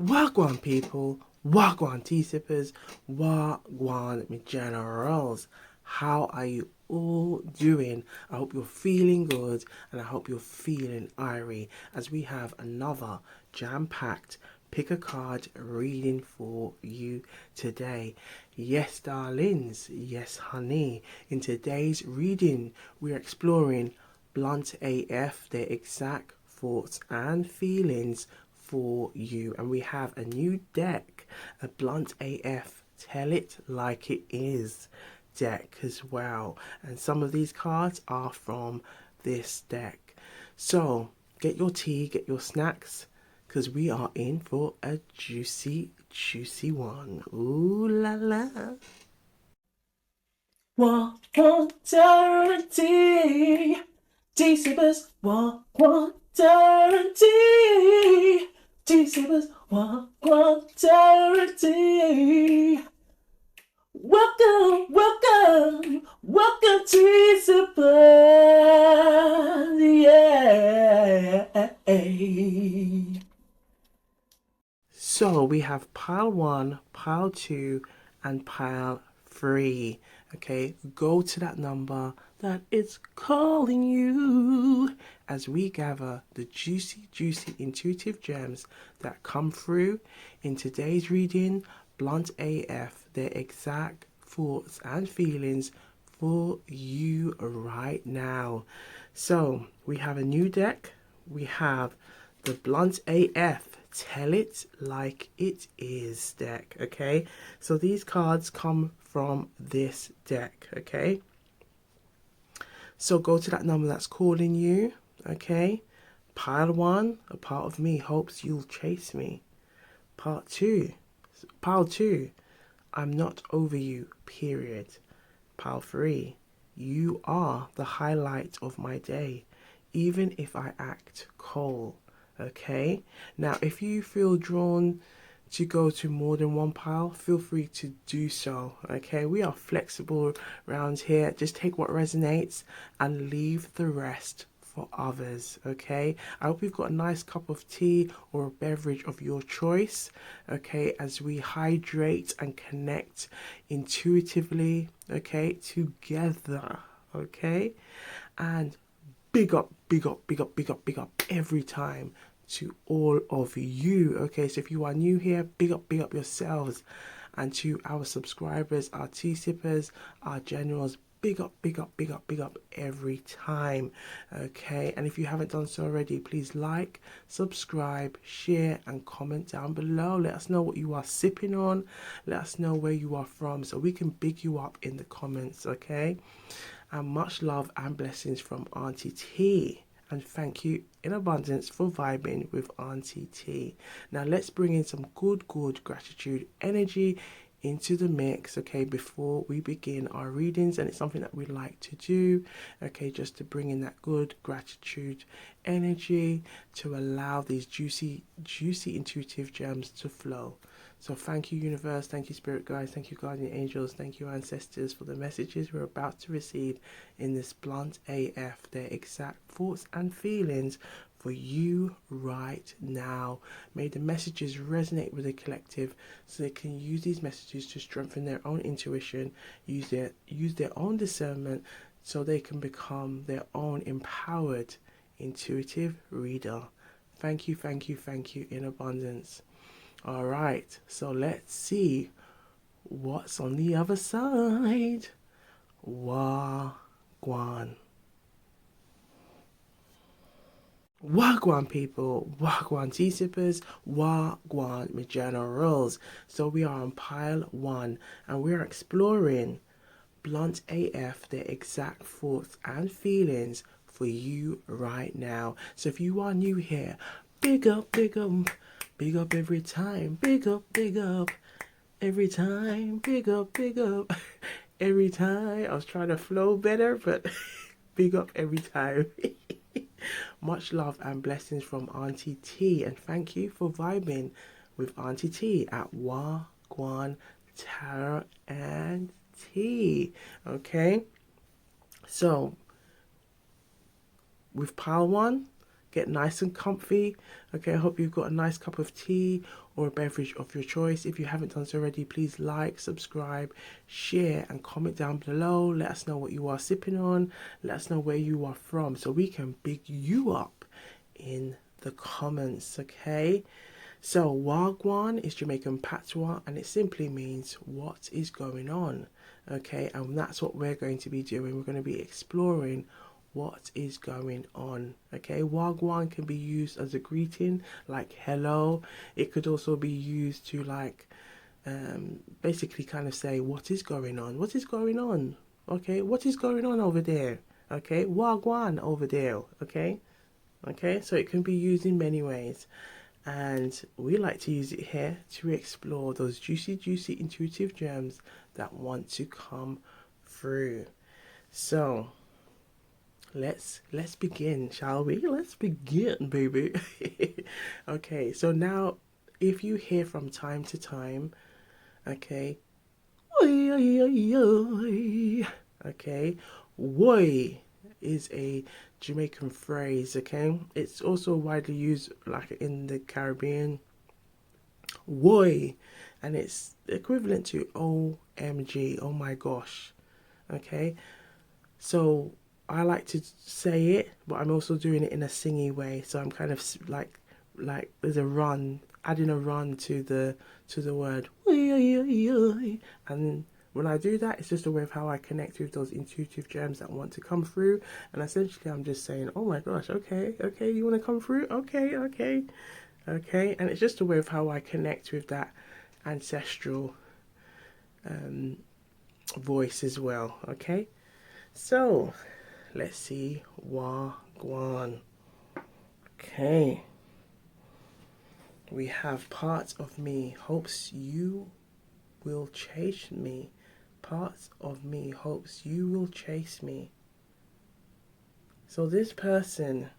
Wagwan people, Wagwan tea sippers, Wagwan me generals. How are you all doing? I hope you're feeling good and I hope you're feeling irie as we have another jam-packed pick a card reading for you today. Yes, darlings, yes, honey. In today's reading, we're exploring Blunt AF, their exact thoughts and feelings for you. And we have a new deck, a Blunt AF Tell It Like It Is deck as well. And some of these cards are from this deck. So get your tea, get your snacks, because we are in for a juicy, juicy one. Ooh la la. Guarantee. T-Sippers, guarantee. T-Sippers, guarantee. Welcome, T-Sippers. Yeah. So we have pile 1, pile 2, and pile 3. Okay, go to that number that is calling you as we gather the juicy, juicy intuitive gems that come through in today's reading. Blunt AF, their exact thoughts and feelings for you right now. So we have a new deck. We have the Blunt AF Tell It Like It Is deck. Okay, so these cards come from this deck. Okay, so go to that number that's calling you. Okay, pile 1, a part of me hopes you'll chase me. Pile 2, I'm not over you, period. Pile 3, you are the highlight of my day, even if I act cold. Okay, now if you feel drawn to go to more than one pile, feel free to do so. Okay, we are flexible around here. Just take what resonates and leave the rest for others. Okay, I hope you've got a nice cup of tea or a beverage of your choice. Okay, as we hydrate and connect intuitively, okay, together. Okay, and big up, big up, big up, big up, big up every time to all of you. Okay, so if you are new here, big up yourselves. And to our subscribers, our tea sippers, our generals, big up, big up, big up, big up every time. Okay, and if you haven't done so already, please like, subscribe, share, and comment down below. Let us know what you are sipping on. Let us know where you are from so we can big you up in the comments. Okay, and much love and blessings from Auntie T. And thank you in abundance for vibing with Auntie T. Now let's bring in some good gratitude energy into the mix, okay, before we begin our readings. And it's something that we like to do, okay, just to bring in that good gratitude energy to allow these juicy intuitive gems to flow. So thank you, universe, thank you, spirit guides, thank you, guardian angels, thank you, ancestors, for the messages we're about to receive in this Blunt AF, their exact thoughts and feelings for you right now. May the messages resonate with the collective so they can use these messages to strengthen their own intuition, use their own discernment so they can become their own empowered intuitive reader. Thank you in abundance. All right, so let's see what's on the other side. Wagwan. Wagwan people, Wagwan tea sippers, Wagwan me generals. So we are on pile 1 and we're exploring Blunt AF, their exact thoughts and feelings for you right now. So if you are new here, big up, big up. Big up every time, big up every time, big up every time. I was trying to flow better, but big up every time. Much love and blessings from Auntie T, and thank you for vibing with Auntie T at Gwan Tarot and Tea. Okay, so with pile 1, get nice and comfy. Okay, I hope you've got a nice cup of tea or a beverage of your choice. If you haven't done so already, please like, subscribe, share, and comment down below. Let us know what you are sipping on. Let us know where you are from so we can big you up in the comments, okay? So Wagwan is Jamaican patois, and it simply means what is going on, okay? And that's what we're going to be doing. We're going to be exploring what is going on, okay? Wagwan can be used as a greeting, like hello. It could also be used to like basically kind of say what is going on, what is going on, okay? What is going on over there, okay? Wagwan over there, okay? Okay, so it can be used in many ways, and we like to use it here to explore those juicy intuitive gems that want to come through. So let's begin, shall we? Let's begin, baby. Okay, so now if you hear from time to time, okay, okay, woy is a Jamaican phrase, okay? It's also widely used like in the Caribbean, woy, and it's equivalent to OMG, oh my gosh, okay? So I like to say it, but I'm also doing it in a singy way, so I'm kind of like there's a run, adding a run to the word, and when I do that, it's just a way of how I connect with those intuitive gems that want to come through. And essentially, I'm just saying, oh my gosh, okay, you want to come through? Okay. And it's just a way of how I connect with that ancestral voice as well, okay? So, let's see. Gwan. Okay. We have part of me hopes you will chase me. Parts of me hopes you will chase me. So this person,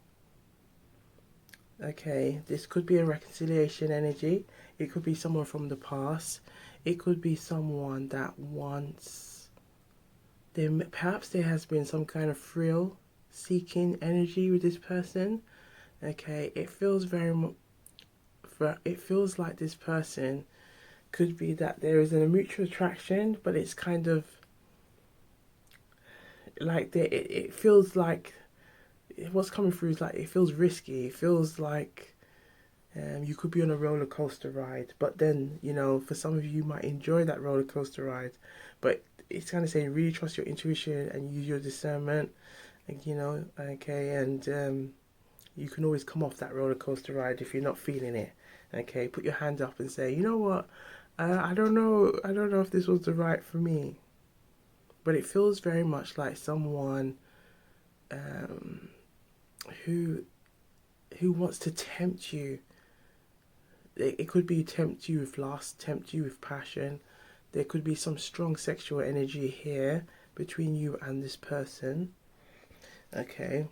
okay, this could be a reconciliation energy. It could be someone from the past. It could be someone that wants, perhaps there has been some kind of thrill seeking energy with this person. Okay, it feels it feels like this person could be that there is a mutual attraction, but it's kind of like it feels like what's coming through is like it feels risky. It feels like you could be on a roller coaster ride, but then for some of you, you might enjoy that roller coaster ride, but it's kind of saying really trust your intuition and use your discernment, and okay, and you can always come off that roller coaster ride if you're not feeling it. Okay, put your hand up and say, you know what, I don't know if this was the right for me, but it feels very much like someone who wants to tempt you. It could be tempt you with lust, tempt you with passion. There could be some strong sexual energy here between you and this person. Okay,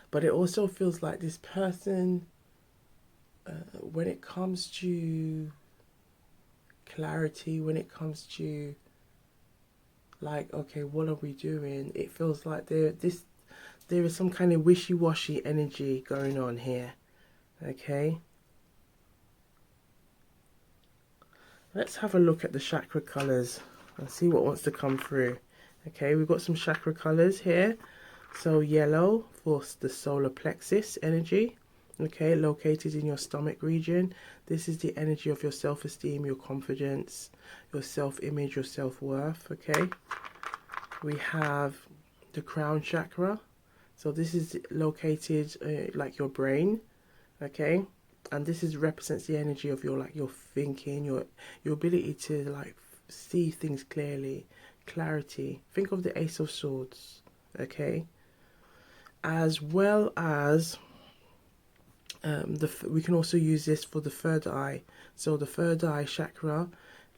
but it also feels like this person, when it comes to clarity, when it comes to like, okay, what are we doing? It feels like there is some kind of wishy-washy energy going on here. Okay, let's have a look at the chakra colors and see what wants to come through. Okay, we've got some chakra colors here. So yellow for the solar plexus energy, okay, located in your stomach region. This is the energy of your self-esteem, your confidence, your self-image, your self-worth, okay. We have the crown chakra. So this is located like your brain, okay. And this represents the energy of your thinking, your ability to like see things clearly, clarity. Think of the Ace of Swords, okay. As well as we can also use this for the third eye. So the third eye chakra,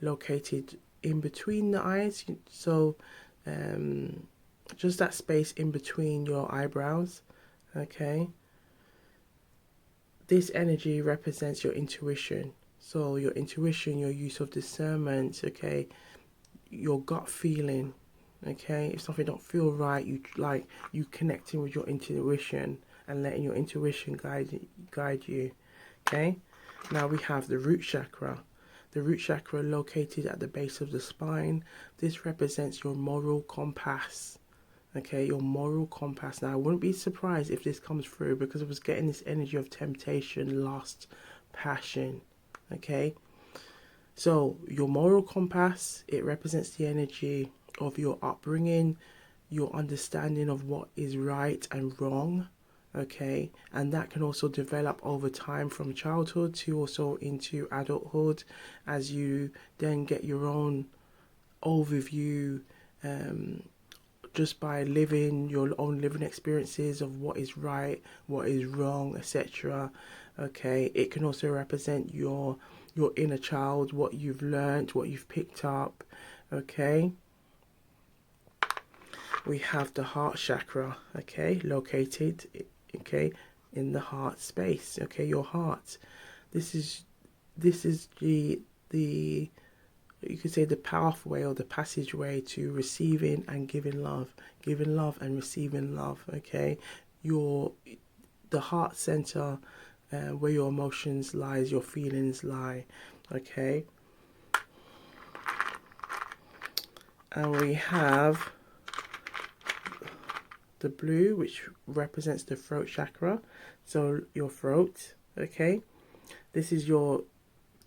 located in between the eyes. So just that space in between your eyebrows. Okay. This energy represents your intuition. So your intuition, your use of discernment. Okay. Your gut feeling. Okay, if something don't feel right, you connecting with your intuition and letting your intuition guide you. Okay, now we have the root chakra. The root chakra located at the base of the spine. This represents your moral compass. Okay, your moral compass. Now, I wouldn't be surprised if this comes through, because I was getting this energy of temptation, lust, passion. Okay, so your moral compass, it represents the energy of your upbringing, your understanding of what is right and wrong. Okay, and that can also develop over time from childhood to also into adulthood, as you then get your own overview, just by living your own living experiences of what is right, what is wrong, etc. Okay, it can also represent your inner child, what you've learned, what you've picked up. Okay, we have the heart chakra. Okay, located, okay, in the heart space. Okay, your heart. This is the you could say the pathway or the passageway to receiving and giving love and receiving love. Okay, the heart center, where your emotions lies, your feelings lie. Okay, and we have the blue, which represents the throat chakra, so your throat. Okay, this is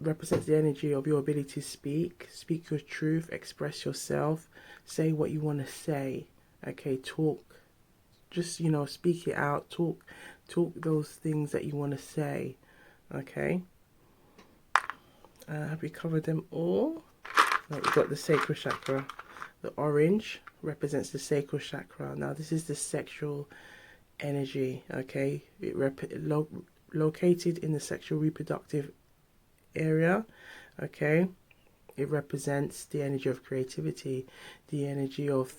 represents the energy of your ability to speak your truth, express yourself, say what you want to say. Okay, talk, just speak it out, talk those things that you want to say. Okay, have we covered them all? Now we've got the sacral chakra. The orange represents the sacral chakra. Now this is the sexual energy. Okay, it located in the sexual reproductive area. Okay, it represents the energy of creativity, the energy of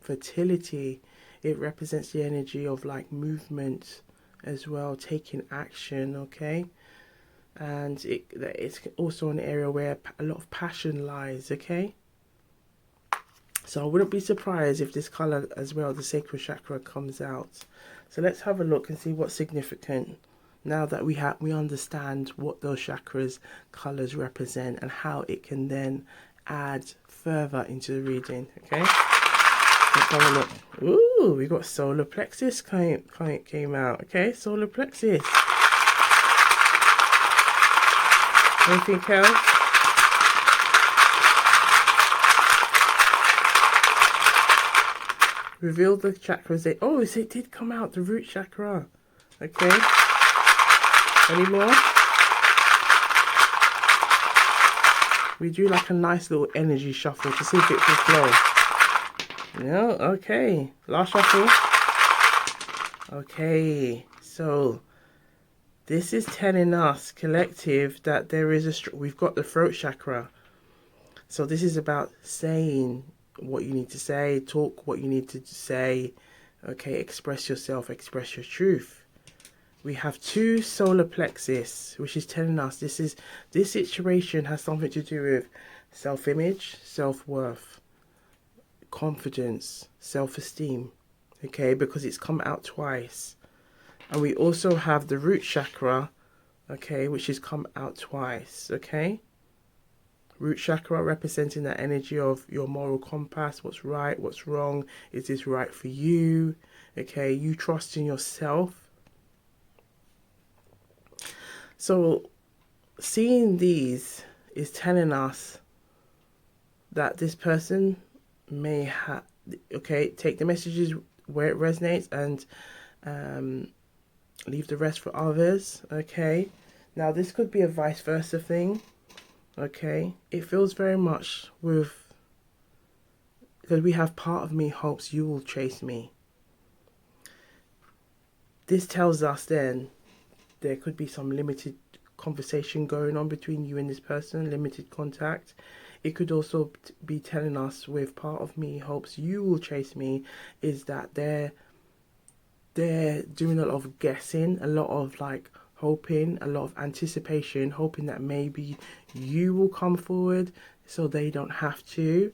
fertility. It represents the energy of like movement as well, taking action. Okay, and it's also an area where a lot of passion lies. Okay, so I wouldn't be surprised if this color as well, the sacral chakra, comes out. So let's have a look and see what's significant now that we understand what those chakras colors represent and how it can then add further into the reading. Okay, let's have a look. Ooh, we got solar plexus came out. Okay, solar plexus. Anything else? Reveal the chakras. It did come out, the root chakra. Okay. Any more? We do like a nice little energy shuffle to see if it will flow. No? Okay. Last shuffle. Okay. So, this is telling us, collective, that there is we've got the throat chakra. So this is about saying what you need to say, talk what you need to say. Okay, express yourself, express your truth. We have 2 solar plexus, which is telling us this situation has something to do with self-image, self-worth, confidence, self-esteem. Okay, because it's come out twice. And we also have the root chakra, okay, which has come out twice. Okay, root chakra representing that energy of your moral compass, what's right, what's wrong, is this right for you? Okay, you trust in yourself. So seeing these is telling us that this person may have, okay, take the messages where it resonates and leave the rest for others. Okay, now this could be a vice versa thing. Okay, it feels very much with, because we have part of me hopes you will chase me. This tells us then there could be some limited conversation going on between you and this person, limited contact. It could also be telling us with part of me hopes you will chase me, is that they're doing a lot of guessing, a lot of like hoping, a lot of anticipation, hoping that maybe you will come forward so they don't have to.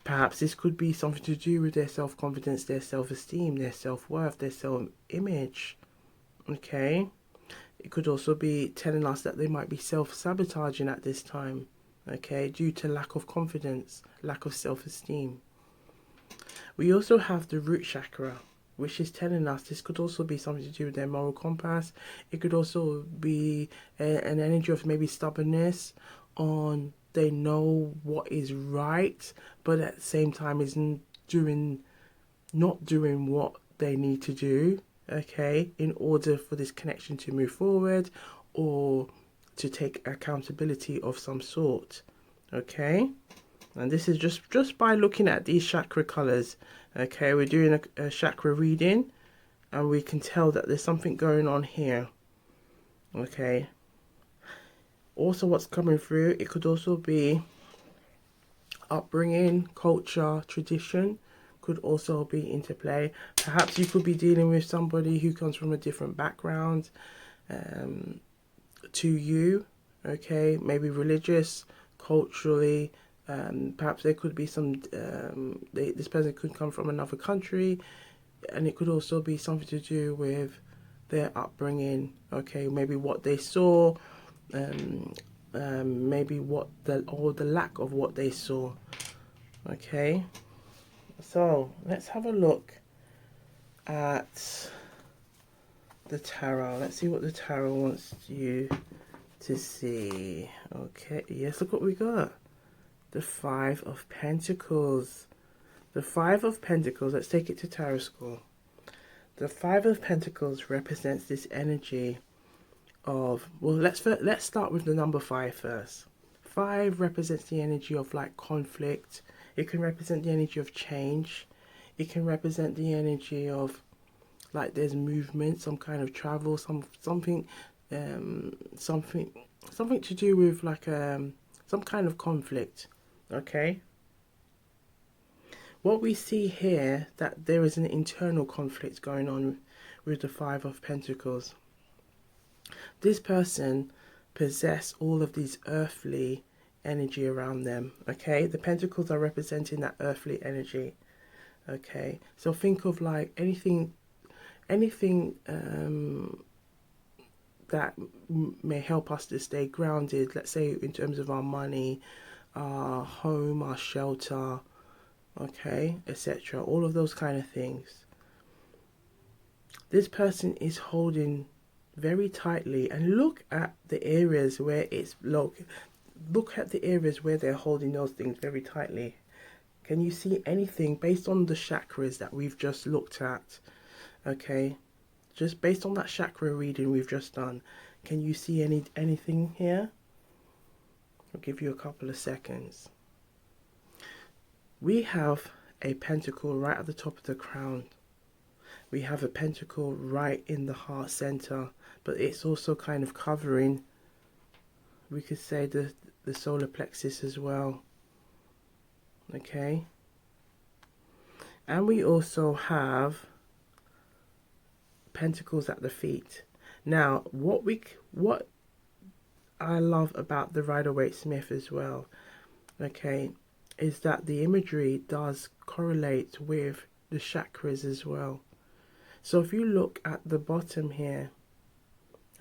Perhaps this could be something to do with their self-confidence, their self-esteem, their self-worth, their self-image. Okay. It could also be telling us that they might be self-sabotaging at this time. Okay, due to lack of confidence, lack of self-esteem. We also have the root chakra, which is telling us this could also be something to do with their moral compass. It could also be an energy of maybe stubbornness on they know what is right, but at the same time isn't not doing what they need to do, okay, in order for this connection to move forward or to take accountability of some sort, okay. And this is just by looking at these chakra colors. Okay, we're doing a chakra reading, and we can tell that there's something going on here. Okay. Also, what's coming through, it could also be upbringing, culture, tradition could also be into play. Perhaps you could be dealing with somebody who comes from a different background to you. Okay, maybe religious, culturally. Perhaps there could be some, this person could come from another country, and it could also be something to do with their upbringing. Okay, maybe what they saw, maybe or the lack of what they saw. Okay, so let's have a look at the tarot. Let's see what the tarot wants you to see. Okay, yes, look what we got. The Five of Pentacles. The Five of Pentacles, let's take it to tarot school. The Five of Pentacles represents this energy of, well, let's start with the number 5 first. 5 represents the energy of like conflict. It can represent the energy of change. It can represent the energy of like there's movement, some kind of travel, something to do with like some kind of conflict. Okay. What we see here, that there is an internal conflict going on with the Five of Pentacles. This person possess all of these earthly energy around them. Okay, the pentacles are representing that earthly energy. Okay, so think of like anything that may help us to stay grounded. Let's say in terms of our money, our home, our shelter, okay, etc. All of those kind of things. This person is holding very tightly, and look at the areas where it's look at the areas where they're holding those things very tightly. Can you see anything based on the chakras that we've just looked at? Okay, just based on that chakra reading we've just done, can you see anything here? I'll give you a couple of seconds. We have a pentacle right at the top of the crown. We have a pentacle right in the heart center, but it's also kind of covering, we could say, the solar plexus as well. Okay, and we also have pentacles at the feet. Now, what I love about the Rider-Waite-Smith as well, okay, is that the imagery does correlate with the chakras as well. So if you look at the bottom here,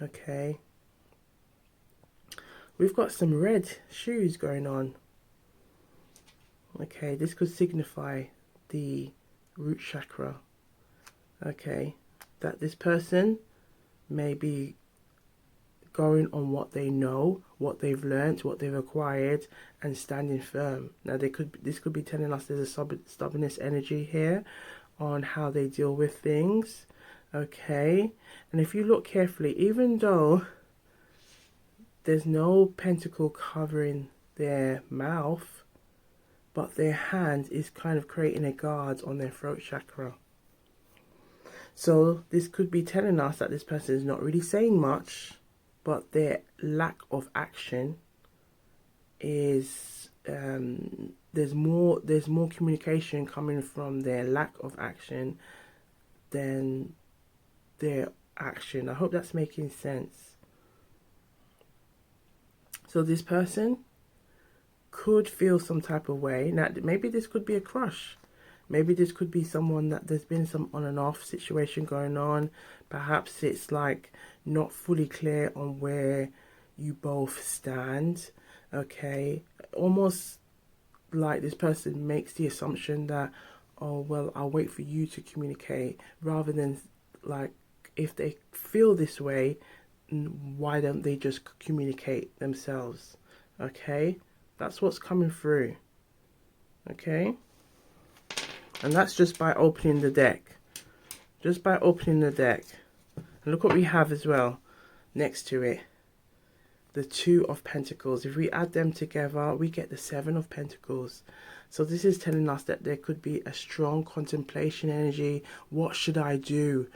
okay, we've got some red shoes going on. Okay, this could signify the root chakra. Okay, that this person may be going on what they know, what they've learnt, what they've acquired, and standing firm. Now, this could be telling us there's a stubbornness energy here on how they deal with things. Okay, and if you look carefully, even though there's no pentacle covering their mouth, but their hand is kind of creating a guard on their throat chakra. So this could be telling us that this person is not really saying much, but their lack of action is there's more communication coming from their lack of action than their action. I hope that's making sense. So this person could feel some type of way. Now, maybe this could be a crush. Maybe this could be someone that there's been some on and off situation going on. Perhaps it's like not fully clear on where you both stand. Okay, almost like this person makes the assumption that, oh, well, I'll wait for you to communicate, rather than like, if they feel this way, why don't they just communicate themselves? Okay, that's what's coming through. Okay, and that's just by opening the deck. Just by opening the deck. And look what we have as well next to it. The Two of Pentacles. If we add them together, we get the Seven of Pentacles. So this is telling us that there could be a strong contemplation energy. What should I do?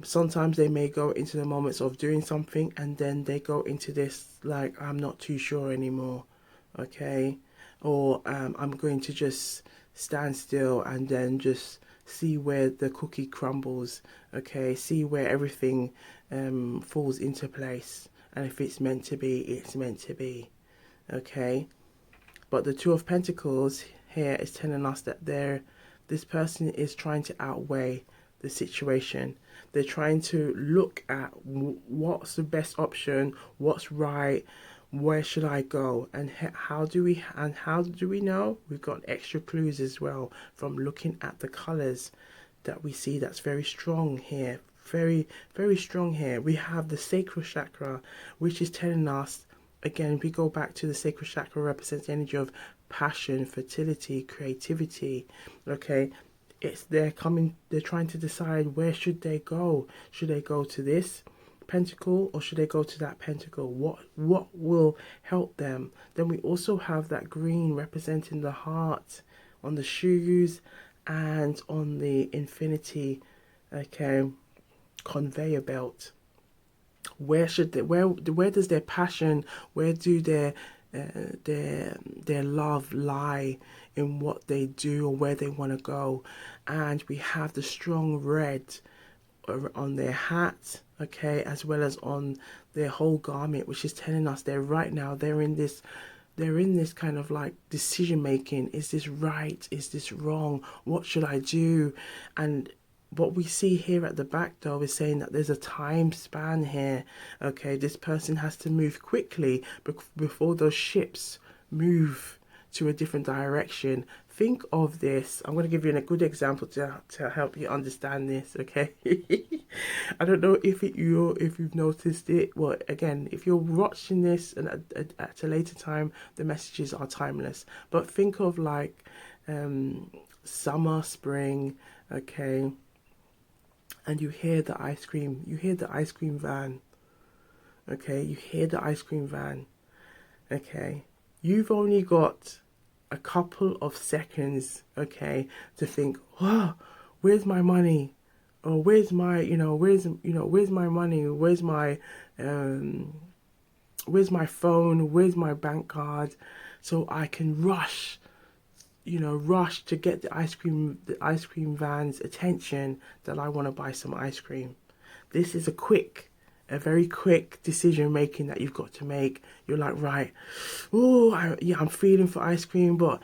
Sometimes they may go into the moments of doing something, and then they go into this like, I'm not too sure anymore. Okay, or I'm going to just stand still and then just see where the cookie crumbles. Okay, see where everything falls into place, and if it's meant to be, it's meant to be. Okay, but the Two of Pentacles here is telling us that this person is trying to outweigh the situation. They're trying to look at what's the best option, what's right, where should I go, and how do we know? We've got extra clues as well from looking at the colors that we see. That's very strong here, very, very strong here. We have the sacral chakra, which is telling us, again, we go back to the sacral chakra, represents the energy of passion, fertility, creativity. Okay, they're trying to decide, where should they go. Should they go to this pentacle, or should they go to that pentacle? What will help them? Then we also have that green representing the heart on the shoes and on the infinity, okay, conveyor belt. Where does their passion, where do their love lie in what they do, or where they want to go? And we have the strong red on their hat, okay, as well as on their whole garment, which is telling us they're in this kind of like decision making. Is this right? Is this wrong? What should I do? And what we see here at the back, though, is saying that there's a time span here. Okay, this person has to move quickly before those ships move to a different direction. Think of this. I'm going to give you a good example to help you understand this. Okay, I don't know if you've noticed it. Well, again, if you're watching this and at a later time, the messages are timeless. But think of like summer, spring. Okay. And you hear the ice cream van. Okay, you hear the ice cream van. Okay, you've only got a couple of seconds, okay, to think, oh, where's my money? Or where's my money? Where's my phone? Where's my bank card? So I can rush to get the ice cream van's attention that I want to buy some ice cream. This is a very quick decision making that you've got to make. You're like, right, I'm feeling for ice cream, but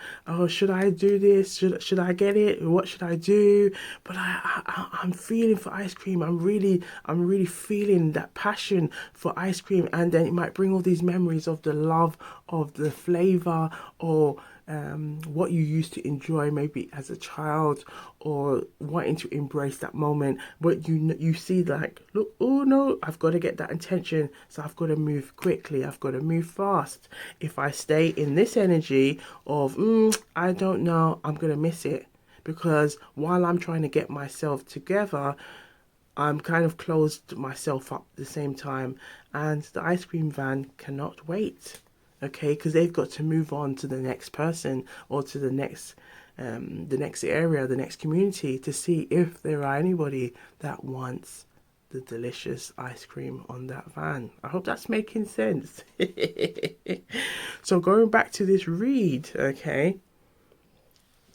should I do this? Should I get it? What should I do? But I'm feeling for ice cream. I'm really feeling that passion for ice cream, and then it might bring all these memories of the love, of the flavor, or what you used to enjoy maybe as a child, or wanting to embrace that moment. But you see, like, look, oh no, I've got to get that attention, so I've got to move quickly, I've got to move fast. If I stay in this energy of I don't know, I'm going to miss it, because while I'm trying to get myself together, I'm kind of closed myself up at the same time, and the ice cream van cannot wait. Okay, because they've got to move on to the next person, or to the next area, the next community, to see if there are anybody that wants the delicious ice cream on that van. I hope that's making sense. So going back to this read, okay,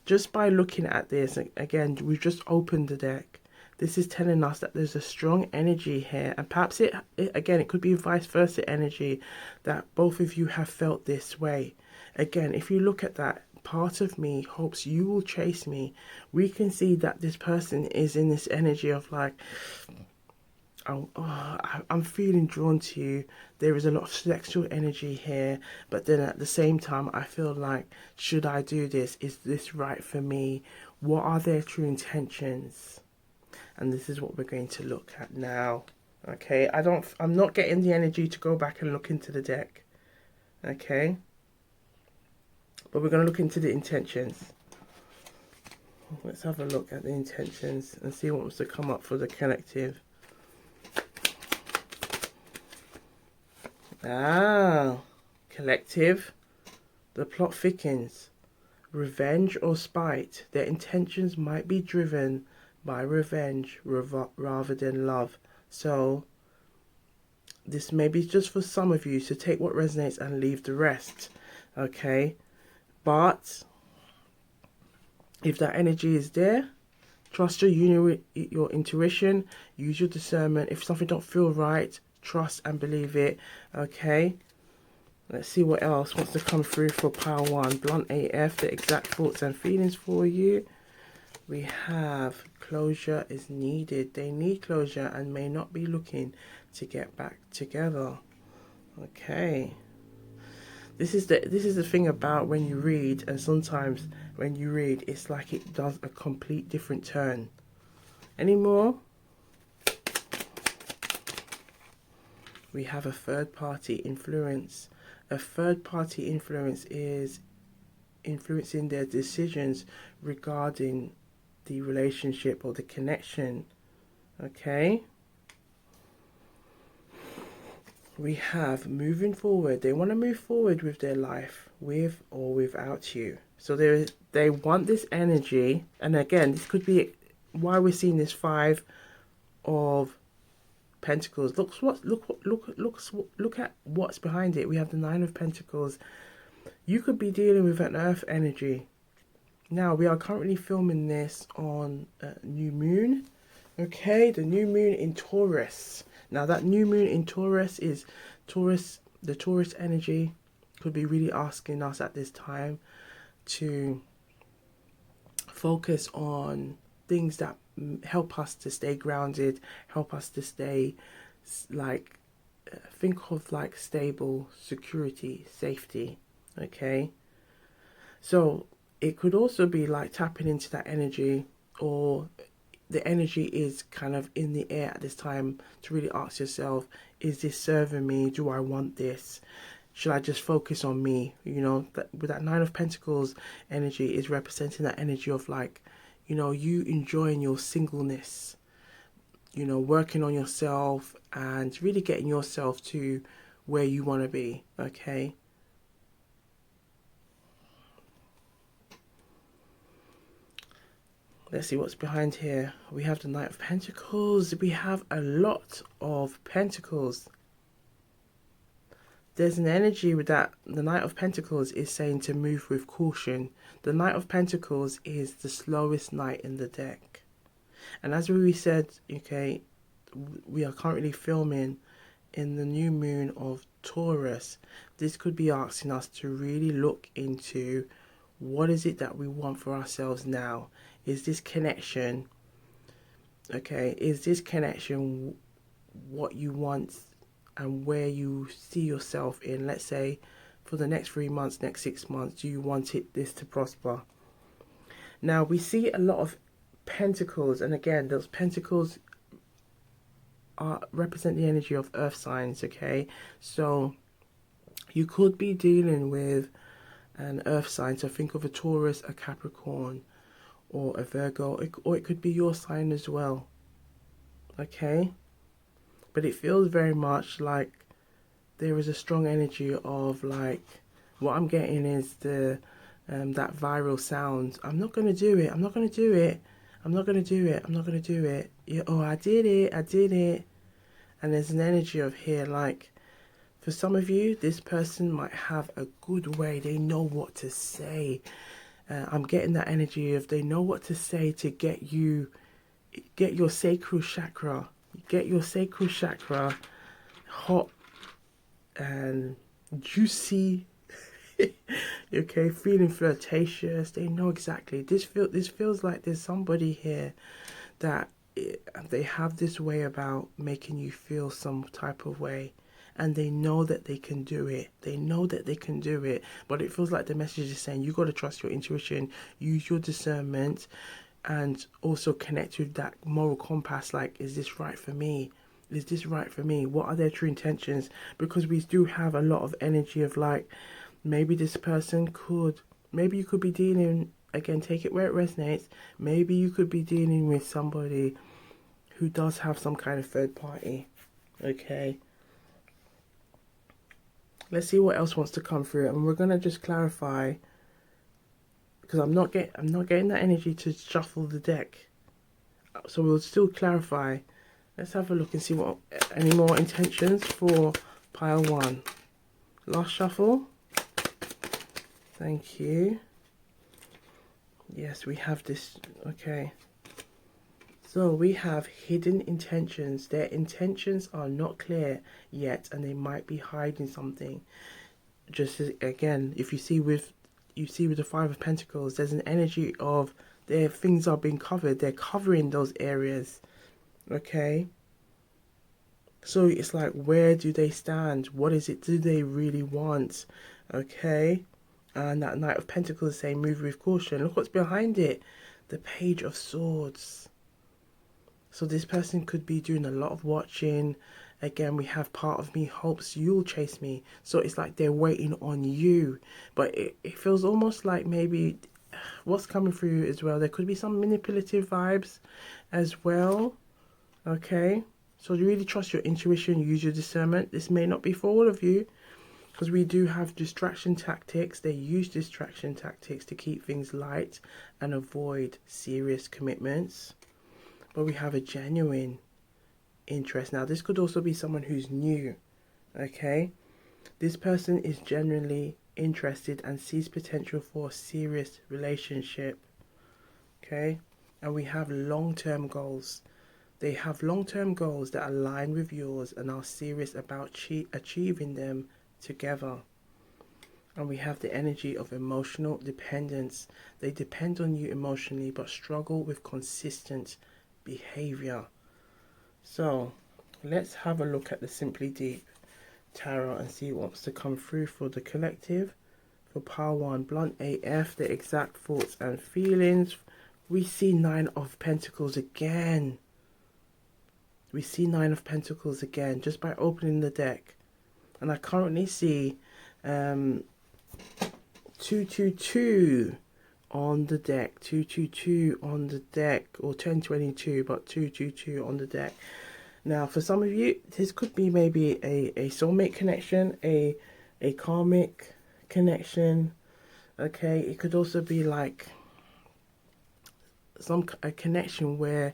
just by looking at this, again, we've just opened the deck. This is telling us that there's a strong energy here, and perhaps again, it could be vice versa energy, that both of you have felt this way. Again, if you look at that, part of me hopes you will chase me. We can see that this person is in this energy of like, I'm feeling drawn to you. There is a lot of sexual energy here, but then at the same time, I feel like, should I do this? Is this right for me? What are their true intentions? And this is what we're going to look at now. Okay, I'm not getting the energy to go back and look into the deck. Okay, but we're going to look into the intentions. Let's have a look at the intentions and see what wants to come up for the collective. Collective. The plot thickens. Revenge or spite. Their intentions might be driven by revenge rather than love. So this may be just for some of you, so take what resonates and leave the rest. Okay, but if that energy is there, trust your intuition, use your discernment. If something don't feel right, trust and believe it. Okay, let's see what else wants to come through for pile 1. Blunt AF, the exact thoughts and feelings for you. We have closure is needed. They need closure and may not be looking to get back together. Okay. This is the thing about when you read, and sometimes when you read, it's like it does a complete different turn. Any more? We have a third party influence. A third party influence is influencing their decisions regarding the relationship or the connection. Okay. We have moving forward. They want to move forward with their life, with or without you. So they want this energy. And again, this could be why we're seeing this 5 of Pentacles. Look at what's behind it. We have the 9 of Pentacles. You could be dealing with an earth energy. Now, we are currently filming this on new moon. Okay, the new moon in Taurus. Now, that new moon in Taurus is the Taurus energy could be really asking us at this time to focus on things that help us to stay grounded, help us to stay like, think of like stable security, safety. Okay, so it could also be like tapping into that energy, or the energy is kind of in the air at this time to really ask yourself, is this serving me? Do I want this? Should I just focus on me? You know, with that 9 of Pentacles energy is representing that energy of like, you know, you enjoying your singleness, you know, working on yourself and really getting yourself to where you want to be. Okay. Let's see what's behind here. We have the Knight of Pentacles. We have a lot of Pentacles. There's an energy with that. The Knight of Pentacles is saying to move with caution. The Knight of Pentacles is the slowest knight in the deck. And as we said, okay, we are currently filming in the new moon of Taurus. This could be asking us to really look into what is it that we want for ourselves now. Is this connection, okay, is this connection what you want and where you see yourself in, let's say, for the next 3 months, next 6 months, do you want this to prosper? Now, we see a lot of pentacles, and again, those pentacles represent the energy of earth signs, okay? So, you could be dealing with an earth sign, so think of a Taurus, a Capricorn, or a Virgo, or it could be your sign as well, okay? But it feels very much like there is a strong energy of like, what I'm getting is the that viral sound. I'm not going to do it. I'm not going to do it. I'm not going to do it. I'm not going to do it. Yeah, oh, I did it. I did it. And there's an energy of here, like, for some of you, this person might have a good way. They know what to say. I'm getting that energy of they know what to say to get you get your sacral chakra. Get your sacral chakra hot and juicy. Okay, feeling flirtatious. They know exactly. This feels like there's somebody here that they have this way about making you feel some type of way, and they know that they can do it. They know that they can do it, but it feels like the message is saying you got to trust your intuition, use your discernment, and also connect with that moral compass. Like, is this right for me? Is this right for me? What are their true intentions? Because we do have a lot of energy of like, maybe this person could, maybe you could be dealing, again, take it where it resonates. Maybe you could be dealing with somebody who does have some kind of third party. Okay. Let's see what else wants to come through, and we're gonna just clarify, because I'm not getting that energy to shuffle the deck. So we'll still clarify. Let's have a look and see what any more intentions for pile 1. Last shuffle. Thank you. Yes, we have this. Okay. So we have hidden intentions. Their intentions are not clear yet, and they might be hiding something. Just as, again, if you see with the Five of Pentacles, there's an energy of their things are being covered. They're covering those areas. Okay. So it's like, where do they stand? What is it do they really want? Okay. And that Knight of Pentacles is saying move with caution. Look what's behind it. The Page of Swords. So this person could be doing a lot of watching. Again, we have part of me hopes you'll chase me. So it's like they're waiting on you. But it feels almost like maybe what's coming through as well. There could be some manipulative vibes as well. Okay. So you really trust your intuition. Use your discernment. This may not be for all of you, because we do have distraction tactics. They use distraction tactics to keep things light and avoid serious commitments. But we have a genuine interest. Now, this could also be someone who's new, okay? This person is genuinely interested and sees potential for a serious relationship, okay? And we have long-term goals. They have long-term goals that align with yours and are serious about achieving them together. And we have the energy of emotional dependence. They depend on you emotionally but struggle with consistent behavior. So let's have a look at the Simply Deep Tarot and see what's to come through for the collective. For pile 1, blunt AF, the exact thoughts and feelings. We see 9 of Pentacles again. We see 9 of Pentacles again just by opening the deck. And I currently see 222 on the deck, 222 on the deck, or 1022, but 222 on the deck. Now, for some of you, this could be maybe a soulmate connection, a karmic connection. Okay, it could also be like a connection where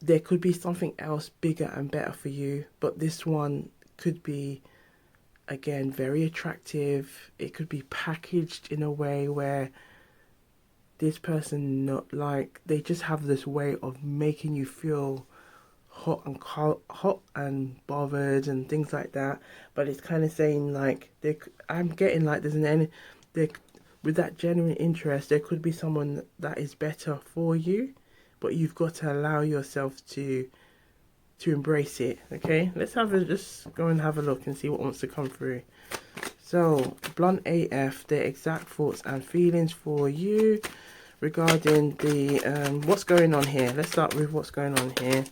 there could be something else bigger and better for you, but this one could be, again, very attractive. It could be packaged in a way where this person, not like, they just have this way of making you feel hot and bothered and things like that. But it's kind of saying like, I'm getting like there's with that genuine interest, there could be someone that is better for you, but you've got to allow yourself to embrace it. Okay, let's just go and have a look and see what wants to come through. So blunt AF, the exact thoughts and feelings for you regarding the what's going on here. Let's start with what's going on here.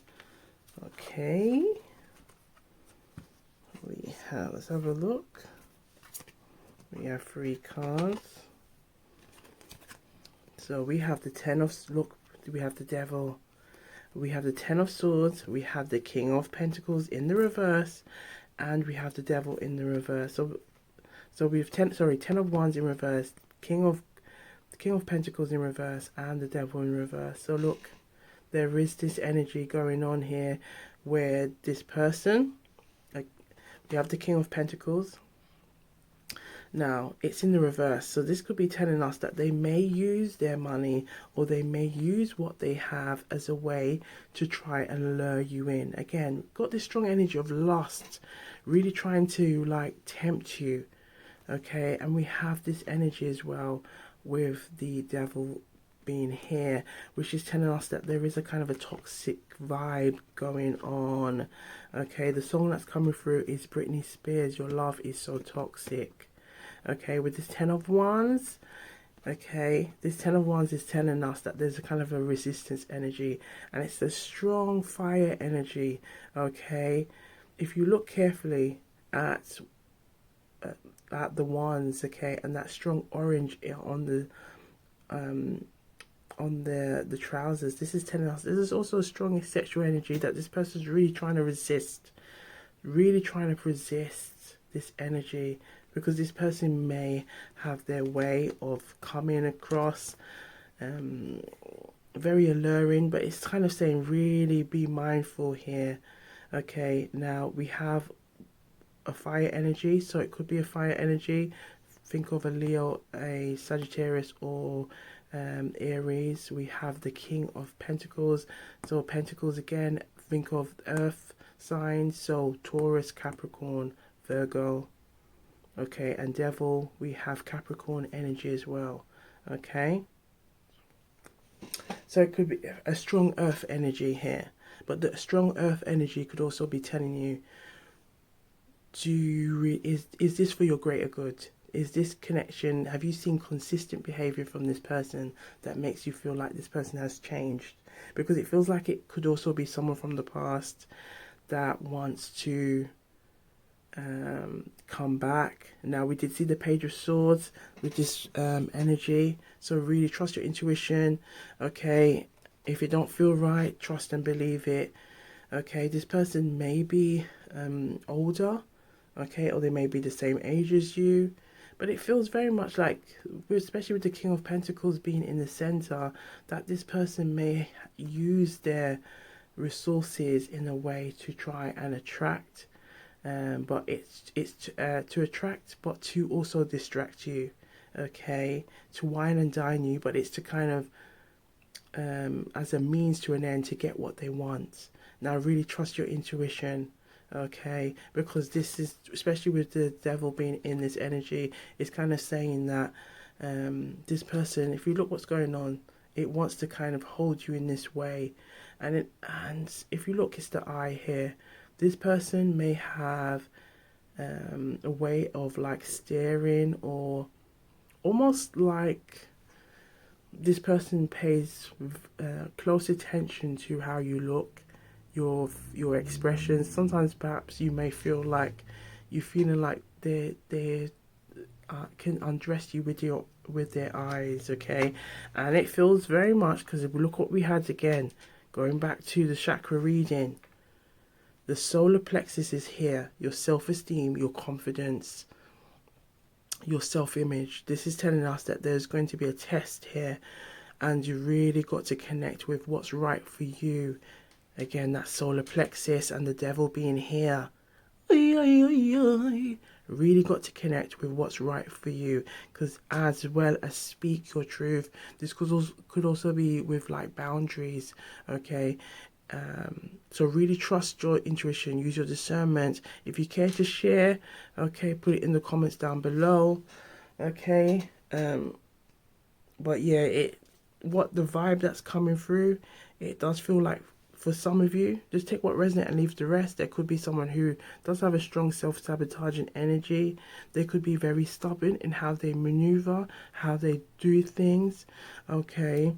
Okay, let's have a look. We have 3 cards. So we have the we have the Devil, we have the 10 of Swords, we have the King of Pentacles in the reverse, and we have the Devil in the reverse. So we have 10 of Wands in reverse, King of Pentacles in reverse, and the Devil in reverse. So look, there is this energy going on here where this person, like, we have the King of Pentacles, Now, it's in the reverse, so this could be telling us that they may use their money or they may use what they have as a way to try and lure you in. Again, got this strong energy of lust, really trying to like tempt you, okay? And we have this energy as well with the devil being here, which is telling us that there is a kind of a toxic vibe going on, okay? The song that's coming through is Britney Spears, Your Love Is So Toxic. Okay, with this 10 of Wands, okay, this 10 of Wands is telling us that there's a kind of a resistance energy, and it's a strong fire energy, okay? If you look carefully at the wands, okay, and that strong orange on the trousers, this is telling us this is also a strong sexual energy, that this person's really trying to resist, really trying to resist this energy, because this person may have their way of coming across very alluring, but it's kind of saying really be mindful here. Okay, now we have a fire energy, so it could be a fire energy. Think of a Leo, a Sagittarius, or Aries. We have the King of Pentacles, so Pentacles again, think of earth signs, so Taurus, Capricorn, Virgo. Okay, and Devil, we have Capricorn energy as well. Okay, so it could be a strong earth energy here, but the strong earth energy could also be telling you, is this for your greater good? Is this connection, have you seen consistent behavior from this person that makes you feel like this person has changed? Because it feels like it could also be someone from the past that wants to come back. Now, we did see the Page of Swords with this energy, so really trust your intuition. Okay, if it don't feel right, trust and believe it. Okay, this person may be older, okay, or they may be the same age as you, but it feels very much like, especially with the King of Pentacles being in the center, that this person may use their resources in a way to try and attract, but it's to attract, but to also distract you, okay, to wine and dine you, but it's to kind of as a means to an end to get what they want. Now, really trust your intuition, okay, because this is, especially with the devil being in this energy, it's kind of saying that this person, if you look what's going on, it wants to kind of hold you in this way, and if you look, it's the eye here. This person may have a way of like staring, or almost like this person pays close attention to how you look, your expressions. Sometimes perhaps you may feel like you're feeling like they can undress you with their eyes, okay? And it feels very much, because if we look what we had again, going back to the chakra reading, the solar plexus is here, your self-esteem, your confidence, your self-image. This is telling us that there's going to be a test here, and you really got to connect with what's right for you. Again, that solar plexus and the devil being here. Really got to connect with what's right for you, because as well as speak your truth, this could also be with like boundaries, okay? So really trust your intuition, use your discernment. If you care to share, okay, put it in the comments down below, okay? But yeah, what the vibe that's coming through, it does feel like, for some of you, just take what resonates and leave the rest. There could be someone who does have a strong self-sabotaging energy. They could be very stubborn in how they maneuver, how they do things, okay?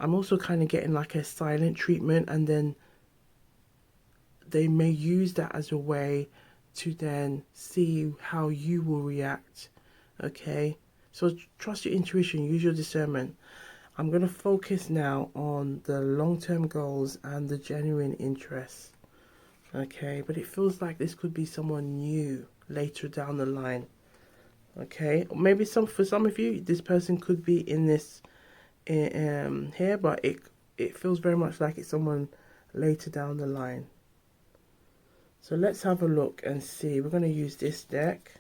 I'm also kind of getting like a silent treatment, and then they may use that as a way to then see how you will react, okay? So trust your intuition, use your discernment. I'm going to focus now on the long-term goals and the genuine interests, okay? But it feels like this could be someone new later down the line, okay? Or maybe for some of you, this person could be in this here, but it feels very much like it's someone later down the line. So let's have a look and see. We're going to use this deck.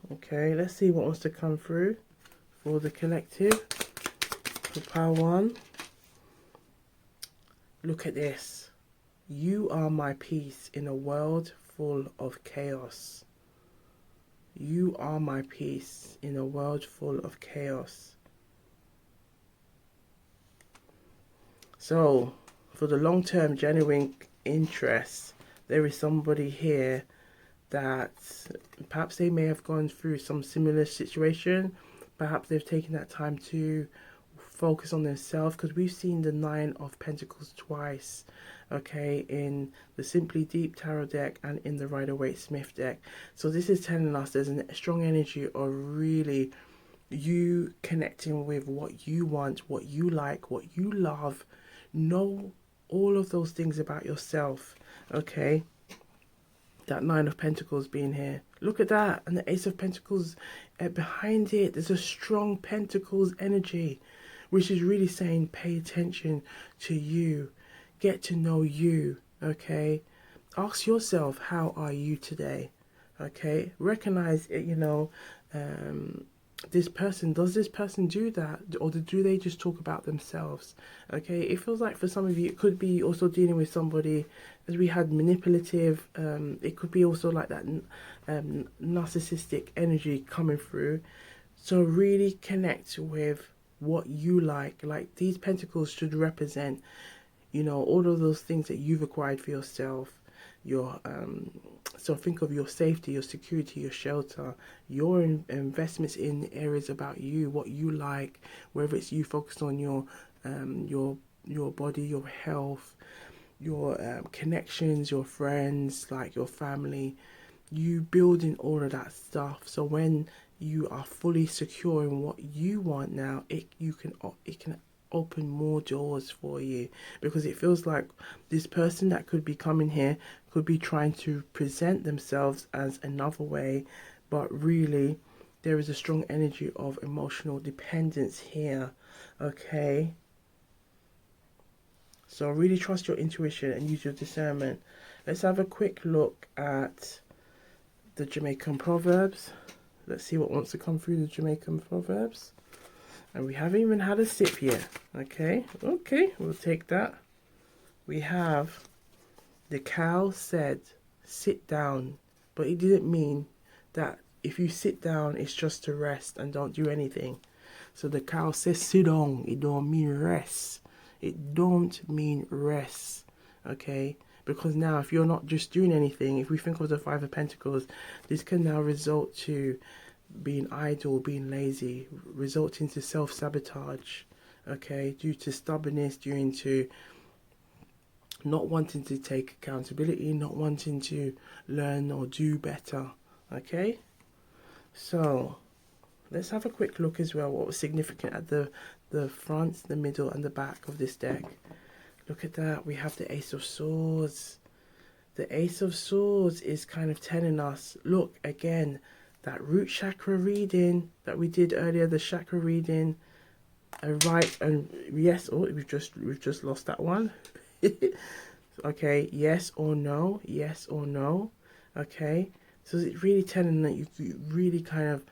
Okay, let's see what wants to come through for the collective. For pile 1, look at this. You are my peace in a world full of chaos. You are my peace in a world full of chaos. So, for the long-term genuine interest, there is somebody here that perhaps they may have gone through some similar situation. Perhaps they've taken that time to focus on themselves, because we've seen the 9 of Pentacles twice, okay, in the Simply Deep Tarot deck and in the Rider-Waite-Smith deck. So this is telling us there's a strong energy of really you connecting with what you want, what you like, what you love. Know all of those things about yourself, okay? That 9 of Pentacles being here. Look at that. And the Ace of Pentacles behind it. There's a strong Pentacles energy, which is really saying pay attention to you. Get to know you, okay? Ask yourself, how are you today? Okay? Recognize it, you know, this person, does this person do that, or do they just talk about themselves? Okay, it feels like for some of you it could be also dealing with somebody, as we had manipulative, it could be also like that narcissistic energy coming through. So really connect with what you like these pentacles should represent, you know, all of those things that you've acquired for yourself. Your so think of your safety, your security, your shelter, your investments in areas about you, what you like, whether it's you focused on your body, your health, your connections, your friends, like your family, you building all of that stuff. So when you are fully secure in what you want now, it can open more doors for you, because it feels like this person that could be coming here could be trying to present themselves as another way, but really there is a strong energy of emotional dependence here, okay? So really trust your intuition and use your discernment. Let's have a quick look at the Jamaican Proverbs. Let's see what wants to come through the Jamaican Proverbs. And we haven't even had a sip yet. Okay, we'll take that. We have, the cow said, sit down. But it didn't mean that if you sit down, it's just to rest and don't do anything. So the cow says sit down. It don't mean rest. It don't mean rest. Okay? Because now if you're not just doing anything, if we think of the 5 of Pentacles, this can now result to being idle, being lazy, resulting to self-sabotage, okay, due to stubbornness, due to not wanting to take accountability, not wanting to learn or do better, okay? So let's have a quick look as well what was significant at the front, the middle and the back of this deck. Look at that, we have the Ace of Swords. The Ace of Swords is kind of telling us, look, again, that root chakra reading that we did earlier, the chakra reading, right, and yes, oh, we've just lost that one. Okay, yes or no, okay. So it's really telling that you really kind of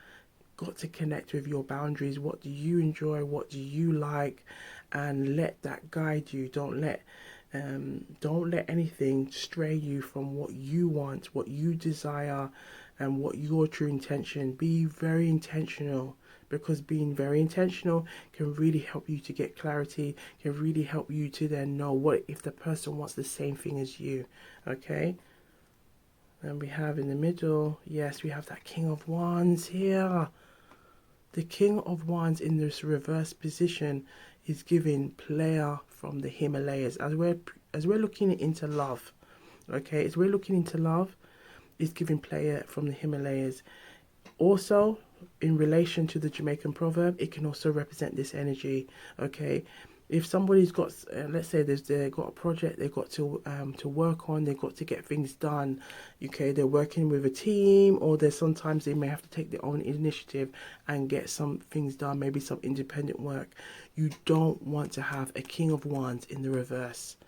got to connect with your boundaries. What do you enjoy? What do you like? And let that guide you. Don't let anything stray you from what you want, what you desire, and what your true intention. Be very intentional, because being very intentional can really help you to get clarity, can really help you to then know what if the person wants the same thing as you, okay? And we have in the middle, yes, we have that King of Wands here. The King of Wands in this reverse position is giving player from the Himalayas. As we're looking into love, okay, as we're looking into love, is giving player from the Himalayas. Also, in relation to the Jamaican proverb, it can also represent this energy, okay? If somebody's got, let's say they've got a project they've got to work on, they've got to get things done, okay, they're working with a team, or there's sometimes they may have to take their own initiative and get some things done, maybe some independent work. You don't want to have a King of Wands in the reverse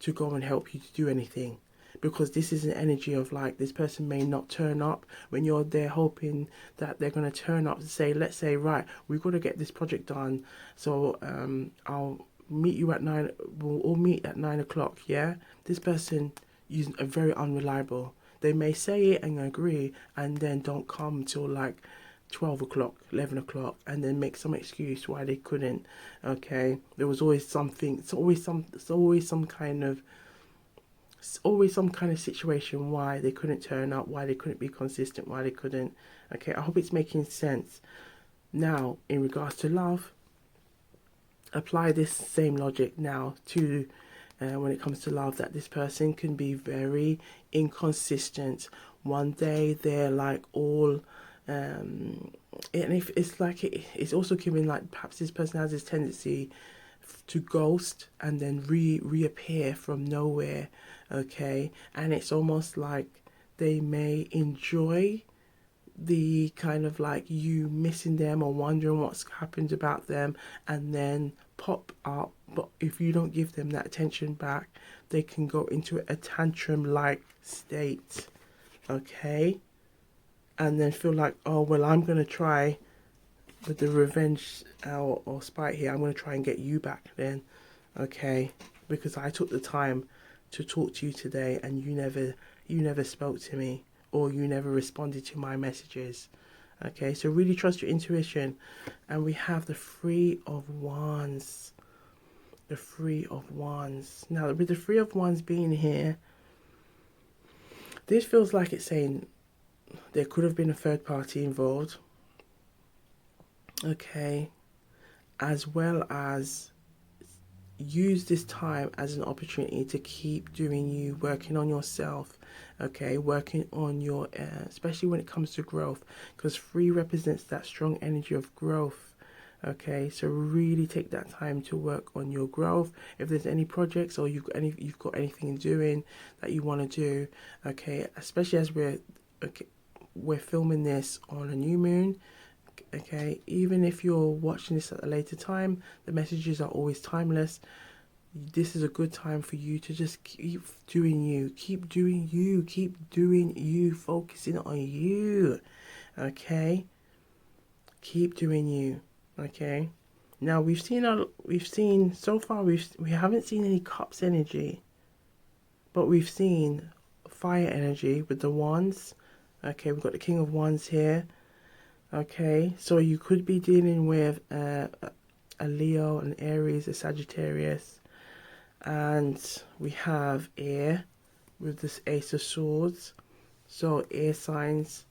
to go and help you to do anything. because this is an energy of like this person may not turn up when you're there hoping that they're going to turn up to say, let's say, right, we've got to get this project done, so I'll meet you at 9, we'll all meet at 9 o'clock. Yeah, this person is a very unreliable. They may say it and agree and then don't come till like 12 o'clock, 11 o'clock, and then make some excuse why they couldn't. Okay, there was always something, it's always some kind of situation why they couldn't turn up, why they couldn't be consistent, why they couldn't. Okay, I hope it's making sense. Now, in regards to love, apply this same logic now to when it comes to love, that this person can be very inconsistent. One day they're like all and if it's like it's also giving like perhaps this person has this tendency to ghost and then reappear from nowhere. Okay, and it's almost like they may enjoy the kind of like you missing them or wondering what's happened about them, and then pop up. But if you don't give them that attention back, they can go into a tantrum like state. Okay, and then feel like, oh well, I'm gonna try with the revenge or spite here, I'm gonna try and get you back then. Okay, because I took the time to talk to you today and you never spoke to me, or you never responded to my messages. Okay, so really trust your intuition. And we have the Three of Wands. The Three of Wands. Now, with the Three of Wands being here, this feels like it's saying there could have been a third party involved. Okay, as well as use this time as an opportunity to keep doing you, working on yourself. Okay, working on your especially when it comes to growth, because 3 represents that strong energy of growth. Okay, so really take that time to work on your growth. If there's any projects or you've got anything doing that you want to do, okay, especially as we're filming this on a new moon. Okay, even if you're watching this at a later time, the messages are always timeless. This is a good time for you to just keep doing you, focusing on you. Okay, keep doing you. Okay, now we haven't seen any cups energy, but we've seen fire energy with the wands. Okay, we've got the King of Wands here. Okay, so you could be dealing with a Leo, an Aries, a Sagittarius, and we have air with this Ace of Swords. So air signs,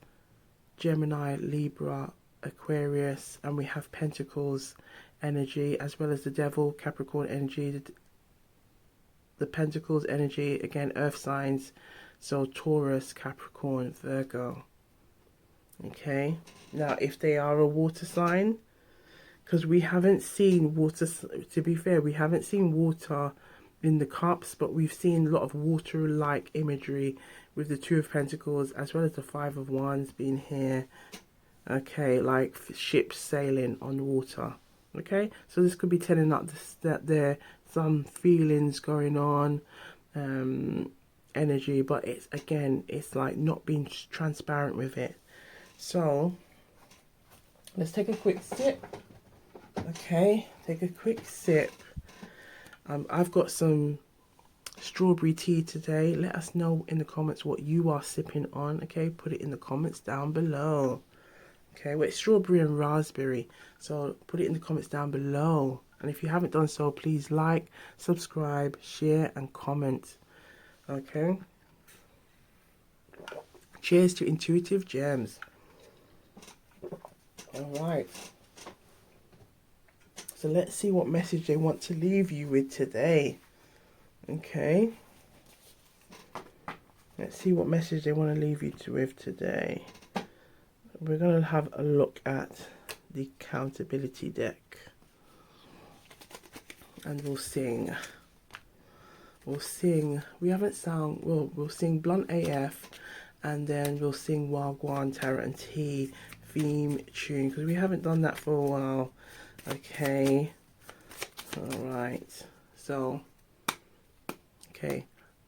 Gemini, Libra, Aquarius, and we have Pentacles energy, as well as the Devil, Capricorn energy, the Pentacles energy, again earth signs, so Taurus, Capricorn, Virgo. Okay, now if they are a water sign, because we haven't seen water, to be fair, we haven't seen water in the cups, but we've seen a lot of water-like imagery with the Two of Pentacles, as well as the Five of Wands being here. Okay, like ships sailing on water. Okay, so this could be telling us that there some feelings going on, energy, but it's like not being transparent with it. So let's take a quick sip. Okay, take a quick sip. I've got some strawberry tea today. Let us know in the comments what you are sipping on. Okay, put it in the comments down below. Okay, well, it's strawberry and raspberry, so put it in the comments down below. And if you haven't done so, please like, subscribe, share and comment. Okay, cheers to intuitive gems. Alright, so let's see what message they want to leave you with today. Okay, let's see what message they want to leave you with today. We're going to have a look at the accountability deck, and we'll sing. We haven't sung, we'll sing Blunt AF, and then we'll sing Gwan, Tarot and Tea theme tune, because we haven't done that for a while. Okay, alright, so okay,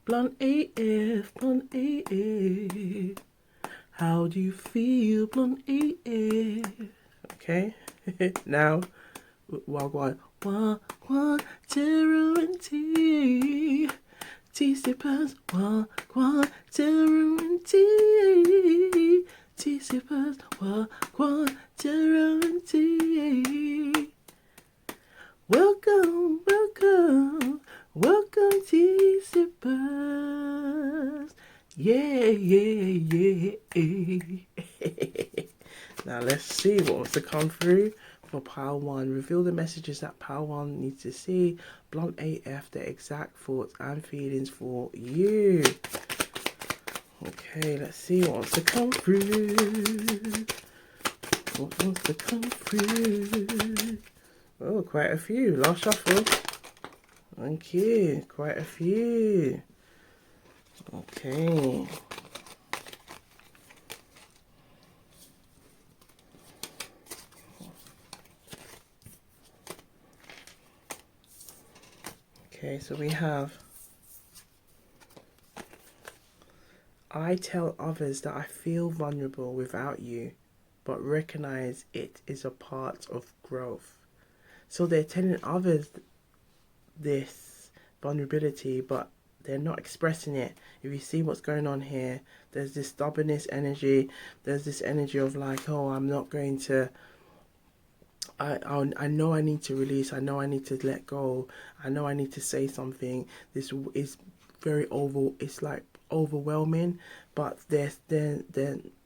Blunt AF, blunt AF. How do you feel, blunt AF? Okay, now, Wagwan. Wagwan, tarot and tea. Tea sippers, wagwan, tarot and tea. Tea sippers, wagwan, tarot and tea. Welcome, welcome, welcome, tea sippers. Yeah, yeah, yeah. Now let's see what wants to come through for pile 1. Reveal the messages that pile 1 needs to see. Blunt AF, the exact thoughts and feelings for you. Okay, let's see what wants to come through. What wants to come through? Oh, quite a few. Last shuffle. Thank you. Quite a few. Okay. Okay, so we have, I tell others that I feel vulnerable without you, but recognize it is a part of growth. So they're telling others this vulnerability, but they're not expressing it. If you see what's going on here, there's this stubbornness energy. There's this energy of like, oh, I'm not going to, I know I need to release. I know I need to let go. I know I need to say something. This is very it's like overwhelming, but then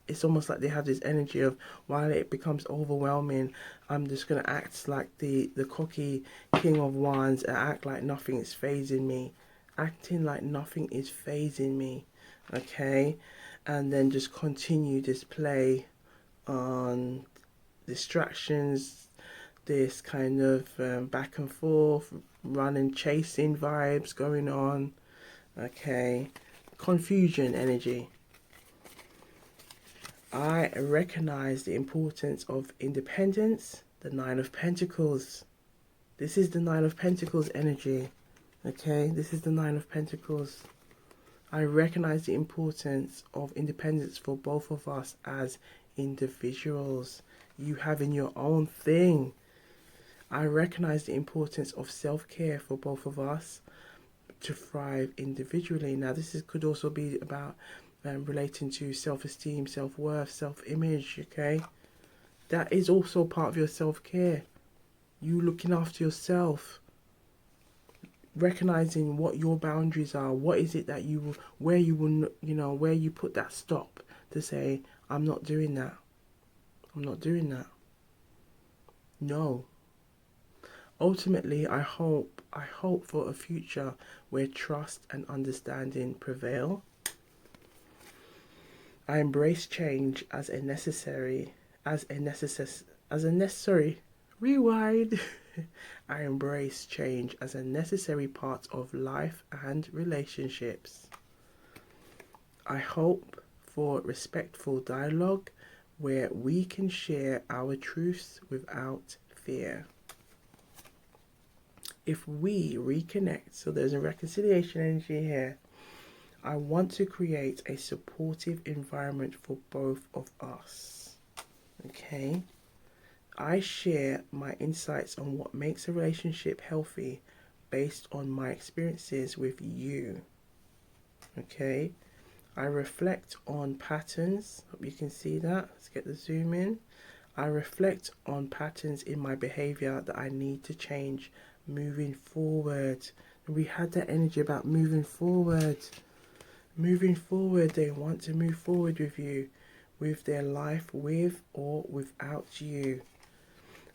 it's almost like they have this energy of, while it becomes overwhelming, I'm just gonna act like the cocky king of wands and act like nothing is phasing me, acting like nothing is phasing me, okay, and then just continue this play on distractions, this kind of back and forth, running, chasing vibes going on, okay, confusion energy. I recognize the importance of independence, the Nine of Pentacles. This is the Nine of Pentacles energy, okay? This is the Nine of Pentacles. I recognize the importance of independence for both of us as individuals. You having your own thing. I recognize the importance of self-care for both of us to thrive individually. Now, could also be about relating to self-esteem, self-worth, self-image, okay? That is also part of your self-care. You looking after yourself. Recognizing what your boundaries are. What is it that where you put that stop to say, I'm not doing that. I'm not doing that. No. Ultimately, I hope for a future where trust and understanding prevail. I embrace change as a necessary rewind. I embrace change as a necessary part of life and relationships. I hope for respectful dialogue where we can share our truths without fear. If we reconnect, so there's a reconciliation energy here, I want to create a supportive environment for both of us. Okay? I share my insights on what makes a relationship healthy based on my experiences with you. Okay? I reflect on patterns. Hope you can see that. Let's get the zoom in. I reflect on patterns in my behavior that I need to change moving forward. And we had that energy about moving forward. Moving forward, they want to move forward with you, with their life, with or without you.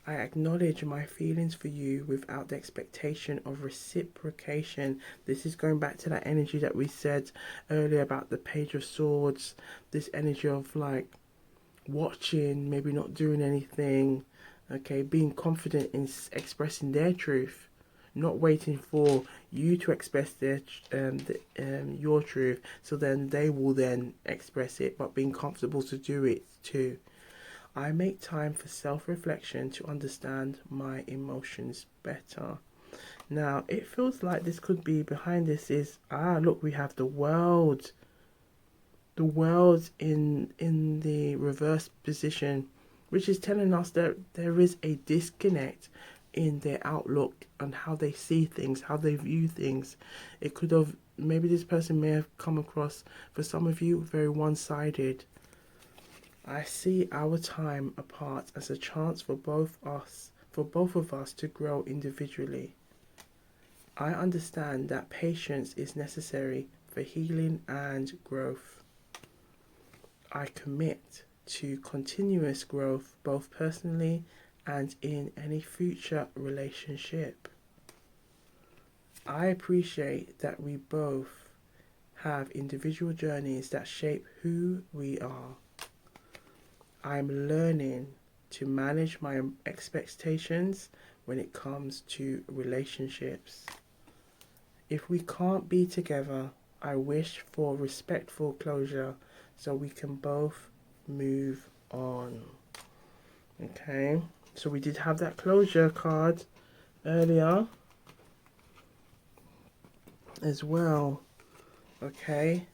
I acknowledge my feelings for you without the expectation of reciprocation. This is going back to that energy that we said earlier about the Page of Swords. This energy of like watching, maybe not doing anything, okay, being confident in expressing their truth. Not waiting for you to express your truth, so then they will then express it, but being comfortable to do it too. I make time for self-reflection to understand my emotions better. Now, it feels like this could be behind this is, look, we have the world. The world in the reverse position, which is telling us that there is a disconnect in their outlook on how they see things, how they view things. It could have, maybe this person may have come across, for some of you, very one-sided. I see our time apart as a chance for both of us to grow individually. I understand that patience is necessary for healing and growth. I commit to continuous growth both personally and in any future relationship. I appreciate that we both have individual journeys that shape who we are. I'm learning to manage my expectations when it comes to relationships. If we can't be together, I wish for respectful closure so we can both move on. Okay, so we did have that closure card earlier as well. Okay,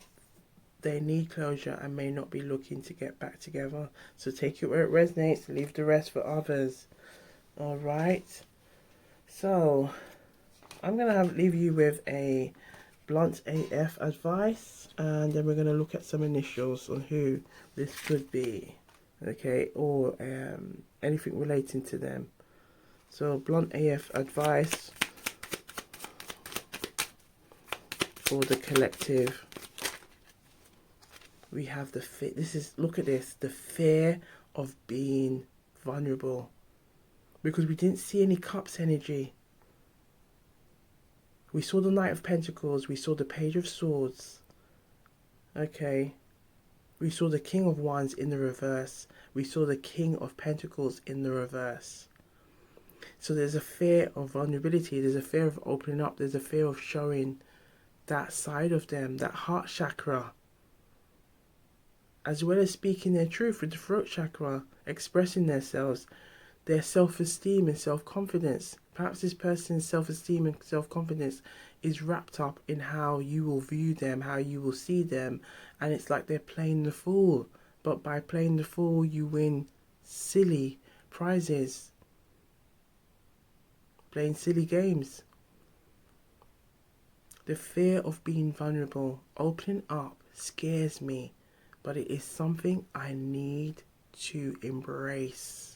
they need closure and may not be looking to get back together. So take it where it resonates, leave the rest for others. All right, so I'm going to leave you with a blunt AF advice, and then we're going to look at some initials on who this could be, okay, or anything relating to them. So blunt AF advice for the collective. We have the fear. Look at this, the fear of being vulnerable, because we didn't see any cups energy. We saw the Knight of Pentacles. We saw the Page of Swords. Okay. We saw the King of Wands in the reverse. We saw the King of Pentacles in the reverse. So there's a fear of vulnerability. There's a fear of opening up. There's a fear of showing that side of them, that heart chakra. As well as speaking their truth with the throat chakra, expressing themselves, their self-esteem and self-confidence. Perhaps this person's self-esteem and self-confidence is wrapped up in how you will view them, how you will see them, and it's like they're playing the fool. But by playing the fool, you win silly prizes, playing silly games. The fear of being vulnerable, opening up, scares me, but it is something I need to embrace.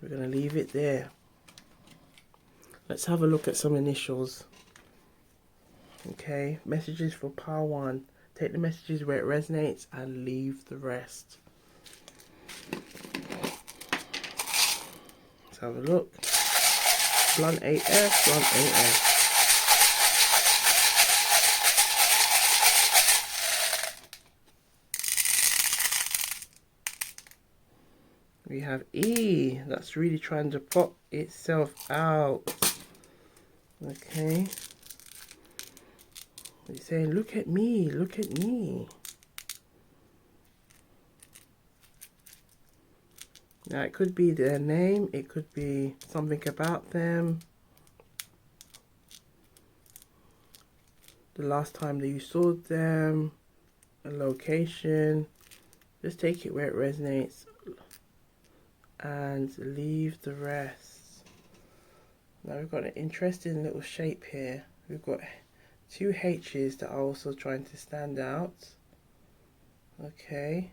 We're going to leave it there. Let's have a look at some initials. Okay, messages for Power 1. Take the messages where it resonates and leave the rest. Let's have a look. Blunt AF, blunt AF. We have E, that's really trying to pop itself out. Okay. It's saying, look at me, look at me. Now, it could be their name, it could be something about them. The last time that you saw them, a location. Just take it where it resonates and leave the rest. Now we've got an interesting little shape here. We've got two H's that are also trying to stand out. Okay.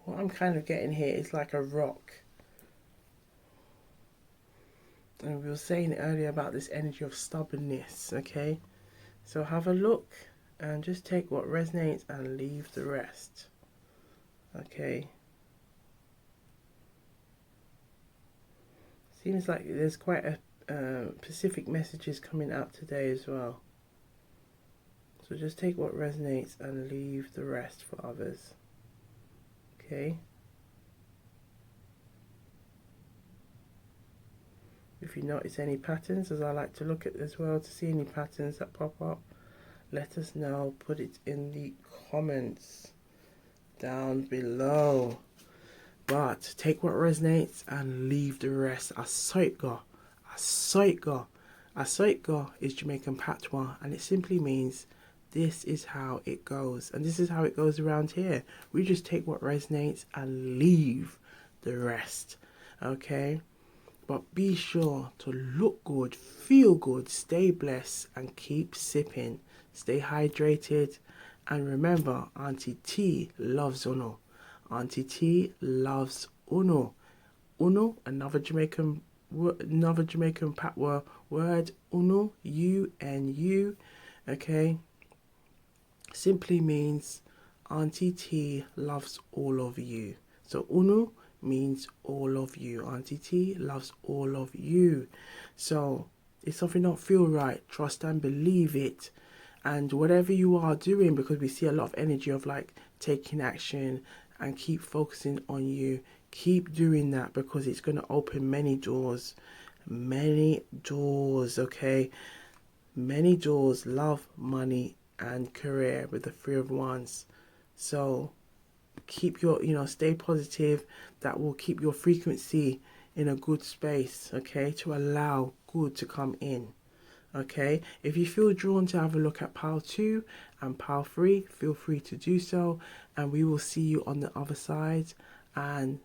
What I'm kind of getting here is like a rock. And we were saying earlier about this energy of stubbornness, okay? So have a look and just take what resonates and leave the rest. Okay. Seems like there's quite a specific messages coming out today as well. So just take what resonates and leave the rest for others. Okay. If you notice any patterns, as I like to look at as well to see any patterns that pop up, let us know. Put it in the comments down below. But take what resonates and leave the rest. Asoitga. Asoitga. Asoitga is Jamaican patois, and it simply means this is how it goes. And this is how it goes around here. We just take what resonates and leave the rest. Okay? But be sure to look good, feel good, stay blessed, and keep sipping. Stay hydrated. And remember, Auntie T loves Uno. Auntie T loves Uno. Uno, another Jamaican patois word. Uno, U-N-U. Okay? Simply means Auntie T loves all of you. So Uno means all of you. Auntie T loves all of you. So if something don't feel right, trust and believe it. And whatever you are doing, because we see a lot of energy of like taking action and keep focusing on you, keep doing that, because it's going to open many doors. Many doors, okay? Many doors, love, money, and career with the Three of Wands. So keep your, stay positive. That will keep your frequency in a good space, okay, to allow good to come in. Okay, if you feel drawn to have a look at pile 2 and pile 3, feel free to do so, and we will see you on the other side. And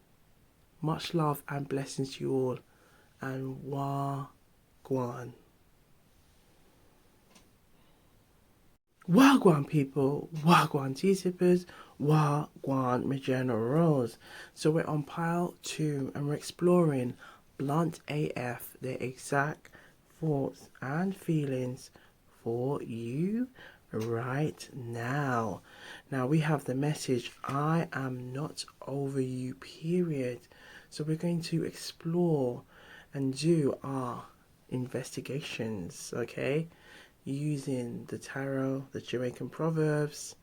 much love and blessings to you all, and Gwan. Wagwan people, Wagwan tea sippers, Wagwan Magenta Rose. So we're on pile 2 and we're exploring blunt AF, the exact thoughts and feelings for you right now. Now we have the message, I am not over you, period. So we're going to explore and do our investigations, okay? Using the tarot, the Jamaican proverbs,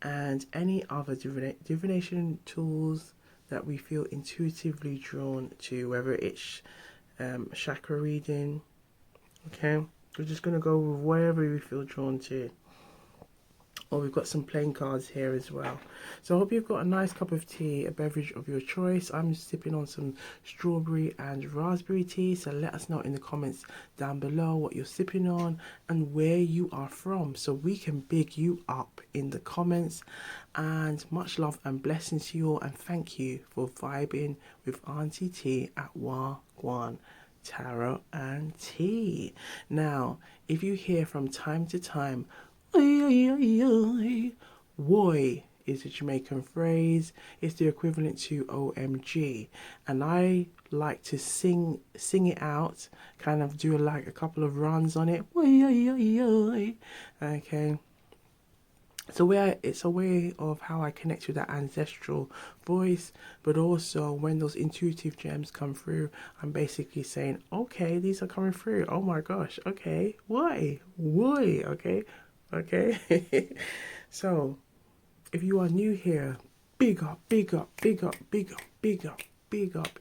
and any other divination tools that we feel intuitively drawn to, whether it's chakra reading. Okay, we're just going to go with whatever we feel drawn to. Oh, we've got some playing cards here as well. So I hope you've got a nice cup of tea, a beverage of your choice. I'm sipping on some strawberry and raspberry tea. So let us know in the comments down below what you're sipping on and where you are from, so we can big you up in the comments. And much love and blessings to you all. And thank you for vibing with Auntie T at Gwan Tarot and Tea. Now, if you hear from time to time, woy is a Jamaican phrase. It's the equivalent to OMG, and I like to sing it out, kind of do like a couple of runs on it. Okay. So it's a way of how I connect with that ancestral voice, but also when those intuitive gems come through, I'm basically saying, okay, these are coming through. Oh my gosh, okay, why, okay. So if you are new here, big up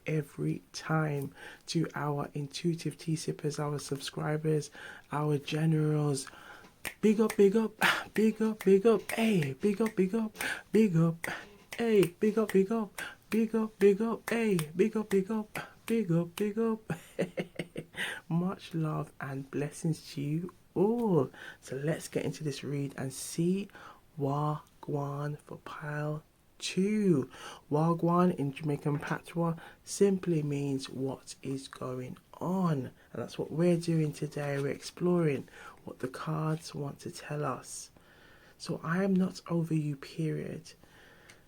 every time to our intuitive tea sippers, our subscribers, our generals. Big up, hey, big up, hey, hey, big up, hey, big up. Much love and blessings to you all. So let's get into this read and see Wagwan for pile 2. Wagwan in Jamaican patois simply means what is going on, and that's what we're doing today. We're exploring what the cards want to tell us. So I am not over you, period.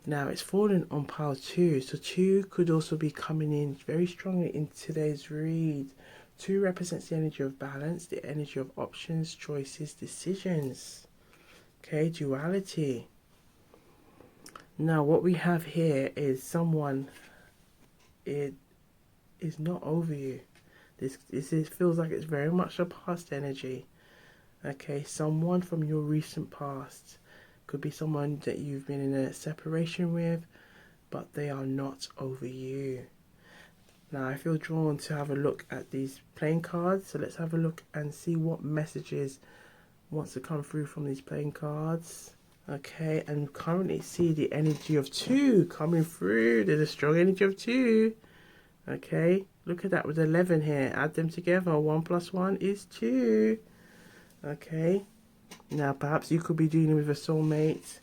Now it's fallen on pile 2, so 2 could also be coming in very strongly in today's read. 2 represents the energy of balance, the energy of options, choices, decisions. Okay, duality. Now what we have here is someone, it is not over you. This feels like it's very much a past energy. Okay, someone from your recent past. Could be someone that you've been in a separation with, but they are not over you. Now I feel drawn to have a look at these playing cards, so let's have a look and see what messages wants to come through from these playing cards. Okay, and currently see the energy of 2 coming through. There's a strong energy of 2. Okay, look at that with 11 here. Add them together. 1 plus 1 is 2. Okay, now perhaps you could be dealing with a soulmate.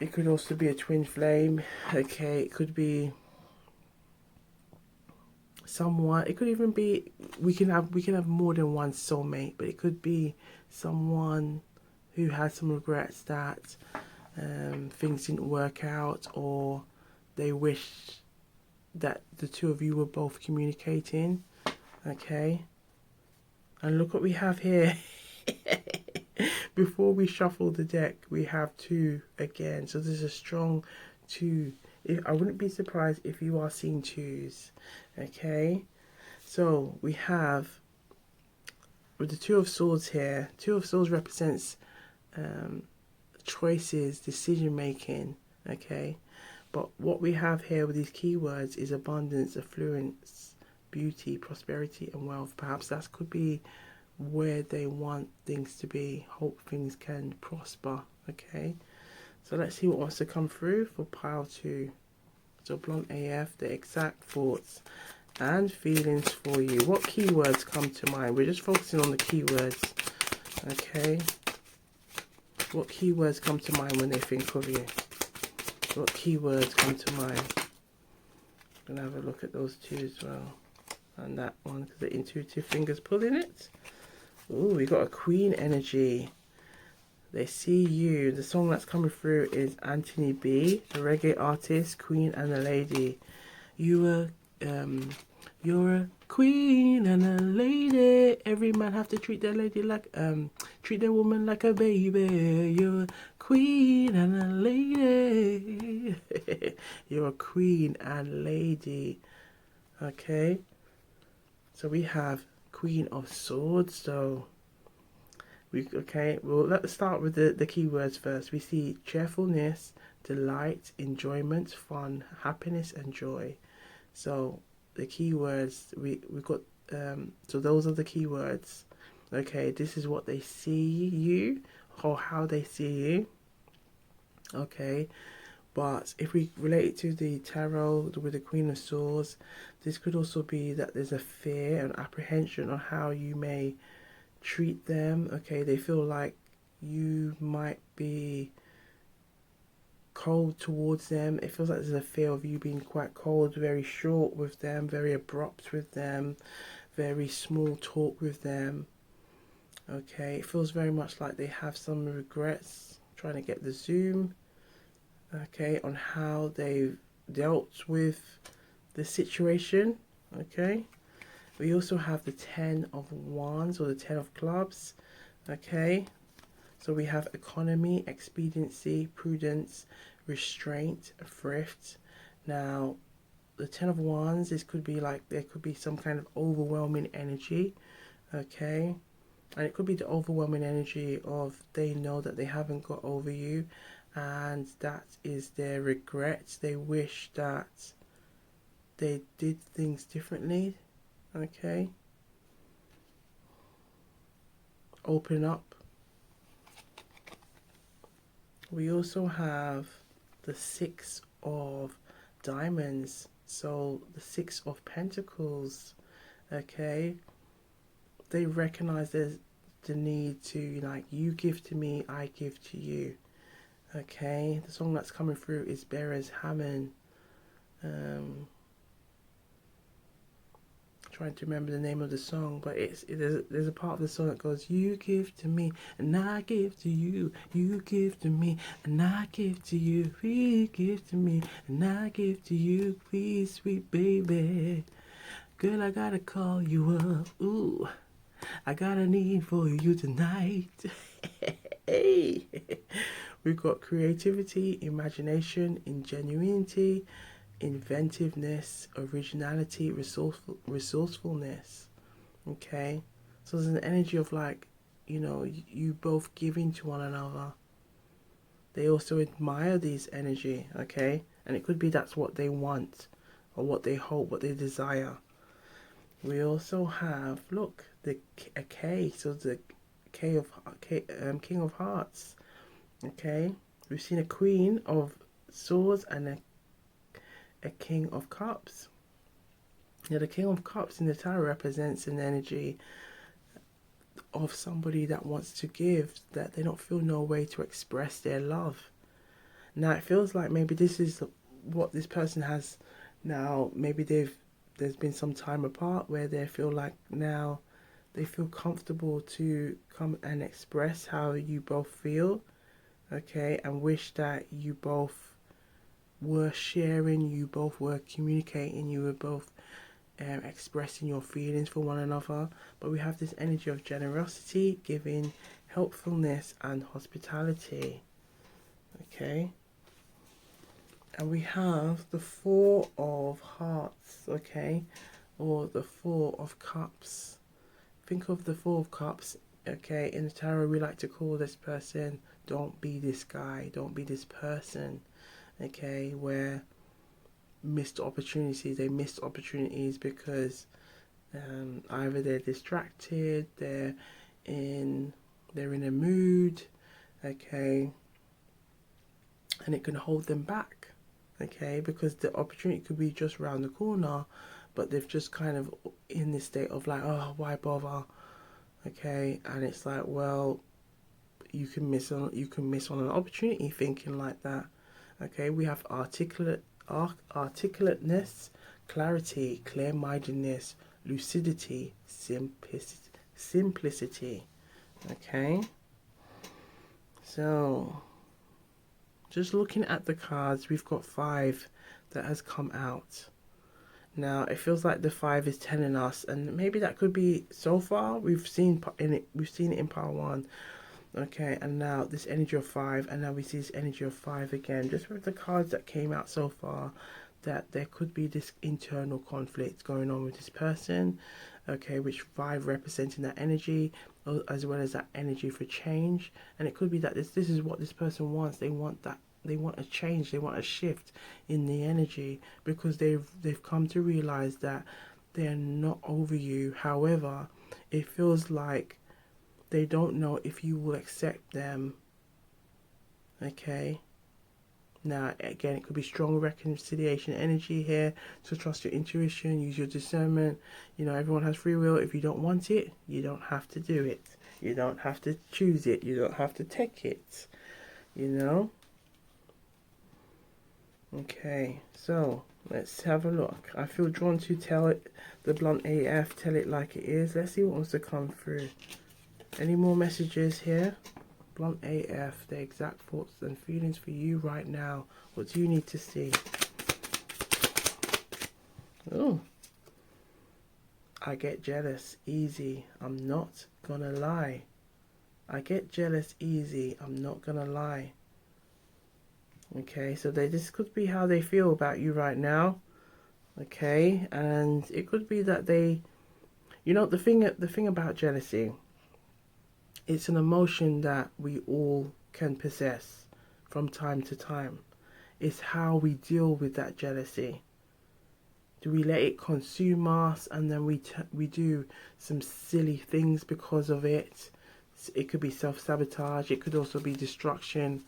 It could also be a twin flame. Okay, it could be someone. It could even be we can have more than one soulmate, but it could be someone who has some regrets that things didn't work out, or they wish that the two of you were both communicating. Okay, and look what we have here. Before we shuffle the deck, we have 2 again. So there's a strong 2. I wouldn't be surprised if you are seeing 2s. Okay, so we have with the 2 of Swords here. 2 of Swords represents choices, decision making. Okay, but what we have here with these keywords is abundance, affluence, beauty, prosperity, and wealth. Perhaps that could be where they want things to be. Hope things can prosper. Okay, so let's see what wants to come through for pile 2. So Blonde AF, the exact thoughts and feelings for you. What keywords come to mind? We're just focusing on the keywords. Okay, what keywords come to mind when they think of you? What keywords come to mind? I'm gonna have a look at those 2 as well, and that one because the intuitive fingers pulling it. Ooh, we got a Queen energy. They see you. The song that's coming through is Anthony B, the reggae artist, Queen and a Lady. You're a queen and a lady. Every man have to treat their lady like treat their woman like a baby. You're a queen and a lady. You're a queen and lady. Okay. So we have Queen of Swords. So well, let's start with the keywords first. We see cheerfulness, delight, enjoyment, fun, happiness, and joy. So the keywords we got. So those are the keywords. Okay, this is what they see you, or how they see you. Okay, but if we relate it to the tarot with the Queen of Swords, this could also be that there's a fear and apprehension on how you may treat them. Okay, they feel like you might be cold towards them. It feels like there's a fear of you being quite cold, very short with them, very abrupt with them, very small talk with them. Okay, it feels very much like they have some regrets. I'm trying to get the zoom. Okay, on how they've dealt with the situation. Okay, we also have the 10 of Wands or the 10 of Clubs. Okay, so we have economy, expediency, prudence, restraint, thrift. Now, the 10 of Wands, this could be like there could be some kind of overwhelming energy. Okay, and it could be the overwhelming energy of they know that they haven't got over you, and that is their regrets. They wish that they did things differently. Okay, open up. We also have the 6 of Diamonds, so the 6 of Pentacles. Okay, they recognize there's the need to, like, you give to me, I give to you. Okay, the song that's coming through is Bearers Hammond. Trying to remember the name of the song, but there's a part of the song that goes, you give to me and I give to you, you give to me and I give to you, we give to me and I give to you, please sweet baby, girl, I gotta call you up, ooh, I got a need for you tonight. Hey, we've got creativity, imagination, ingenuity, inventiveness, originality, resourcefulness. Okay, so there's an energy of, like, you both giving to one another. They also admire these energy. Okay, and it could be that's what they want, or what they hope, what they desire. We also have, look, a K. So the King of Hearts. Okay, we've seen a Queen of Swords and a King of Cups. Now, the King of Cups in the tarot represents an energy of somebody that wants to give, that they don't feel no way to express their love. Now, it feels like maybe this is what this person has now. Maybe there's been some time apart where they feel like now they feel comfortable to come and express how you both feel, okay, and wish that you both were sharing, you both were communicating, you were both expressing your feelings for one another. But we have this energy of generosity, giving, helpfulness, and hospitality. Okay. And we have the Four of Hearts, okay, or the Four of Cups. Think of the Four of Cups, okay. In the tarot, we like to call this person, don't be this guy, don't be this person, okay, where they missed opportunities because either they're distracted, in they're in a mood, okay, and it can hold them back, okay, because the opportunity could be just around the corner, but they've just kind of in this state of like, oh, why bother, okay, and it's like, well, you can miss on an opportunity thinking like that. Okay, we have articulateness, clarity, clear-mindedness, lucidity, simplicity. Okay, so just looking at the cards, we've got 5 that has come out. Now it feels like the 5 is telling us, and maybe that could be so far we've seen it in part 1. Okay, and now this energy of 5, and now we see this energy of 5 again. Just with the cards that came out so far, that there could be this internal conflict going on with this person. Okay, which 5 representing that energy, as well as that energy for change. And it could be that this is what this person wants. They want a change. They want a shift in the energy because they've come to realize that they're not over you. However, it feels like they don't know if you will accept them. Okay. Now, again, it could be strong reconciliation energy here. So trust your intuition, use your discernment. You know, everyone has free will. If you don't want it, you don't have to do it. You don't have to choose it. You don't have to take it. You know? Okay, so let's have a look. I feel drawn to tell it, the blunt AF, tell it like it is. Let's see what wants to come through. Any more messages here? Blunt AF, the exact thoughts and feelings for you right now. What do you need to see? Oh, I get jealous easy. I'm not gonna lie. I get jealous easy. I'm not gonna lie. Okay, so this could be how they feel about you right now. Okay, and it could be that the thing about jealousy, it's an emotion that we all can possess from time to time. It's how we deal with that jealousy. Do we let it consume us, and then we do some silly things because of it? It could be self-sabotage. It could also be destruction.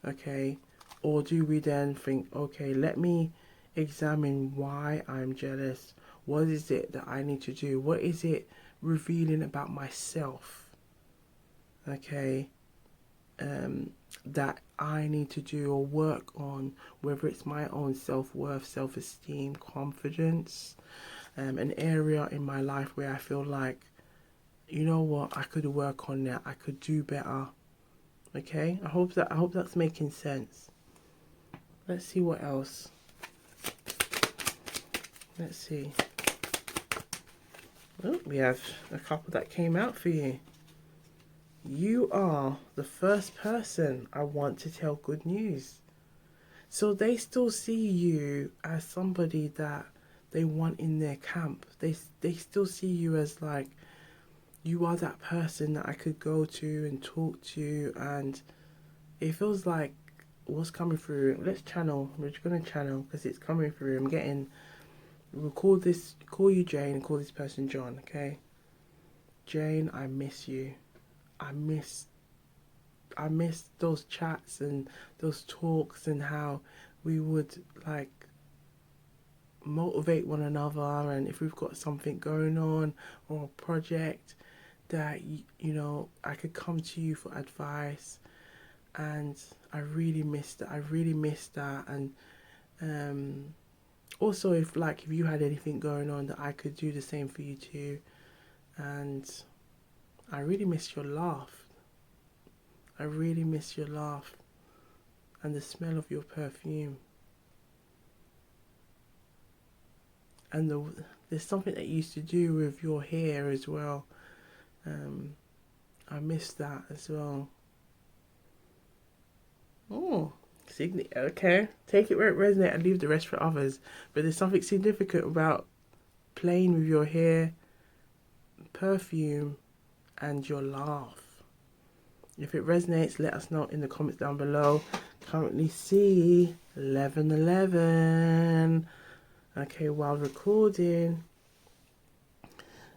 Okay, or do we then think, okay, let me examine why I'm jealous. What is it that I need to do? What is it revealing about myself? Okay, that I need to do or work on, whether it's my own self-worth, self-esteem, confidence, an area in my life where I feel like, you know what, I could work on that, I could do better. Okay, I hope that's making sense. Let's see what else. Let's see. Oh, we have a couple that came out for you. You are the first person I want to tell good news. So they still see you as somebody that they want in their camp. They still see you as like, you are that person that I could go to and talk to, and it feels like what's coming through. Let's channel. We're just gonna channel because it's coming through. We'll call you Jane, and call this person John. Okay, Jane, I miss you. I miss I miss those chats and those talks and how we would like motivate one another, and if we've got something going on or a project that you know, I could come to you for advice. And I really missed that. I really missed that. And also, if you had anything going on, that I could do the same for you too. And I really miss your laugh. I really miss your laugh and the smell of your perfume. And there's something that you used to do with your hair as well. I miss that as well. Oh, okay. Take it where it resonates and leave the rest for others. But there's something significant about playing with your hair, perfume, and your laugh. If it resonates, let us know in the comments down below. Currently see 11:11. Okay, while recording.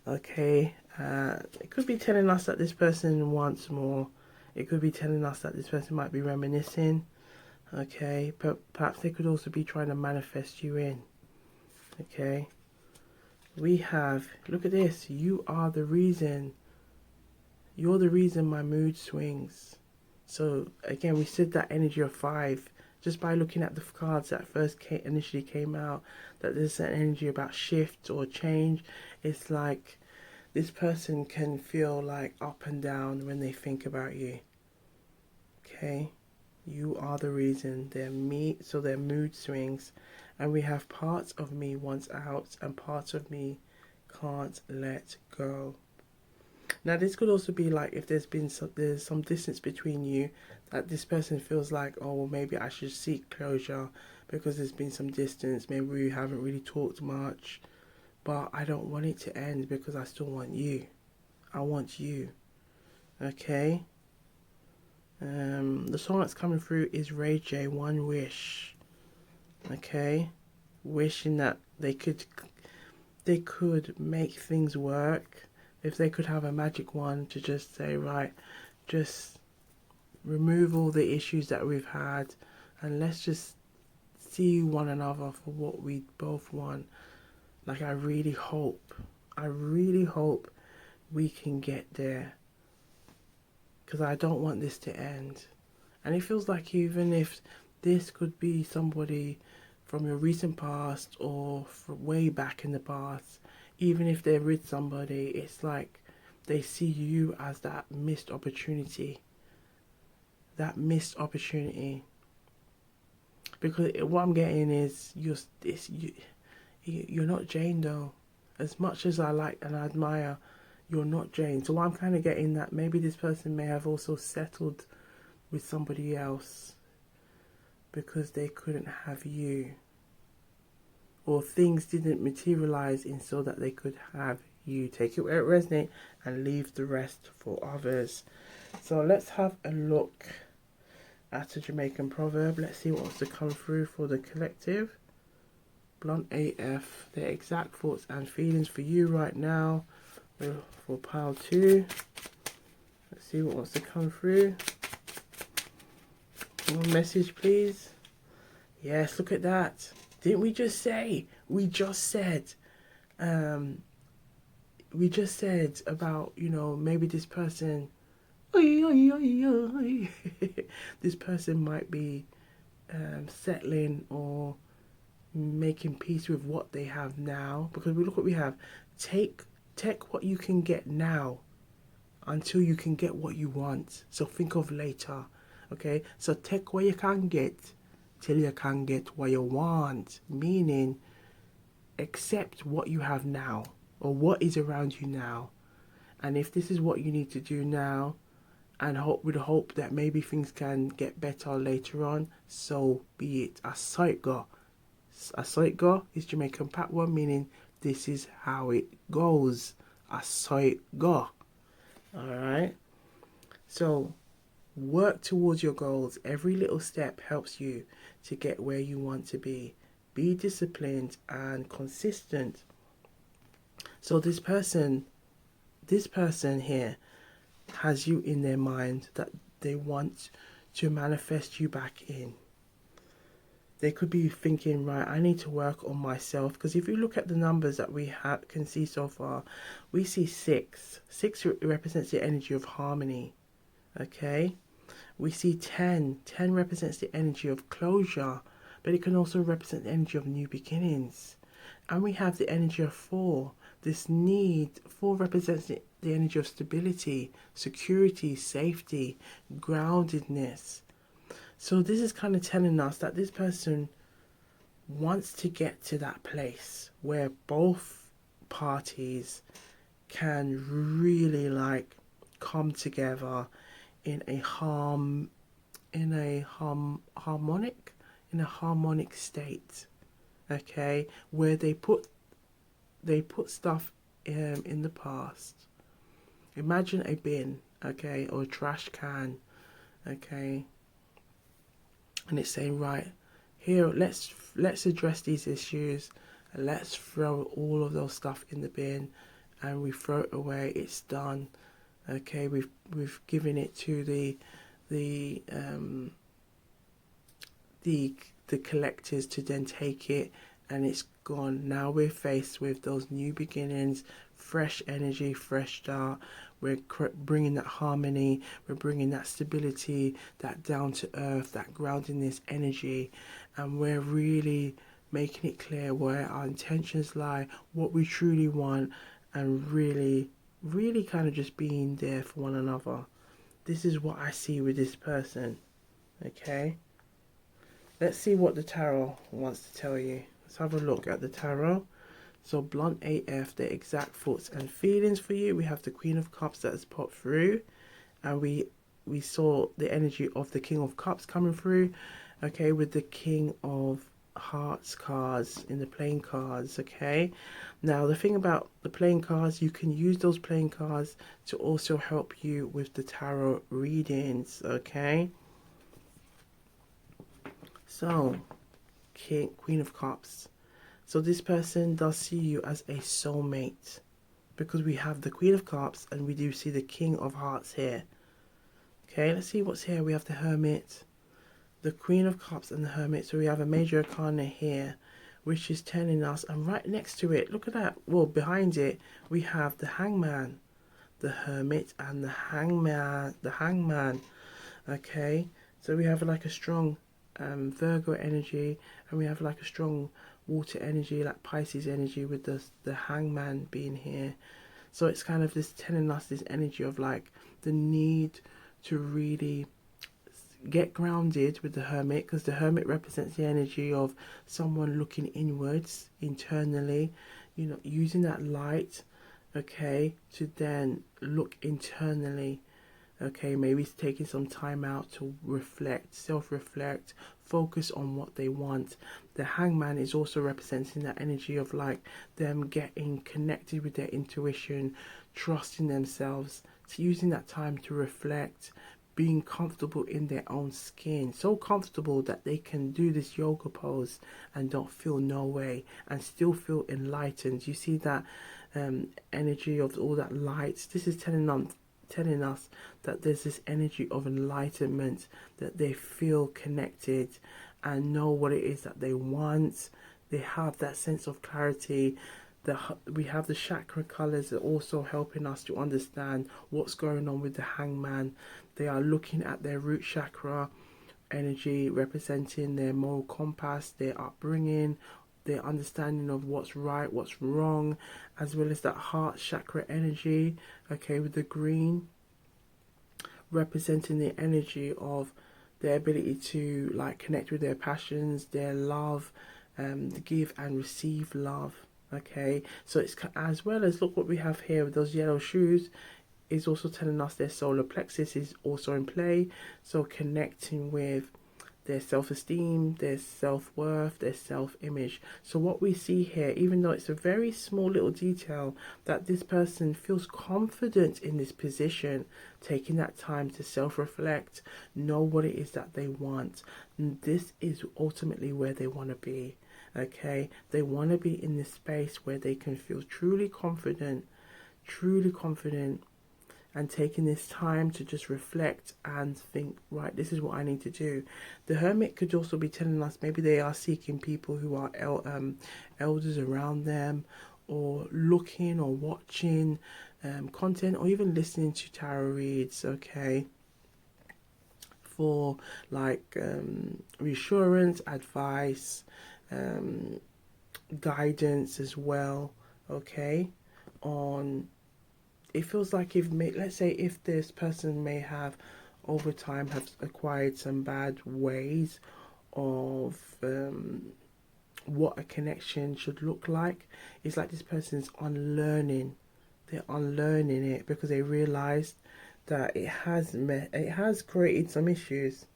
Okay, it could be telling us that this person wants more. It could be telling us that this person might be reminiscing. Okay, but perhaps they could also be trying to manifest you in. Okay, we have, look at this, you are the reason. You're the reason my mood swings. So again, we said that energy of 5 just by looking at the cards that first initially came out, that there's an energy about shift or change. It's like this person can feel like up and down when they think about you. Okay, you are the reason. So their mood swings, and we have parts of me wants out and parts of me can't let go. Now this could also be like if there's some distance between you, that this person feels like, oh well, maybe I should seek closure because there's been some distance. Maybe we haven't really talked much, but I don't want it to end because I still want you. I want you. Okay. The song that's coming through is Ray J, One Wish. Okay, wishing that they could make things work. If they could have a magic wand to just say, right, just remove all the issues that we've had, and let's just see one another for what we both want. Like I really hope we can get there, because I don't want this to end. And it feels like even if this could be somebody from your recent past or from way back in the past, even if they're with somebody, it's like they see you as that missed opportunity. That missed opportunity. Because what I'm getting is you're not Jane though. As much as I like and I admire, you're not Jane. So I'm kind of getting that maybe this person may have also settled with somebody else because they couldn't have you, or things didn't materialize in so that they could have you. Take it where it resonates and leave the rest for others. So let's have a look at a Jamaican proverb. Let's see what wants to come through for the collective. Blunt AF, their exact thoughts and feelings for you right now for pile 2. Let's see what wants to come through. One message, please. Yes, look at that. Didn't we just say? We just said about, you know, maybe this person, this person might be settling or making peace with what they have now, because we look what we have. Take what you can get now until you can get what you want. So think of later. Okay, so take what you can get till you can get what you want, meaning accept what you have now or what is around you now. And if this is what you need to do now, and hope that maybe things can get better later on, so be it. A sight go is Jamaican patois, meaning this is how it goes. A sight go. Alright, so work towards your goals. Every little step helps you to get where you want to be. Be disciplined and consistent. So this person here has you in their mind, that they want to manifest you back in. They could be thinking, right, I need to work on myself. Because if you look at the numbers that we can see so far, we see 6. 6 represents the energy of harmony. Okay? We see 10. 10 represents the energy of closure. But it can also represent the energy of new beginnings. And we have the energy of 4. This need, 4 represents the energy of stability, security, safety, groundedness. So this is kind of telling us that this person wants to get to that place where both parties can really like come together in a harmonic state. Okay, where they put stuff in the past. Imagine a bin, okay, or a trash can, okay. And it's saying, right, here, let's address these issues, and let's throw all of those stuff in the bin, and we throw it away. It's done. Okay, we've given it to the collectors to then take it, and it's gone. Now we're faced with those new beginnings, fresh energy, fresh start. We're bringing that harmony, we're bringing that stability, that down to earth, that groundedness energy, and we're really making it clear where our intentions lie, what we truly want, and really kind of just being there for one another. This is what I see with this person. Okay, let's see what the tarot wants to tell you. Let's have a look at the tarot. So blunt AF, the exact thoughts and feelings for you. We have the Queen of Cups that has popped through, and we saw the energy of the King of Cups coming through, okay, with the King of Hearts cards in the playing cards. Okay, now the thing about the playing cards, you can use those playing cards to also help you with the tarot readings. Okay, so Queen of Cups. So this person does see you as a soulmate, because we have the Queen of Cups and we do see the King of Hearts here. Okay, let's see what's here. We have the Hermit, the Queen of Cups and the Hermit. So we have a major arcana here, which is telling us, and right next to it, look at that. Well, behind it, we have the Hangman, the Hermit and the Hangman. Okay, so we have like a strong Virgo energy, and we have like a strong water energy, like Pisces energy, with the Hangman being here. So it's kind of this telling us this energy of like the need to really get grounded with the Hermit, because the Hermit represents the energy of someone looking inwards, internally, you know, using that light, okay, to then look internally. Okay, maybe it's taking some time out to reflect, self-reflect, focus on what they want. The Hangman is also representing that energy of like them getting connected with their intuition, trusting themselves, using that time to reflect, being comfortable in their own skin, so comfortable that they can do this yoga pose and don't feel no way, and still feel enlightened. You see that energy of all that light. This is telling us that there's this energy of enlightenment, that they feel connected and know what it is that they want. They have that sense of clarity. We have the chakra colors that are also helping us to understand what's going on with the Hangman. They are looking at their root chakra energy, representing their moral compass, their upbringing, their understanding of what's right, what's wrong, as well as that heart chakra energy, okay, with the green, representing the energy of their ability to like connect with their passions, their love, give and receive love. Okay, so it's as well as, look what we have here with those yellow shoes, is also telling us their solar plexus is also in play. So connecting with their self-esteem, their self-worth, their self-image. So what we see here, even though it's a very small little detail, that this person feels confident in this position, taking that time to self-reflect, know what it is that they want. And this is ultimately where they want to be. Okay, they want to be in this space where they can feel truly confident, and taking this time to just reflect and think, right, this is what I need to do. The Hermit could also be telling us maybe they are seeking people who are elders around them, or looking or watching content, or even listening to tarot reads, okay, for like reassurance, advice, um, guidance as well, okay, on, it feels like if, let's say if this person may have over time have acquired some bad ways of what a connection should look like. It's like this person's unlearning. They're unlearning it because they realized that it has created some issues,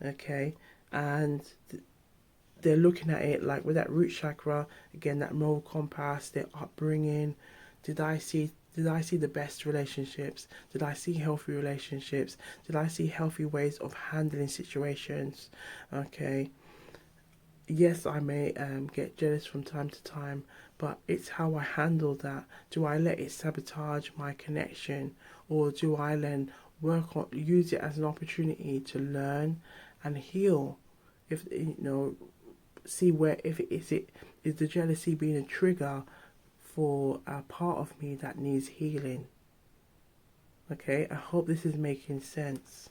okay, and they're looking at it like with that root chakra again, that moral compass, their upbringing. Did I see the best relationships? Did I see healthy relationships? Did I see healthy ways of handling situations? Okay, yes, I may get jealous from time to time, but it's how I handle that. Do I let it sabotage my connection, or do I then use it as an opportunity to learn and heal? If see where, if it is the jealousy being a trigger for a part of me that needs healing. Okay, I hope this is making sense.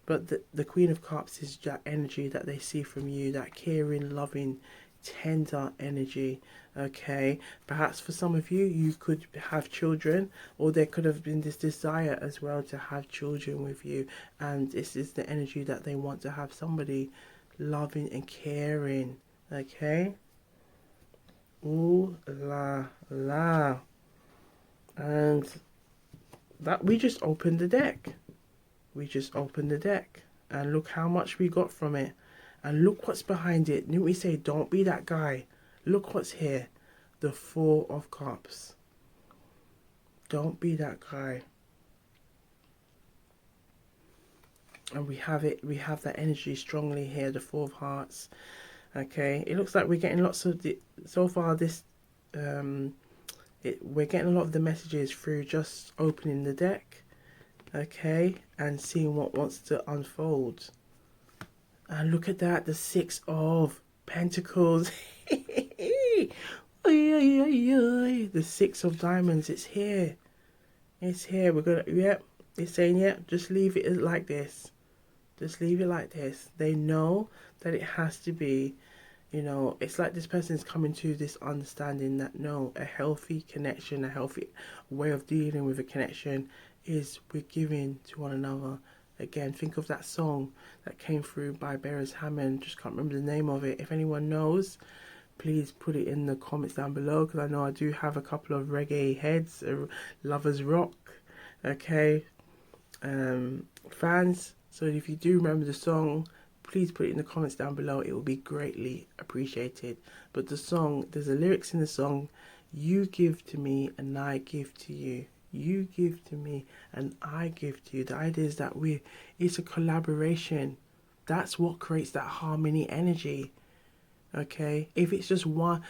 But the Queen of Cups is that energy that they see from you, that caring, loving, tender energy. Okay, perhaps for some of you, you could have children, or there could have been this desire as well to have children with you, and this is the energy that they want to have somebody loving and caring. Okay. Ooh la la. And that, we just opened the deck. We just opened the deck. And look how much we got from it. And look what's behind it. Didn't we say don't be that guy? Look what's here. The Four of Cups. Don't be that guy. And we have it. We have that energy strongly here. The Four of Hearts. Okay. It looks like we're getting lots of so far this we're getting a lot of the messages through just opening the deck, okay, and seeing what wants to unfold. And look at that, the Six of Pentacles. The Six of Diamonds, it's here. It's here. We're gonna, yep, it's saying, yep, just leave it like this. Just leave it like this. They know that it has to be, it's like this person's coming to this understanding that no, a healthy connection, a healthy way of dealing with a connection is we're giving to one another. Again, think of that song that came through by Beres Hammond. Just can't remember the name of it. If anyone knows, please put it in the comments down below, because I know I do have a couple of reggae heads, lovers rock, okay, fans. So if you do remember the song, please put it in the comments down below. It will be greatly appreciated. But the song, there's the lyrics in the song: you give to me and I give to you. You give to me and I give to you. The idea is that it's a collaboration. That's what creates that harmony energy. Okay? If it's just one,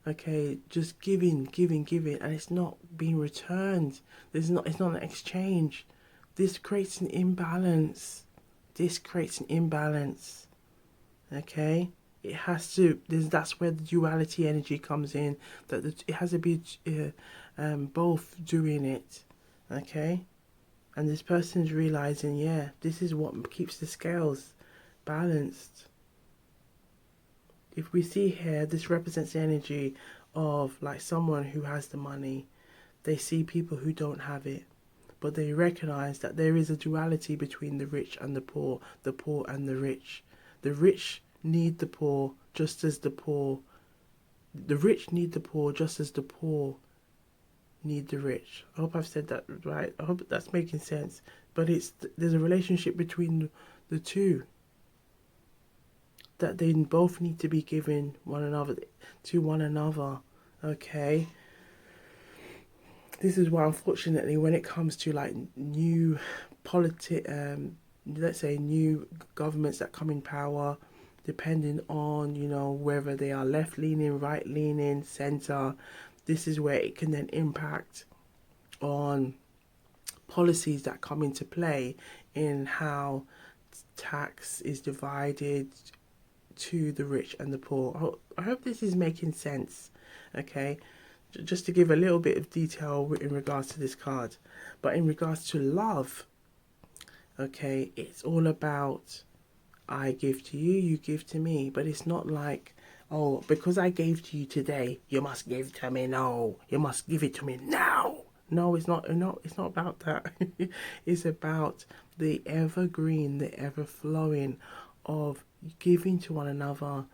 okay, just giving, and it's not being returned. It's not an exchange. This creates an imbalance. Okay, it has to. That's where the duality energy comes in. That it has to be both doing it. Okay, and this person's realizing, yeah, this is what keeps the scales balanced. If we see here, this represents the energy of like someone who has the money. They see people who don't have it, but they recognize that there is a duality between the rich and the poor and the rich. The rich need the poor just as the poor. The rich need the poor just as the poor need the rich. I hope I've said that right. I hope that's making sense. But there's a relationship between the two, that they both need to be giving to one another. Okay. This is why, unfortunately, when it comes to like new let's say new governments that come in power, depending on, whether they are left leaning, right leaning, center, this is where it can then impact on policies that come into play in how tax is divided to the rich and the poor. I hope this is making sense, okay? Just to give a little bit of detail in regards to this card. But in regards to love, okay, it's all about I give to you, you give to me. But it's not like, oh, because I gave to you today, you must give to me now. You must give it to me now. No, it's not. No, it's not about that. It's about the evergreen, the ever flowing of giving to one another.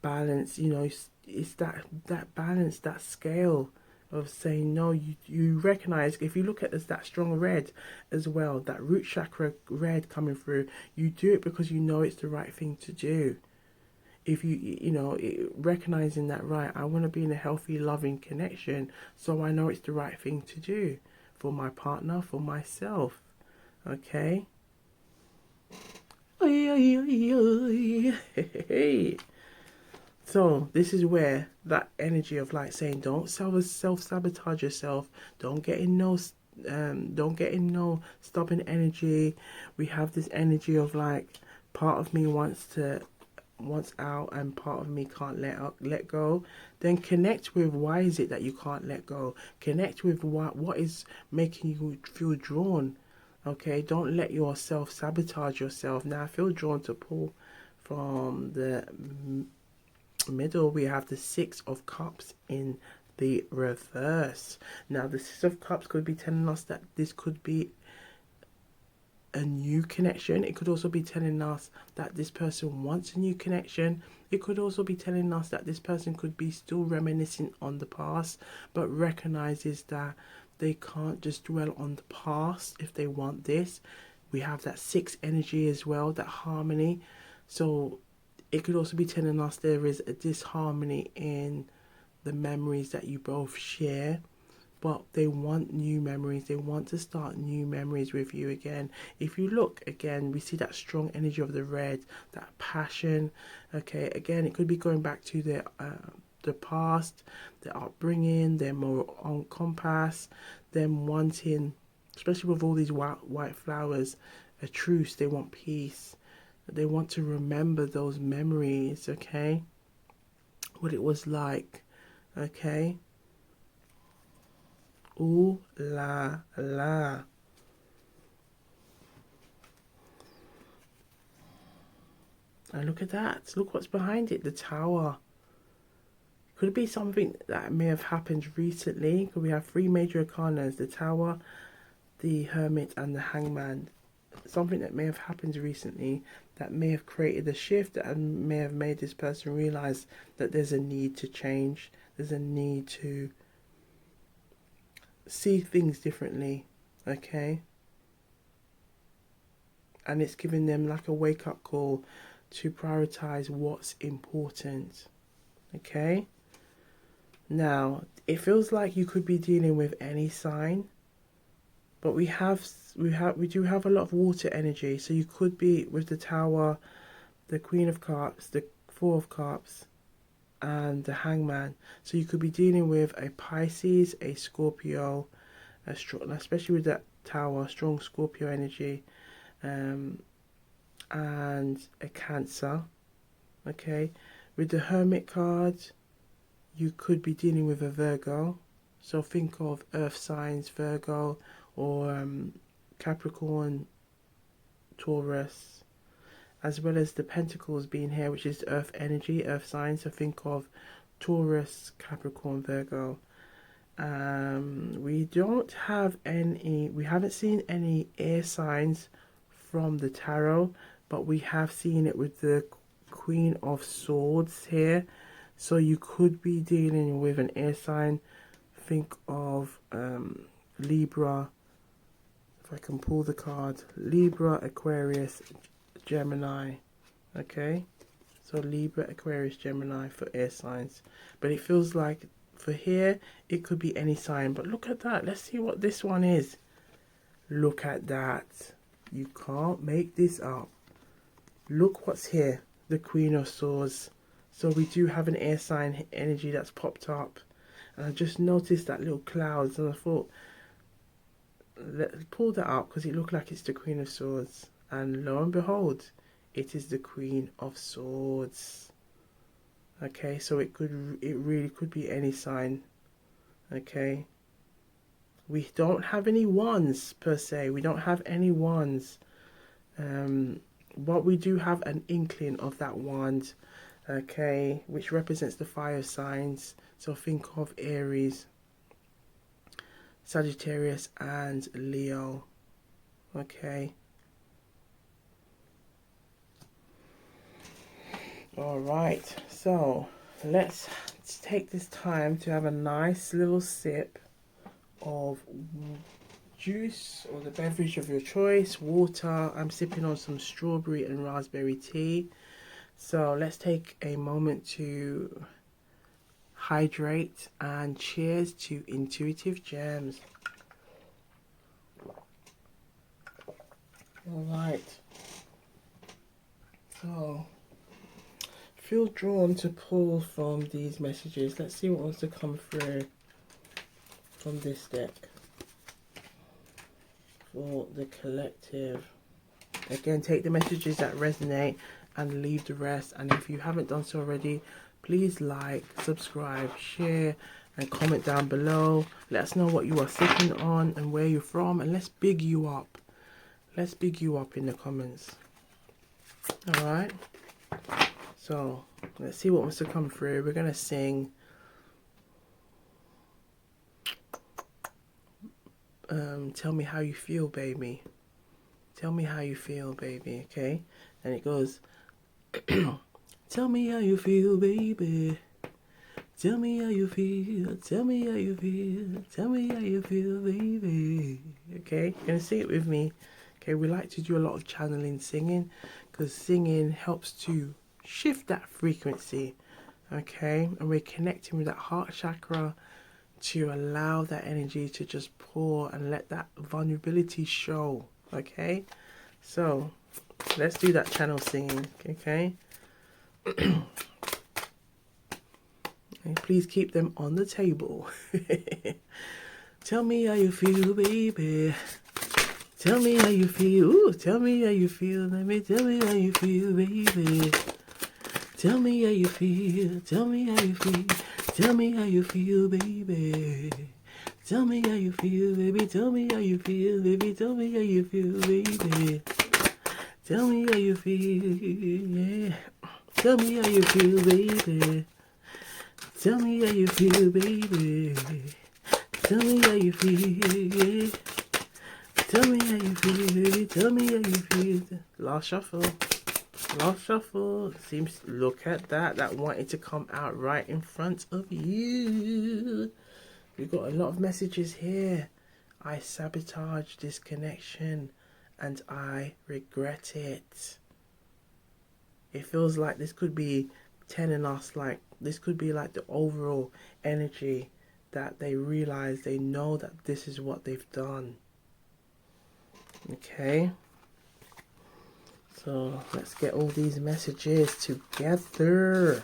Balance, you know, it's that balance, that scale of saying no. You recognize, if you look at that strong red as well, that root chakra red coming through, you do it because you know it's the right thing to do. If you know, recognizing that, right, I want to be in a healthy, loving connection, so I know it's the right thing to do for my partner, for myself. Okay. So this is where that energy of like saying, don't self sabotage yourself. Don't get in no stubborn energy. We have this energy of like, part of me wants out and part of me can't let go. Then connect with, why is it that you can't let go? Connect with what is making you feel drawn. Okay, don't let yourself sabotage yourself. Now I feel drawn to pull from the middle. We have the Six of Cups in the reverse. Now the Six of Cups could be telling us that this could be a new connection. It could also be telling us that this person wants a new connection. It could also be telling us that this person could be still reminiscing on the past, but recognizes that they can't just dwell on the past if they want this. We have that six energy as well, that harmony. So it could also be telling us there is a disharmony in the memories that you both share, but they want new memories. They want to start new memories with you again. If you look again, we see that strong energy of the red, that passion. Okay, again, it could be going back to the past, their upbringing, their moral compass, them wanting, especially with all these white flowers, a truce. They want peace. They want to remember those memories, okay? What it was like, okay? Ooh la la. And look at that. Look what's behind it, the Tower. Could it be something that may have happened recently? Could we have three major arcanas, the Tower, the Hermit, and the Hangman? Something that may have happened recently that may have created a shift and may have made this person realize that there's a need to change. There's a need to see things differently, okay? And it's giving them like a wake-up call to prioritize what's important, okay? Now, it feels like you could be dealing with any sign, but we do have a lot of water energy. So you could be with the Tower, the Queen of Cups, the Four of Cups, and the Hangman. So you could be dealing with a Pisces, a Scorpio, especially with that Tower, strong Scorpio energy, and a Cancer. Okay, with the Hermit card, you could be dealing with a Virgo. So think of earth signs, Virgo, or Capricorn, Taurus, as well as the Pentacles being here, which is earth energy, earth signs. So think of Taurus, Capricorn, Virgo. We haven't seen any air signs from the tarot, but we have seen it with the Queen of Swords here. So you could be dealing with an air sign. Think of Libra. If I can pull the card, Libra, Aquarius, Gemini. Okay, so Libra, Aquarius, Gemini for air signs. But it feels like for here, it could be any sign. But look at that. Let's see what this one is. Look at that. You can't make this up. Look what's here. The Queen of Swords. So we do have an air sign energy that's popped up. And I just noticed that little clouds and I thought, pull that out because it looked like it's the Queen of Swords. And lo and behold, it is the Queen of Swords. Okay, so it really could be any sign. Okay. We don't have any wands per se. We don't have any wands. But we do have an inkling of that wand. Okay, which represents the fire signs. So think of Aries, Sagittarius, and Leo. Okay. All right. So let's take this time to have a nice little sip of juice or the beverage of your choice. Water. I'm sipping on some strawberry and raspberry tea. So let's take a moment to hydrate and cheers to intuitive gems. All right. So feel drawn to pull from these messages. Let's see what wants to come through from this deck for the collective. Again, take the messages that resonate and leave the rest. And if you haven't done so already, please like, subscribe, share, and comment down below. Let us know what you are sitting on and where you're from, and let's big you up. Let's big you up in the comments. All right. So let's see what wants to come through. We're gonna sing. Tell me how you feel, baby. Tell me how you feel, baby. Okay. And it goes. Tell me how you feel, baby. Tell me how you feel. Tell me how you feel. Tell me how you feel, baby. Okay, you're gonna sing it with me. Okay, we like to do a lot of channeling singing because singing helps to shift that frequency. Okay, and we're connecting with that heart chakra to allow that energy to just pour and let that vulnerability show. Okay, so let's do that channel singing. Okay. And please keep them on the table. Tell me how you feel, baby. Tell me how you feel. Ooh, tell me how you feel. Let me tell me how you feel, baby. Tell me how you feel. Tell me how you feel. Tell me how you feel, baby. Tell me how you feel, baby. Tell me how you feel, baby. Tell me how you feel, baby. Tell me how you feel, yeah. Tell me how you feel, baby. Tell me how you feel, baby. Tell me how you feel, yeah. Tell me how you feel, baby. Tell me how you feel. Last shuffle. Last shuffle. Seems, look at that. That wanted to come out right in front of you. We've got a lot of messages here. I sabotaged this connection and I regret it. It feels like this could be telling us, like, this could be like the overall energy that they realize, they know that this is what they've done. Okay. So let's get all these messages together.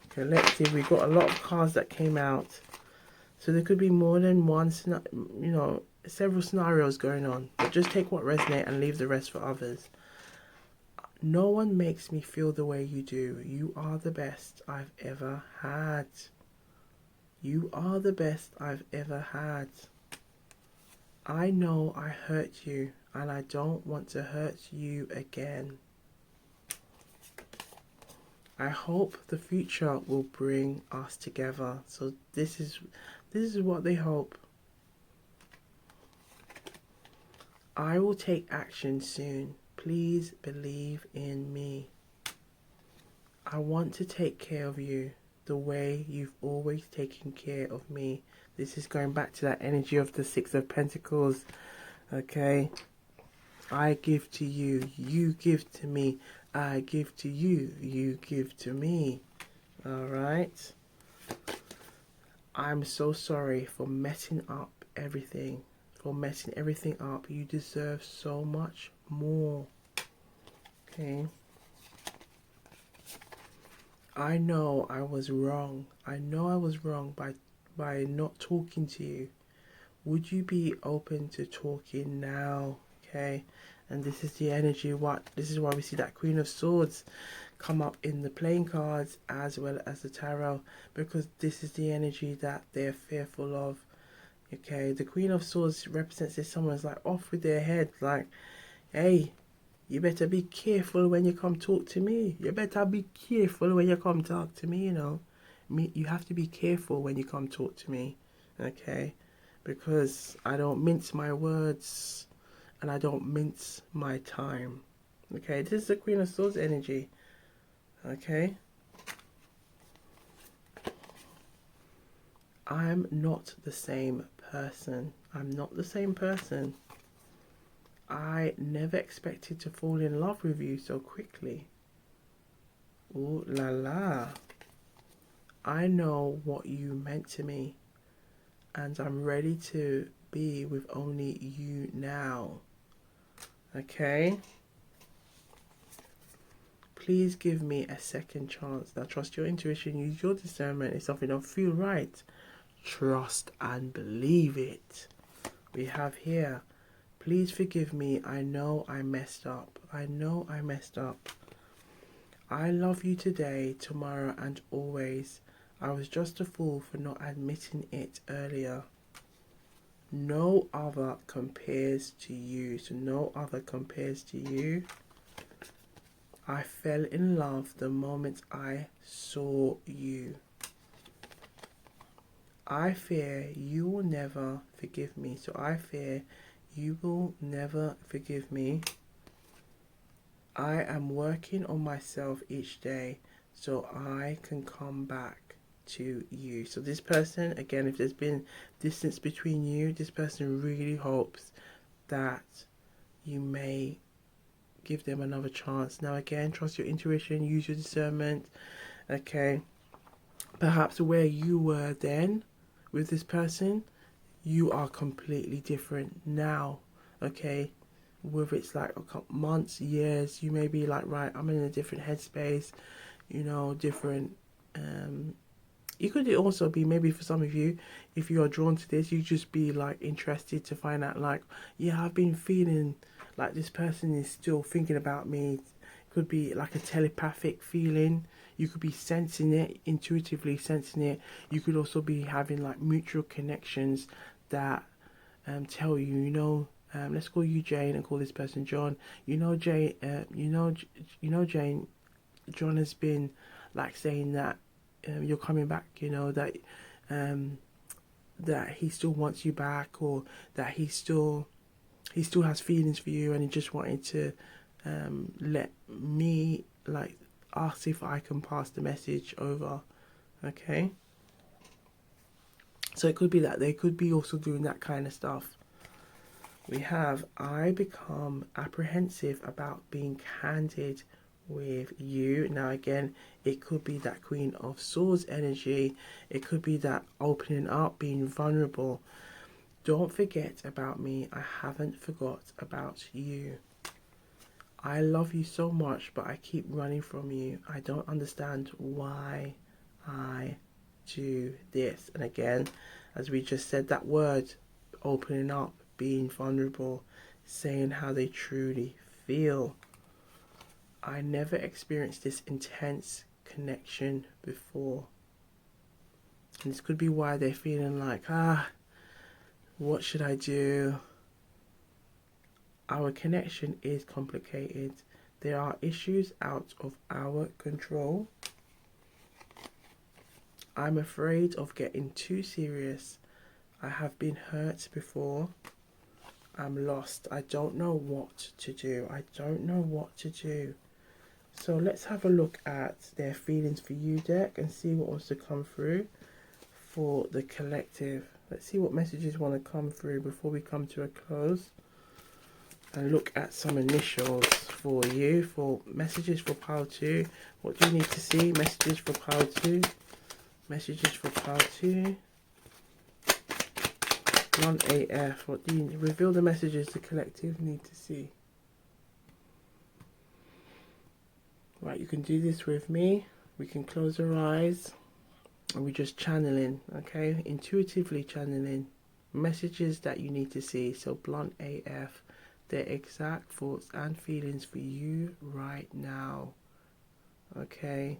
Collective, we got a lot of cards that came out. So there could be more than one, you know, several scenarios going on. But just take what resonates and leave the rest for others. No one makes me feel the way you do. You are the best I've ever had. You are the best I've ever had. I know I hurt you and I don't want to hurt you again. I hope the future will bring us together. So this is what they hope. I will take action soon. Please believe in me. I want to take care of you the way you've always taken care of me. This is going back to that energy of the Six of Pentacles. Okay. I give to you. You give to me. I give to you. You give to me. Alright. I'm so sorry for messing up everything. For messing everything up. You deserve so much more. Okay. I know I was wrong. I know I was wrong by not talking to you Would you be open to talking now? Okay. And this is the energy. This is why we see that Queen of Swords come up in the playing cards as well as the tarot, because this is the energy that they're fearful of. Okay, the Queen of Swords represents this someone's like off with their head, like, hey, you better be careful when you come talk to me. You better be careful when you come talk to me, you know. You have to be careful when you come talk to me, okay? Because I don't mince my words and I don't mince my time. Okay, this is the Queen of Swords energy. Okay. I'm not the same person. I'm not the same person. I never expected to fall in love with you so quickly. Ooh la la. I know what you meant to me, and I'm ready to be with only you now. Okay? Please give me a second chance. Now trust your intuition, use your discernment. If something don't feel right, trust and believe it. We have here, please forgive me. I know I messed up. I know I messed up. I love you today, tomorrow, and always. I was just a fool for not admitting it earlier. No other compares to you. So no other compares to you. I fell in love the moment I saw you. I fear you will never forgive me. So I fear you will never forgive me. I am working on myself each day so I can come back to you. So this person, again, if there's been distance between you, this person really hopes that you may give them another chance. Now again, trust your intuition, use your discernment. Okay, perhaps where you were then with this person, you are completely different now. Okay, whether it's like a couple months, years, you may be like, right, I'm in a different headspace, you know, different. You could also be, maybe for some of you, if you are drawn to this, you just be like interested to find out, like, yeah, I've been feeling like this person is still thinking about me. It could be like a telepathic feeling. You could be sensing it, intuitively sensing it. You could also be having like mutual connections that tell you, you know, let's call you Jane and call this person John. You know, Jane. Jane. John has been like saying that you're coming back. You know that that he still wants you back, or that he still has feelings for you, and he just wanted to let me like ask if I can pass the message over. Okay. So it could be that they could be also doing that kind of stuff. We have, I become apprehensive about being candid with you. Now again, it could be that Queen of Swords energy. It could be that opening up, being vulnerable. Don't forget about me. I haven't forgot about you. I love you so much, but I keep running from you. I don't understand why I do this. And again, as we just said, that word, opening up, being vulnerable, saying how they truly feel. I never experienced this intense connection before. And this could be why they're feeling like, what should I do? Our connection is complicated. There are issues out of our control. I'm afraid of getting too serious. I have been hurt before. I'm lost. I don't know what to do. I don't know what to do. So let's have a look at their feelings for you, deck, and see what wants to come through for the collective. Let's see what messages want to come through before we come to a close. And look at some initials for you, for messages for pile 2. What do you need to see? Messages for pile 2. Messages for pile 2. 1AF. What do you reveal the messages the collective need to see? Right, you can do this with me. We can close our eyes and we just channeling, okay? Intuitively channeling. messages that you need to see. So blunt AF, their exact thoughts and feelings for you right now. Okay.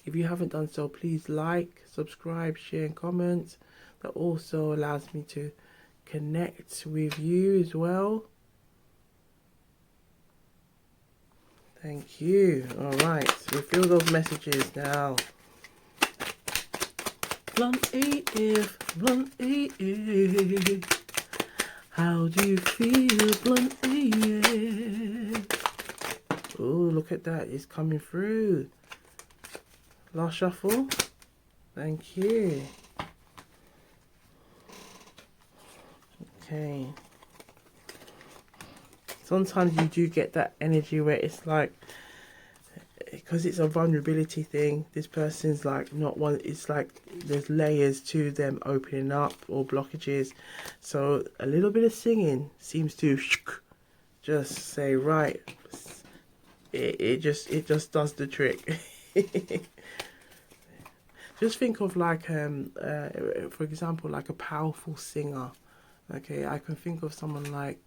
If you haven't done so, please like, subscribe, share and comment. That also allows me to connect with you as well. Thank you. Alright, so we feel those messages now. Blunt AF, blunt AF. How do you feel, blunt AF? Oh, look at that, it's coming through. Last shuffle. Thank you. Okay. Sometimes you do get that energy where it's like, because it's a vulnerability thing, this person's like not one, it's like there's layers to them opening up or blockages. So a little bit of singing seems to just say, right, it just does the trick. Just think of like for example, like a powerful singer. Okay, I can think of someone like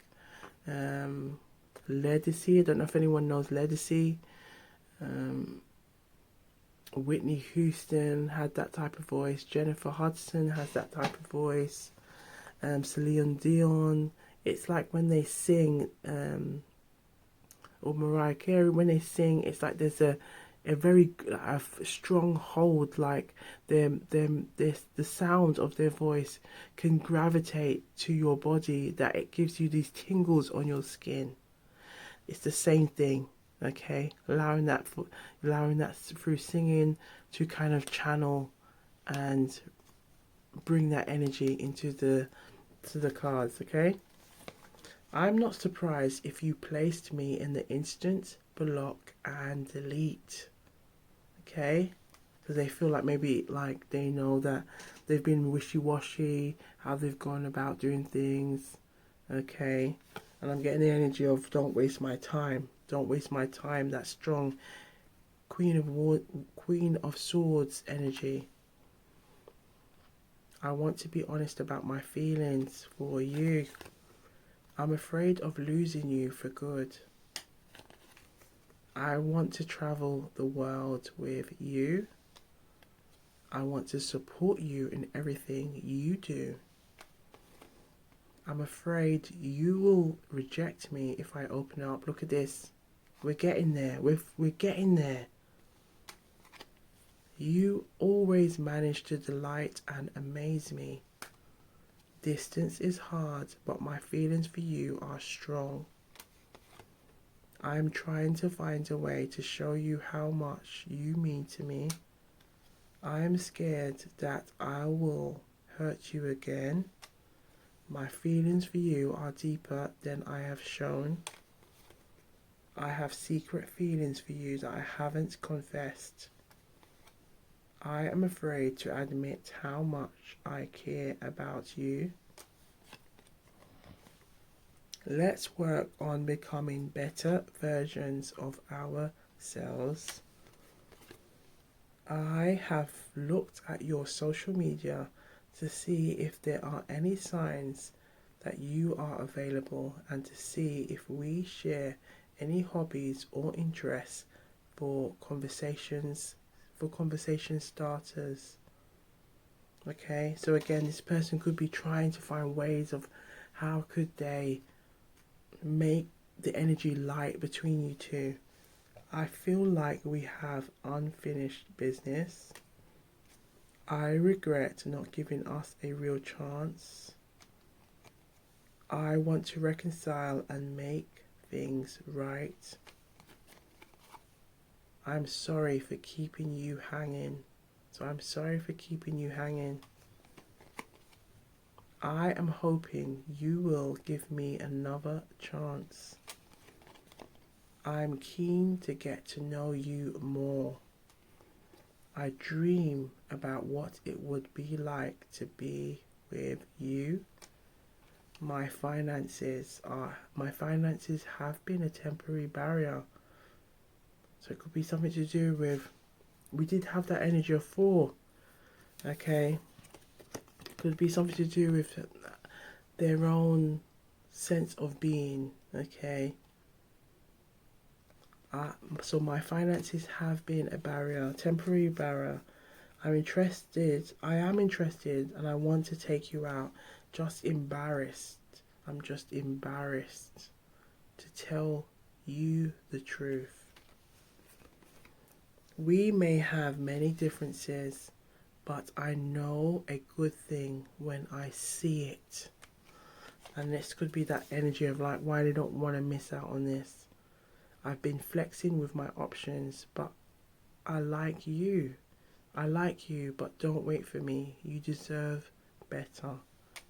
Legacy. I don't know if anyone knows Legacy. Whitney Houston had that type of voice. Jennifer Hudson has that type of voice. Celine Dion. It's like when they sing, or Mariah Carey, when they sing, it's like there's a very strong hold, like the sound of their voice can gravitate to your body, that it gives you these tingles on your skin. It's the same thing, okay? Allowing that through singing to kind of channel and bring that energy into the cards, okay? I'm not surprised if you placed me in the instant block and delete. Okay, because they feel like maybe like they know that they've been wishy-washy, how they've gone about doing things. Okay, and I'm getting the energy of don't waste my time. Don't waste my time. That strong Queen of Swords energy. I want to be honest about my feelings for you. I'm afraid of losing you for good. I want to travel the world with you. I want to support you in everything you do. I'm afraid you will reject me if I open up. Look at this. We're getting there. We're getting there. You always manage to delight and amaze me. Distance is hard, but my feelings for you are strong. I'm trying to find a way to show you how much you mean to me. I am scared that I will hurt you again. My feelings for you are deeper than I have shown. I have secret feelings for you that I haven't confessed. I am afraid to admit how much I care about you. Let's work on becoming better versions of ourselves. I have looked at your social media to see if there are any signs that you are available and to see if we share any hobbies or interests for conversation starters. Okay, so again, this person could be trying to find ways of how could they make the energy light between you two. I feel like we have unfinished business. I regret not giving us a real chance. I want to reconcile and make things right. I'm sorry for keeping you hanging. So I'm sorry for keeping you hanging. I am hoping you will give me another chance. I'm keen to get to know you more. I dream about what it would be like to be with you. My finances have been a temporary barrier. So it could be something to do with, we did have that energy of 4. Okay. could be something to do with their own sense of being, okay? So my finances have been a barrier, temporary barrier. I am interested, and I want to take you out. Just embarrassed. I'm just embarrassed to tell you the truth. We may have many differences, but I know a good thing when I see it. And this could be that energy of like, why they don't want to miss out on this. I've been flexing with my options, but I like you. I like you, but don't wait for me. You deserve better.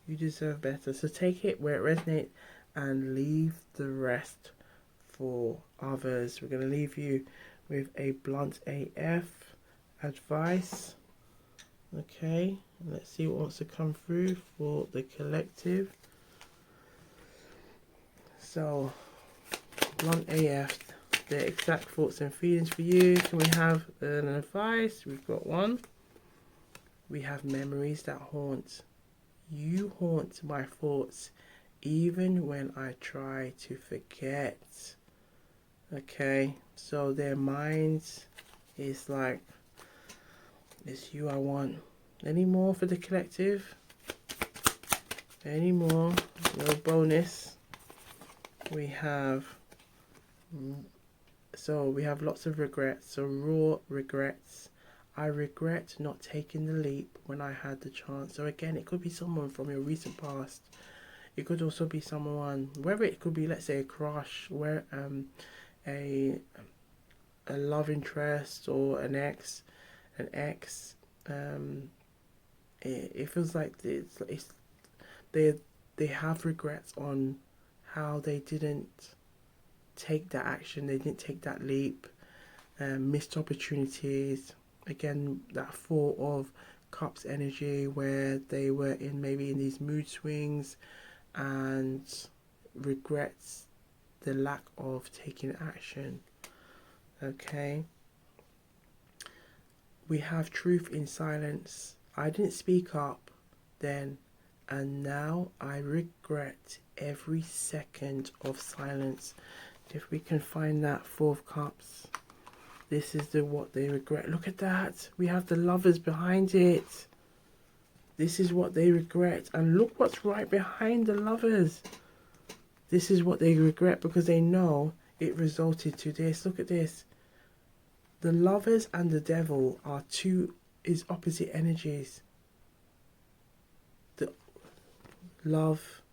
You deserve better. So take it where it resonates and leave the rest for others. We're going to leave you with a blunt AF advice. Okay, let's see what wants to come through for the collective. So, blunt AF, the exact thoughts and feelings for you. Can we have an advice? We've got one. We have memories that haunt. You haunt my thoughts even when I try to forget. Okay, so their minds is like, it's you I want. Any more for the collective? Any more? No bonus. We have lots of regrets. So raw regrets. I regret not taking the leap when I had the chance. So again, it could be someone from your recent past. It could also be someone, whether it could be, let's say, a crush, where a love interest or an ex. It feels like they have regrets on how they didn't take that action, they didn't take that leap, missed opportunities. Again, that Four of Cups energy where they were in these mood swings and regrets the lack of taking action. Okay. We have truth in silence. I didn't speak up then, and now I regret every second of silence. If we can find that Four of Cups, this is what they regret. Look at that. We have the Lovers behind it. This is what they regret. And look what's right behind the Lovers. This is what they regret because they know it resulted to this. Look at this. The Lovers and the Devil is opposite energies. The love,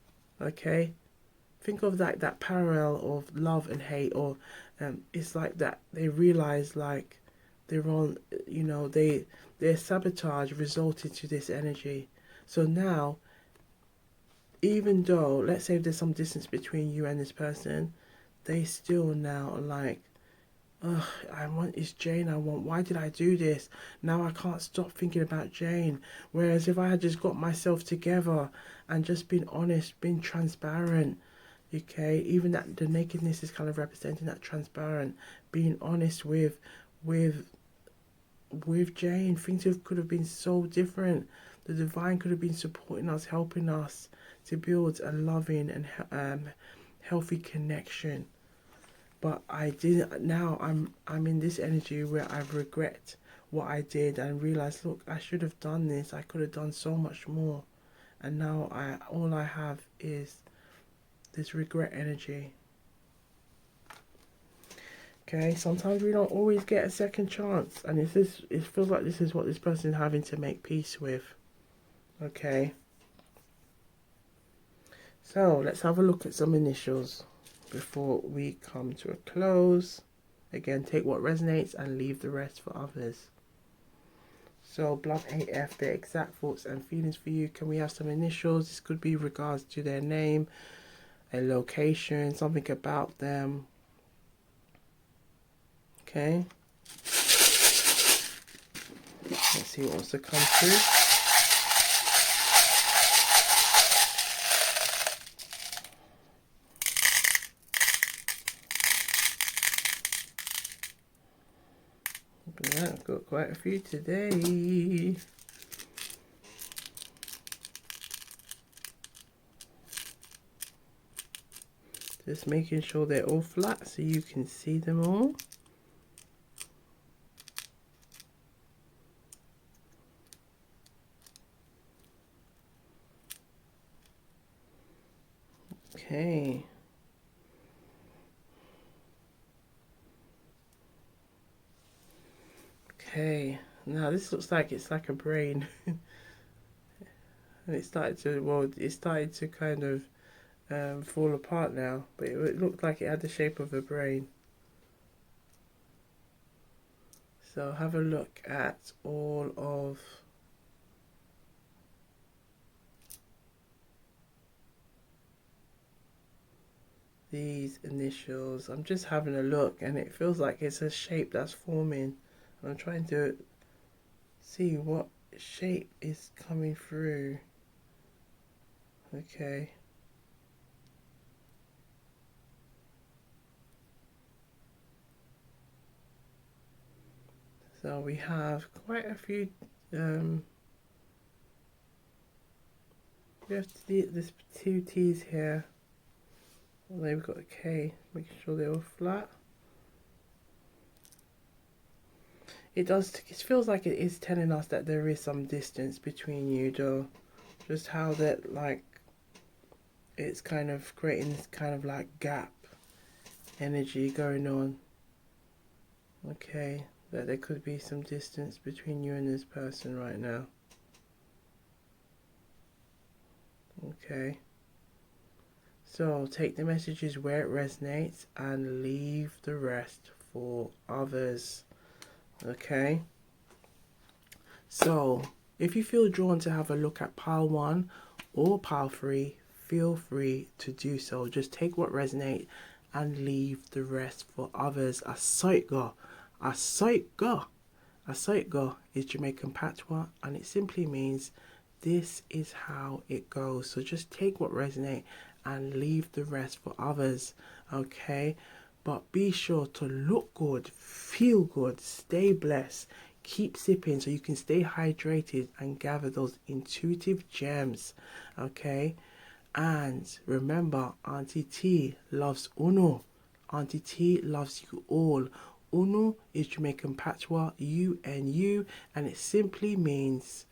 okay? Think of that parallel of love and hate, or it's like that they realize like they're on, their sabotage resulted to this energy. So now, even though, let's say there's some distance between you and this person, they still now are like, ugh, it's Jane I want. Why did I do this? Now I can't stop thinking about Jane. Whereas if I had just got myself together and just been honest, been transparent, okay, even that the nakedness is kind of representing that transparent, being honest with Jane, things could have been so different. The divine could have been supporting us, helping us to build a loving and healthy connection. But I didn't. Now I'm in this energy where I regret what I did and realize, look, I should have done this. I could have done so much more. And now all I have is this regret energy. Okay, sometimes we don't always get a second chance, and it feels like this is what this person is having to make peace with. Okay. So let's have a look at some initials before we come to a close. Again, take what resonates and leave the rest for others. So Blunt AF, their exact thoughts and feelings for you. Can we have some initials? This could be regards to their name, a location, something about them. Okay. Let's see what wants to come through. Yeah, I've got quite a few today. Just making sure they're all flat so you can see them all. Okay. Okay. Now this looks like it's like a brain. And it started to, well, it started to kind of fall apart now. But it looked like it had the shape of a brain. So have a look at all of these initials. I'm just having a look and it feels like it's a shape that's forming. I'm trying to see what shape is coming through. Okay. So we have quite a few, we have this two T's here. And then we've got a K, making sure they're all flat. It feels like it is telling us that there is some distance between you, though. Just how that, like, it's kind of creating this kind of like gap energy going on. Okay, that there could be some distance between you and this person right now. Okay. So take the messages where it resonates and leave the rest for others. Okay. So if you feel drawn to have a look at pile 1 or pile 3, feel free to do so. Just take what resonates and leave the rest for others. Asoitgo. Asoitgo. Asoitgo is Jamaican patois and it simply means this is how it goes. So just take what resonates and leave the rest for others. Okay. But be sure to look good, feel good, stay blessed, keep sipping so you can stay hydrated and gather those intuitive gems. Okay. And remember, Auntie T loves Uno. Auntie T loves you all. Uno is Jamaican patois, UNU, and it simply means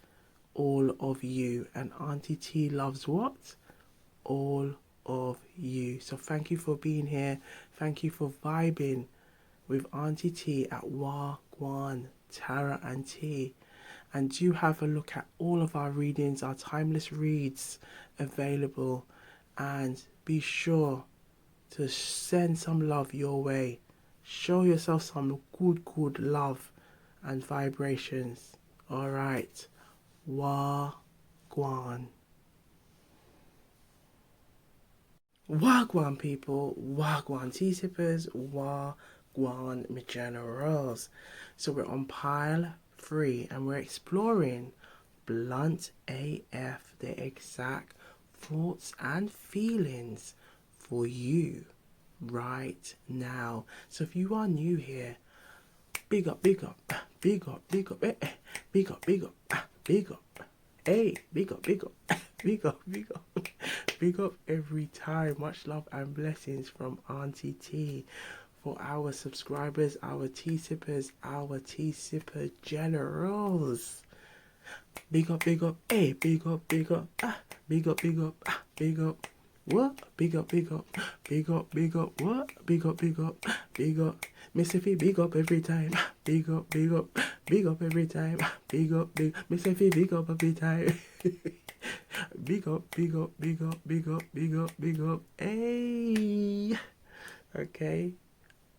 all of you. And Auntie T loves what? All of you. So thank you for being here. Thank you for vibing with Auntie T at Gwan, Tarot and Tea. And do have a look at all of our readings, our timeless reads available. And be sure to send some love your way. Show yourself some good love and vibrations. All right. Gwan. Wagwan people, Wagwan tea sippers, Wagwan generals. So we're on pile 3 and we're exploring blunt AF, the exact thoughts and feelings for you right now. So if you are new here, big up, big up, big up, big up, big up, big up, big up. Hey, big up, big up, big up, big up, big up every time. Much love and blessings from Auntie T for our subscribers, our tea sippers, our tea sipper generals. Big up, hey, big up, big up, big up, big up, big up. What? Big up, big up, big up, big up, what? Big up, big up, big up. Mississippi, big up every time. Big up, big up, big up every time. Big up, big Mississippi, big up every time. Big up, big up, big up, big up, big up, big up. Hey. Okay.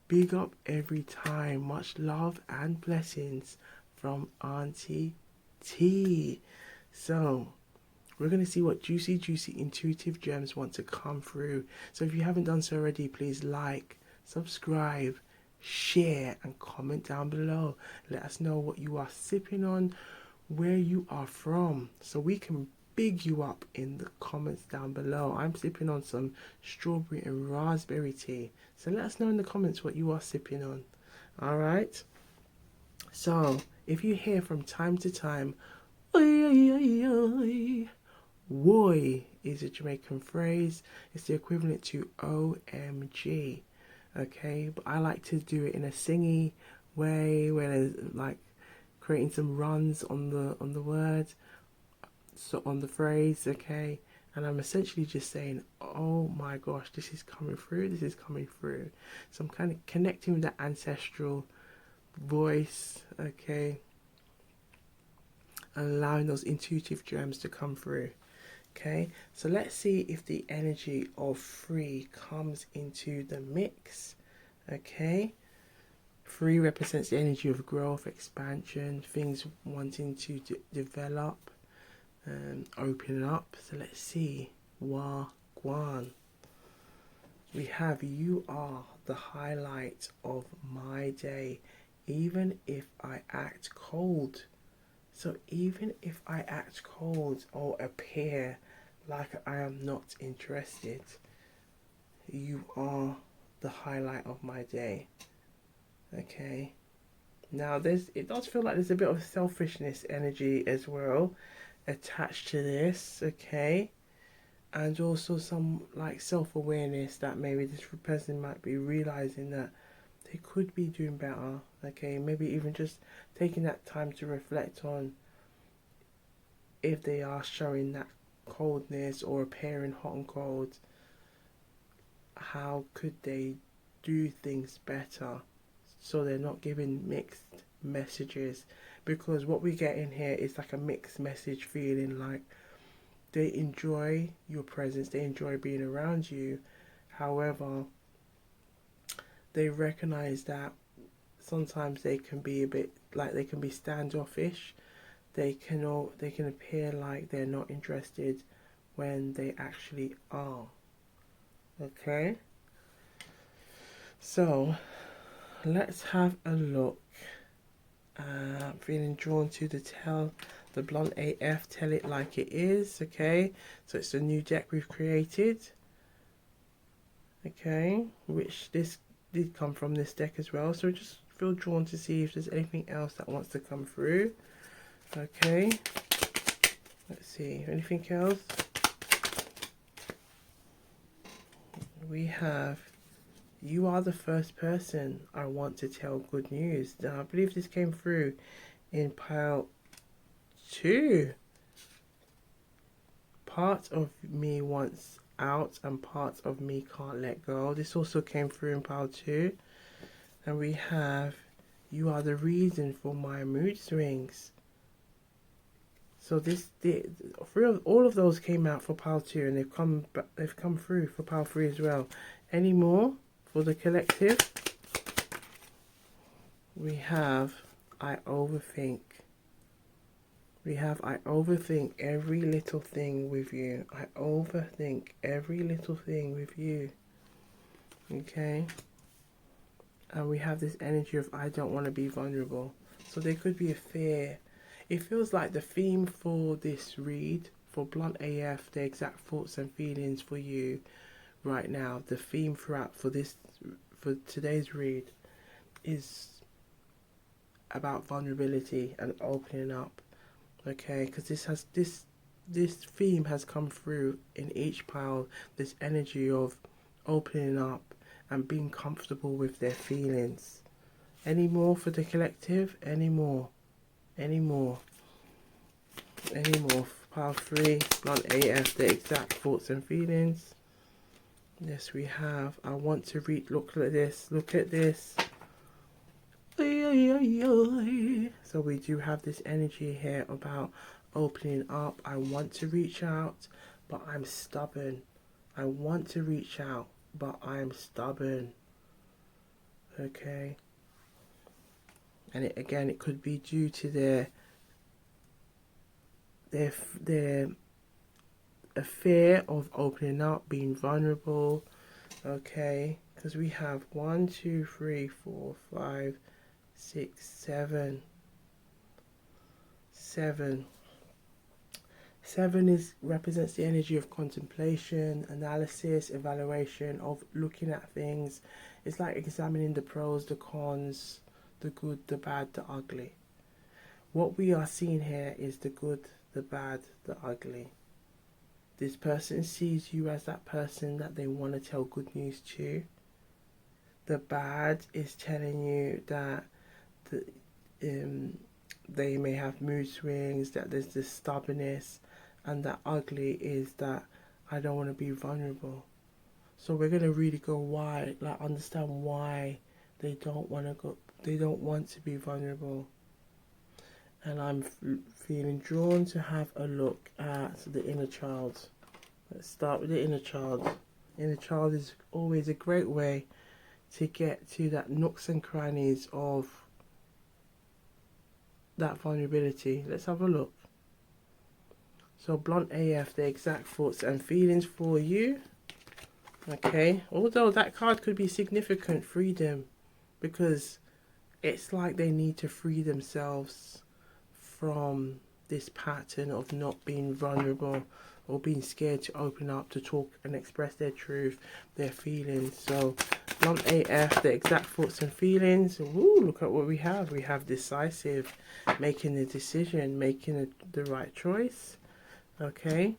Big up every time. Much love and blessings from Auntie T. So we're going to see what juicy intuitive gems want to come through. So if you haven't done so already, please like, subscribe, share and comment down below. Let us know what you are sipping on, where you are from, so we can big you up in the comments down below. I'm sipping on some strawberry and raspberry tea, so let us know in the comments what you are sipping on. All right, so if you hear from time to time, oi, oi, oi, oi, Woy is a Jamaican phrase. It's the equivalent to OMG. Okay, but I like to do it in a singy way, where there's like creating some runs on the word, so on the phrase. Okay, and I'm essentially just saying, oh my gosh, this is coming through, this is coming through. So I'm kind of connecting with that ancestral voice, okay, and allowing those intuitive gems to come through. Okay, so let's see if the energy of 3 comes into the mix. Okay, 3 represents the energy of growth, expansion, things wanting to develop and open up. So let's see. Gwan. We have, you are the highlight of my day, even if I act cold. So even if I act cold or appear like I am not interested, you are the highlight of my day. Okay. Now it does feel like there's a bit of selfishness energy as well attached to this, okay? And also some like self-awareness that maybe this person might be realizing that they could be doing better, okay? Maybe even just taking that time to reflect on if they are showing that coldness or appearing hot and cold, how could they do things better so they're not giving mixed messages? Because what we get in here is like a mixed message feeling, like they enjoy your presence, they enjoy being around you. However, they recognize that sometimes they can be a bit like they can be standoffish. They can appear like they're not interested when they actually are. Okay? So let's have a look. I'm feeling drawn to the Blunt AF, Tell It Like It Is. Okay, so it's a new deck we've created. Okay, which this did come from this deck as well. So just feel drawn to see if there's anything else that wants to come through. Okay, let's see, anything else? We have, you are the first person I want to tell good news. Now, I believe this came through in pile 2. Part of me wants out and part of me can't let go. This also came through in pile 2. And we have, you are the reason for my mood swings. So all of those came out for pile 2, and they've come through for pile 3 as well. Any more for the collective? We have, I overthink. We have, I overthink every little thing with you. I overthink every little thing with you. Okay? And we have this energy of, I don't want to be vulnerable. So there could be a fear. It feels like the theme for this read, for Blunt AF, the exact thoughts and feelings for you right now, the theme for today's read is about vulnerability and opening up. Okay, because this theme has come through in each pile, this energy of opening up and being comfortable with their feelings. Any more for the collective? Any more? Any more? Any more? Pile 3, Blunt AF, the exact thoughts and feelings. Yes, we have. I want to read. Look at this. Look at this. So we do have this energy here about opening up. I want to reach out, but I'm stubborn. I want to reach out, but I'm stubborn. Okay. And it could be due to their a fear of opening up, being vulnerable. Okay, because we have 1, 2, 3, 4, 5, 6, 7. 7 represents the energy of contemplation, analysis, evaluation, of looking at things. It's like examining the pros, the cons, the good, the bad, the ugly. What we are seeing here is the good, the bad, the ugly. This person sees you as that person that they want to tell good news to. The bad is telling you that the, they may have mood swings, that there's this stubbornness, and that ugly is that I don't want to be vulnerable. So we're gonna really go why, like understand why they don't want to go, they don't want to be vulnerable. And I'm feeling drawn to have a look at the inner child. Let's start with the inner child. Inner child is always a great way to get to that nooks and crannies of that vulnerability. Let's have a look. So blunt AF, the exact thoughts and feelings for you. Okay, although that card could be significant, freedom, because it's like they need to free themselves from this pattern of not being vulnerable or being scared to open up, to talk and express their truth, their feelings. So blunt AF, the exact thoughts and feelings. Ooh, look at what we have. We have decisive, making the decision, making the right choice. Okay,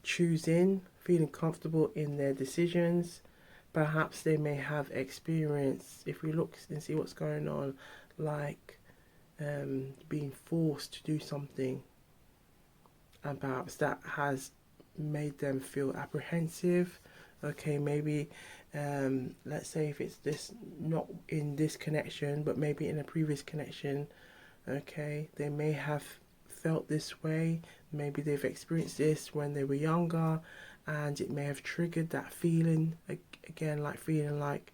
choosing, feeling comfortable in their decisions. Perhaps they may have experience, if we look and see what's going on, like being forced to do something, and perhaps that has made them feel apprehensive. Okay, maybe let's say if it's this, not in this connection, but maybe in a previous connection, okay, they may have felt this way. Maybe they've experienced this when they were younger, and it may have triggered that feeling again, like feeling like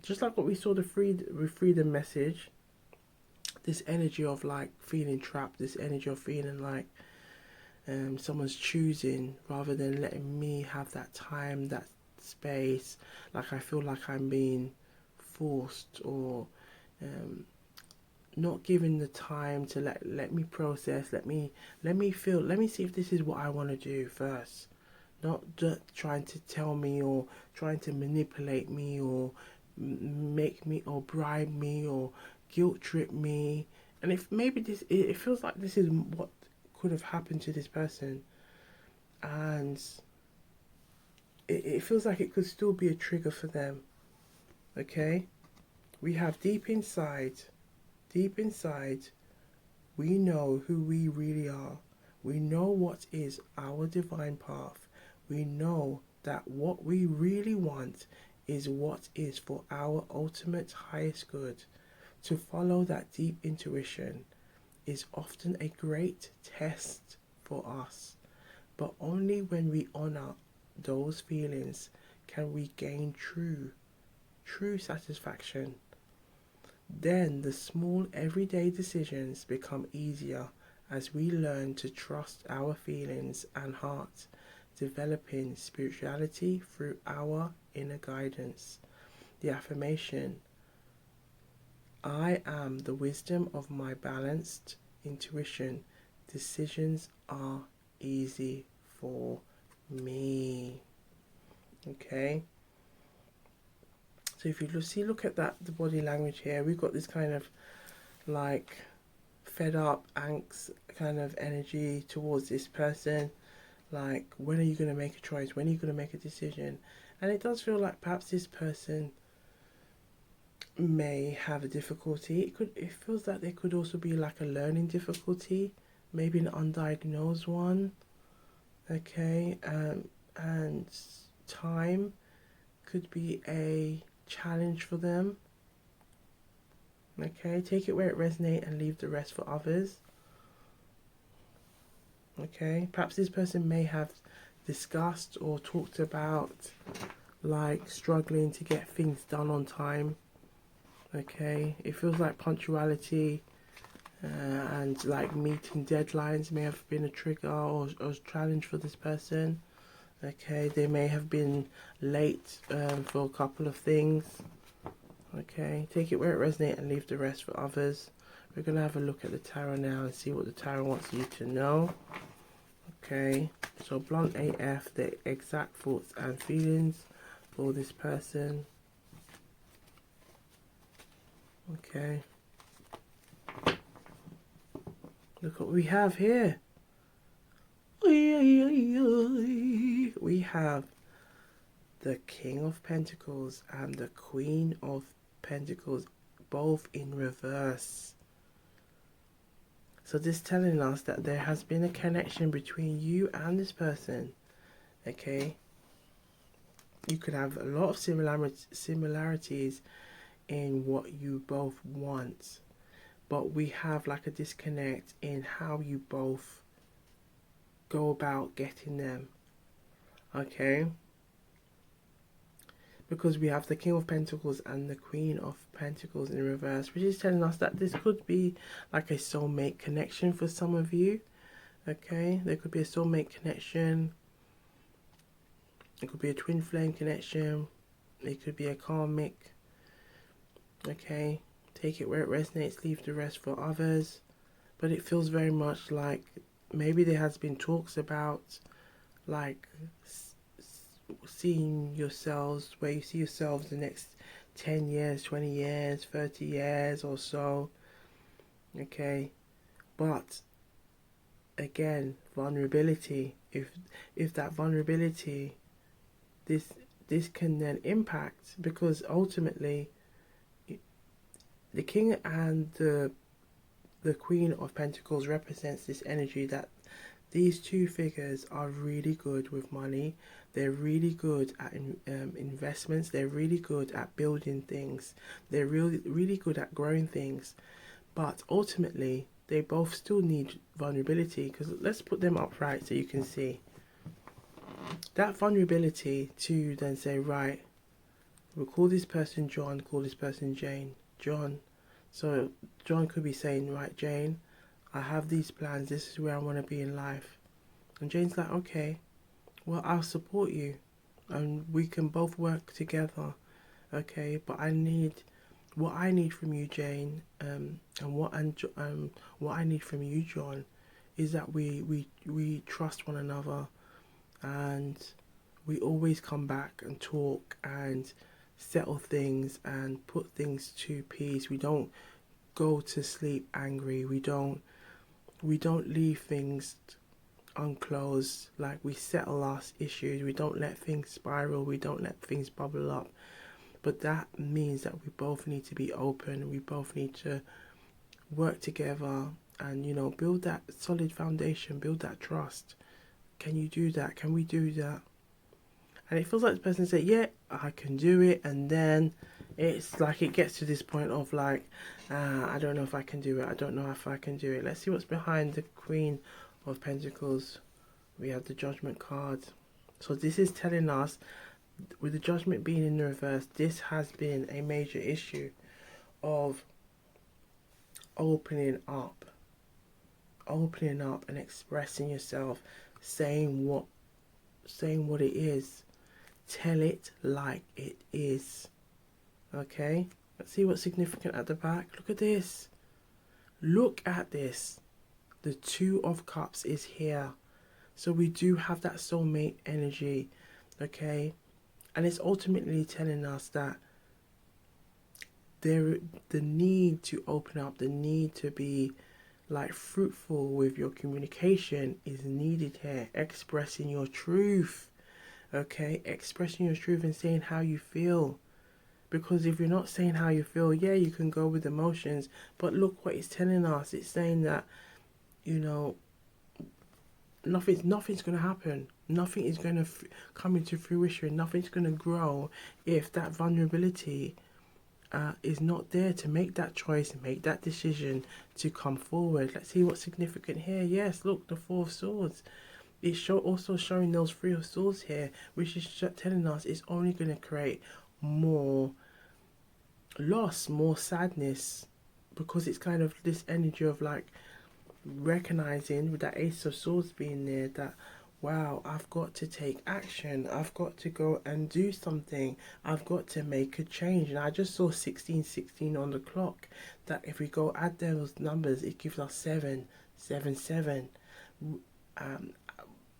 just like what we saw the freedom message, this energy of like feeling trapped, this energy of feeling like someone's choosing rather than letting me have that time, that space. Like I feel like I'm being forced, or not given the time to let me process, let me feel, let me see if this is what I want to do first. Not just trying to tell me, or trying to manipulate me, or make me, or bribe me, or guilt trip me. And if maybe this, it feels like this is what could have happened to this person, and it feels like it could still be a trigger for them. Okay, we have deep inside, we know who we really are. We know what is our divine path. We know that what we really want is what is for our ultimate highest good. To follow that deep intuition is often a great test for us, but only when we honor those feelings can we gain true satisfaction. Then the small everyday decisions become easier as we learn to trust our feelings and heart, developing spirituality through our inner guidance. The affirmation: I am the wisdom of my balanced intuition. Decisions are easy for me. Okay. So if you look at that, the body language here, we've got this kind of like fed up, angst kind of energy towards this person. Like, when are you going to make a choice? When are you going to make a decision? And it does feel like perhaps this person may have a difficulty. It feels like there could also be like a learning difficulty, maybe an undiagnosed one. Okay, and time could be a challenge for them. Okay, take it where it resonates and leave the rest for others. Okay, perhaps this person may have discussed or talked about like struggling to get things done on time. Okay, it feels like punctuality and like meeting deadlines may have been a trigger or a challenge for this person. Okay, they may have been late for a couple of things. Okay, take it where it resonates and leave the rest for others. We're going to have a look at the tarot now and see what the tarot wants you to know. Okay, so blunt AF, the exact thoughts and feelings for this person. Okay, look what we have here. we have the King of Pentacles and the Queen of Pentacles, both in reverse. So this is telling us that there has been a connection between you and this person. Okay, you could have a lot of similarities in what you both want, but we have like a disconnect in how you both go about getting them. Okay, because we have the King of Pentacles and the Queen of Pentacles in reverse, which is telling us that this could be like a soulmate connection for some of you. Okay, there could be a soulmate connection. It could be a twin flame connection. It could be a karmic. Okay, take it where it resonates, leave the rest for others. But it feels very much like maybe there has been talks about like seeing yourselves, where you see yourselves the next 10 years, 20 years, 30 years or so. Okay, but again, vulnerability. If that vulnerability, this can then impact, because ultimately the King and the Queen of Pentacles represents this energy that these two figures are really good with money. They're really good at investments. They're really good at building things. They're really good at growing things. But ultimately, they both still need vulnerability, because let's put them upright so you can see. That vulnerability to then say, right, we'll call this person John, call this person Jane. John. So John could be saying, right, Jane, I have these plans. This is where I want to be in life. And Jane's like, okay, well, I'll support you. And we can both work together. Okay, but what I need from you, Jane, and what I need from you, John, is that we trust one another, and we always come back and talk and settle things and put things to peace. We don't go to sleep angry. We don't leave things unclosed. Like, we settle our issues. We don't let things spiral. We don't let things bubble up. But that means that we both need to be open. We both need to work together and, you know, build that solid foundation, build that trust. Can you do that? Can we do that? And it feels like the person said, yeah, I can do it. And then it's like it gets to this point of like, I don't know if I can do it. I don't know if I can do it. Let's see what's behind the Queen of Pentacles. We have the Judgment card. So this is telling us, with the Judgment being in the reverse, this has been a major issue of opening up and expressing yourself, saying what it is. Tell it like it is. Okay, let's see what's significant at the back. Look at this. Look at this. The Two of Cups is here. So we do have that soulmate energy. Okay, and it's ultimately telling us that the need to open up, the need to be like fruitful with your communication is needed here. Expressing your truth. Okay, expressing your truth and saying how you feel. Because if you're not saying how you feel, yeah, you can go with emotions, but look what it's telling us. It's saying that, you know, nothing's going to happen. Nothing is going to come into fruition. Nothing's going to grow if that vulnerability is not there to make that choice, make that decision to come forward. Let's see what's significant here. Yes, look, the Four of Swords. It's also showing those Three of Swords here, which is telling us it's only going to create more loss, more sadness, because it's kind of this energy of like recognizing, with that Ace of Swords being there, that wow, I've got to take action. I've got to go and do something. I've got to make a change. And I just saw 1616 on the clock. That if we go add those numbers, it gives us 777.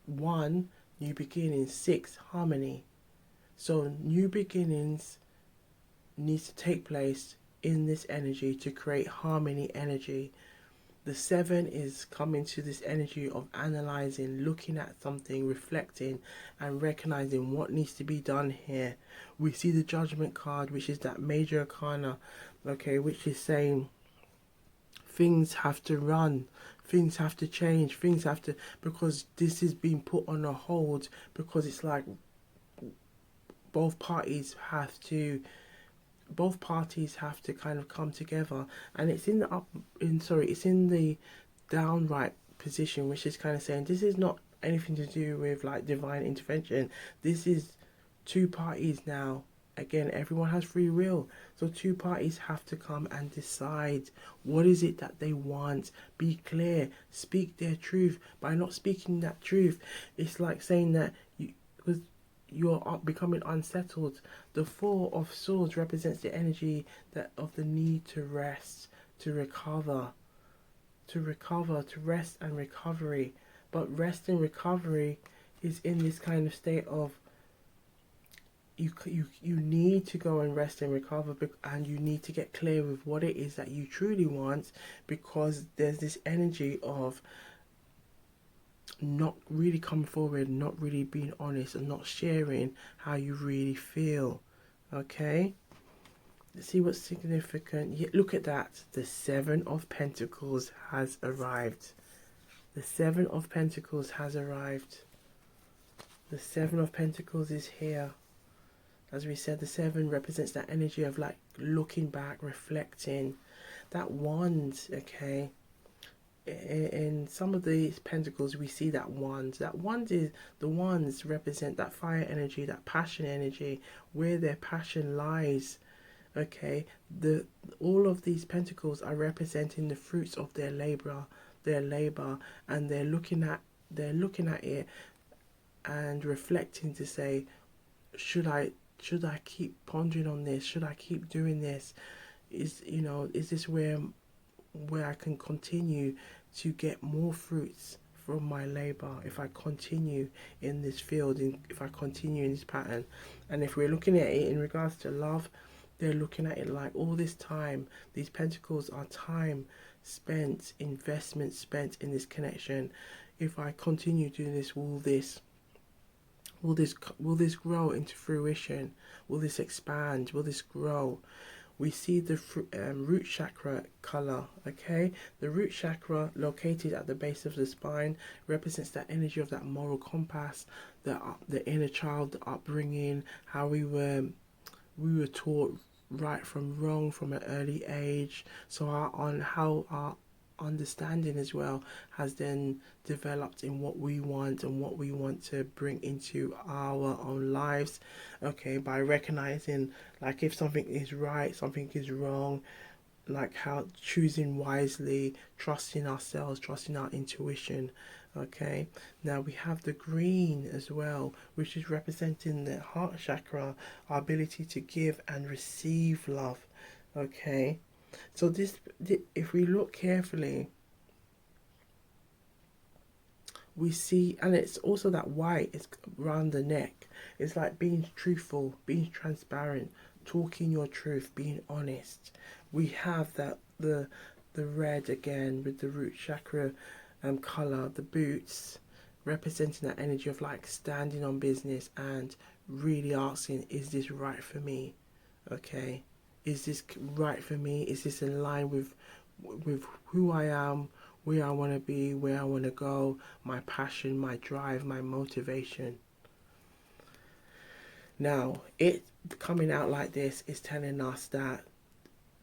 1, new beginnings. 6, harmony. So new beginnings needs to take place in this energy to create harmony energy. The 7 is coming to this energy of analyzing, looking at something, reflecting, and recognizing what needs to be done here. We see the Judgment card, which is that major arcana, okay, which is saying things have to run, things have to change, things have to, because this is being put on a hold, because it's like both parties have to kind of come together, and it's in the it's in the downright position, which is kind of saying this is not anything to do with like divine intervention. This is two parties now. Again, everyone has free will, so two parties have to come and decide what is it that they want. Be clear, speak their truth. By not speaking that truth, it's like saying that because you're becoming unsettled. The 4 of Swords represents the energy that of the need to rest, to recover, to rest and recovery. But rest and recovery is in this kind of state of you need to go and rest and recover, and you need to get clear with what it is that you truly want, because there's this energy of not really coming forward, not really being honest, and not sharing how you really feel. Okay, let's see what's significant. Yeah, look at that, the 7 of Pentacles has arrived. The 7 of Pentacles has arrived. The 7 of Pentacles is here. As we said, the 7 represents that energy of like looking back, reflecting. That wand, okay, in some of these pentacles we see that wand. That wand is, the wands represent that fire energy, that passion energy, where their passion lies. Okay, all of these pentacles are representing the fruits of their labor, and they're looking at it and reflecting to say, should I keep pondering on this? Should I keep doing this? Is this where I can continue to get more fruits from my labor if I continue in this field, if I continue in this pattern? And if we're looking at it in regards to love, they're looking at it like all this time, these pentacles are time spent, investment spent in this connection. If I continue doing this, will this grow into fruition? Will this expand? Will this grow? We see the root chakra color, okay? The root chakra, located at the base of the spine, represents that energy of that moral compass, the inner child, the upbringing, how we were taught right from wrong from an early age. So how our understanding as well has then developed in what we want and what we want to bring into our own lives, okay, by recognizing like if something is right, something is wrong, like how choosing wisely, trusting ourselves, trusting our intuition. Okay, now we have the green as well, which is representing the heart chakra, our ability to give and receive love. Okay, so if we look carefully, we see, and it's also that white is around the neck. It's like being truthful, being transparent, talking your truth, being honest. We have that the red again with the root chakra color, the boots, representing that energy of like standing on business and really asking, is this right for me? Okay, is this right for me? Is this in line with who I am, where I want to be, where I want to go, my passion, my drive, my motivation? Now, it coming out like this is telling us that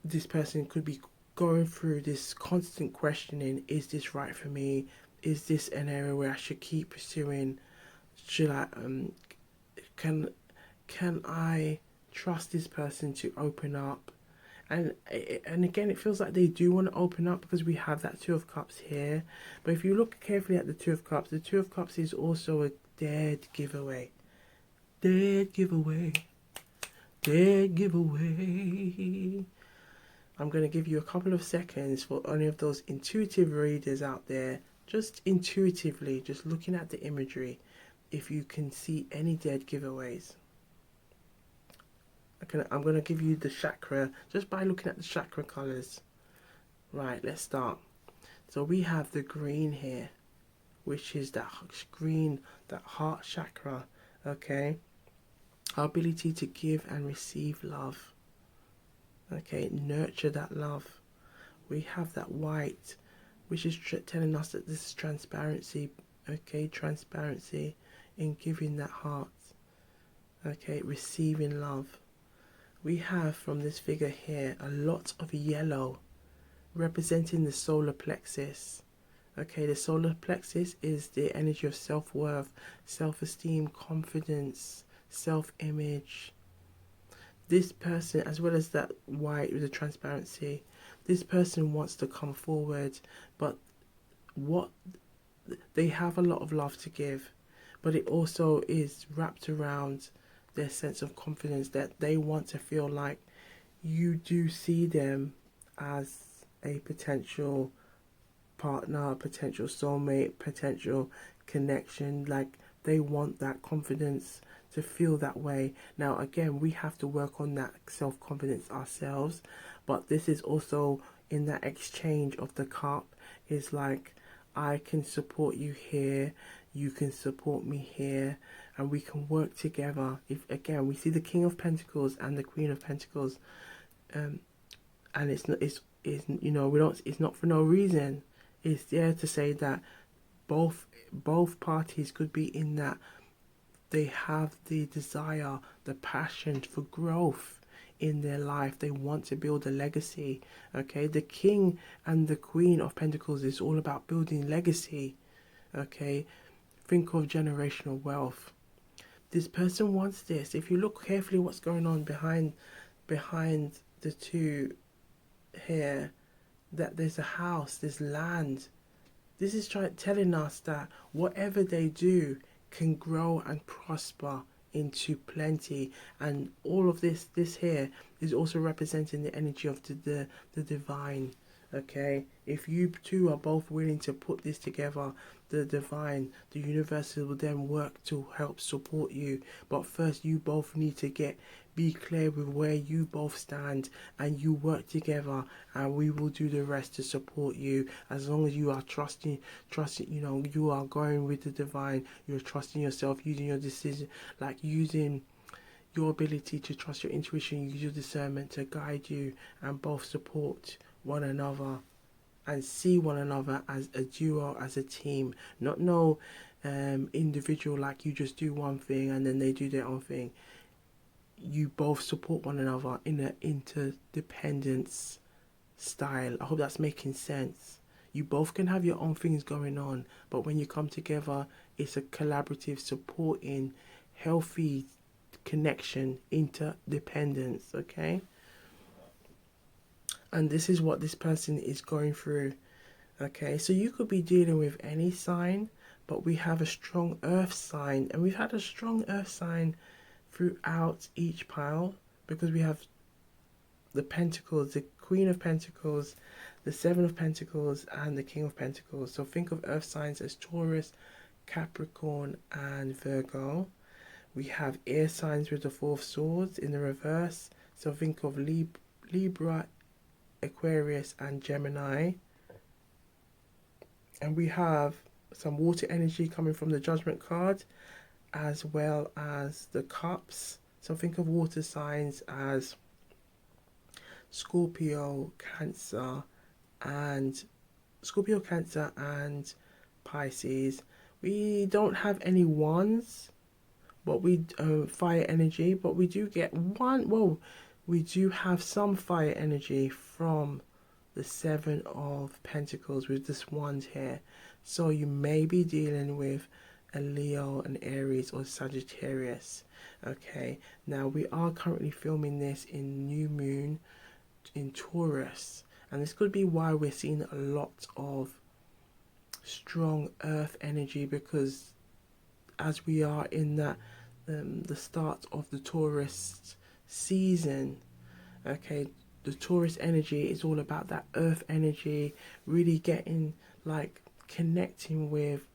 this person could be going through this constant questioning, is this right for me? Is this an area where I should keep pursuing? Should I can I trust this person to open up? And again, it feels like they do want to open up because we have that 2 of Cups here. But if you look carefully at the 2 of Cups, the 2 of Cups is also a dead giveaway. Dead giveaway. Dead giveaway. I'm going to give you a couple of seconds for any of those intuitive readers out there, just intuitively, just looking at the imagery, if you can see any dead giveaways. I'm going to give you the chakra just by looking at the chakra colors. Right, let's start. So we have the green here, which is that green, that heart chakra, okay? Our ability to give and receive love, okay? Nurture that love. We have that white, which is telling us that this is transparency, okay? Transparency in giving that heart, okay? Receiving love. We have from this figure here a lot of yellow representing the solar plexus. Okay, the solar plexus is the energy of self-worth, self-esteem, confidence, self-image. This person, as well as that white with the transparency, this person wants to come forward, but what they have a lot of love to give, but it also is wrapped around their sense of confidence, that they want to feel like you do see them as a potential partner, potential soulmate, potential connection. Like, they want that confidence to feel that way. Now again, we have to work on that self-confidence ourselves, but this is also in that exchange of the cup. Is like, I can support you here, you can support me here, and we can work together. If again we see the King of Pentacles and the Queen of Pentacles, and it's you know, we don't, it's not for no reason. It's there to say that both parties could be in that they have the desire, the passion for growth in their life. They want to build a legacy. Okay, the King and the Queen of Pentacles is all about building legacy. Okay, think of generational wealth. This person wants this. If you look carefully what's going on behind the two here, that there's a house, there's land. This is telling us that whatever they do can grow and prosper into plenty. And all of this here is also representing the energy of the divine. Okay, if you two are both willing to put this together, the divine, the universe will then work to help support you. But first, you both need to be clear with where you both stand, and you work together, and we will do the rest to support you. As long as you are trusting, you know, you are going with the divine, you're trusting yourself, using your decision, like using your ability to trust your intuition, use your discernment to guide you, and both support one another and see one another as a duo, as a team, not no individual, like you just do one thing and then they do their own thing. You both support one another in an interdependence style. I hope that's making sense. You both can have your own things going on, but when you come together, it's a collaborative, supporting, healthy connection, interdependence, okay? And this is what this person is going through. Okay, so you could be dealing with any sign, but we have a strong earth sign, and we've had a strong earth sign throughout each pile, because we have the Pentacles, the Queen of Pentacles, the Seven of Pentacles, and the King of Pentacles. So think of earth signs as Taurus, Capricorn, and Virgo. We have air signs with the Four of Swords in the reverse. So think of Libra, Aquarius, and Gemini. And we have some water energy coming from the Judgment card, as well as the Cups. So think of water signs as Scorpio, Cancer, and Pisces. We don't have any wands, but we fire energy, but we do get one. Well, we do have some fire energy from the Seven of Pentacles with this wand here. So you may be dealing with a Leo, an Aries, or Sagittarius. Okay, now we are currently filming this in new moon in Taurus, and this could be why we're seeing a lot of strong earth energy, because as we are in that the start of the Taurus season, okay, the Taurus energy is all about that earth energy, really getting, like, connecting with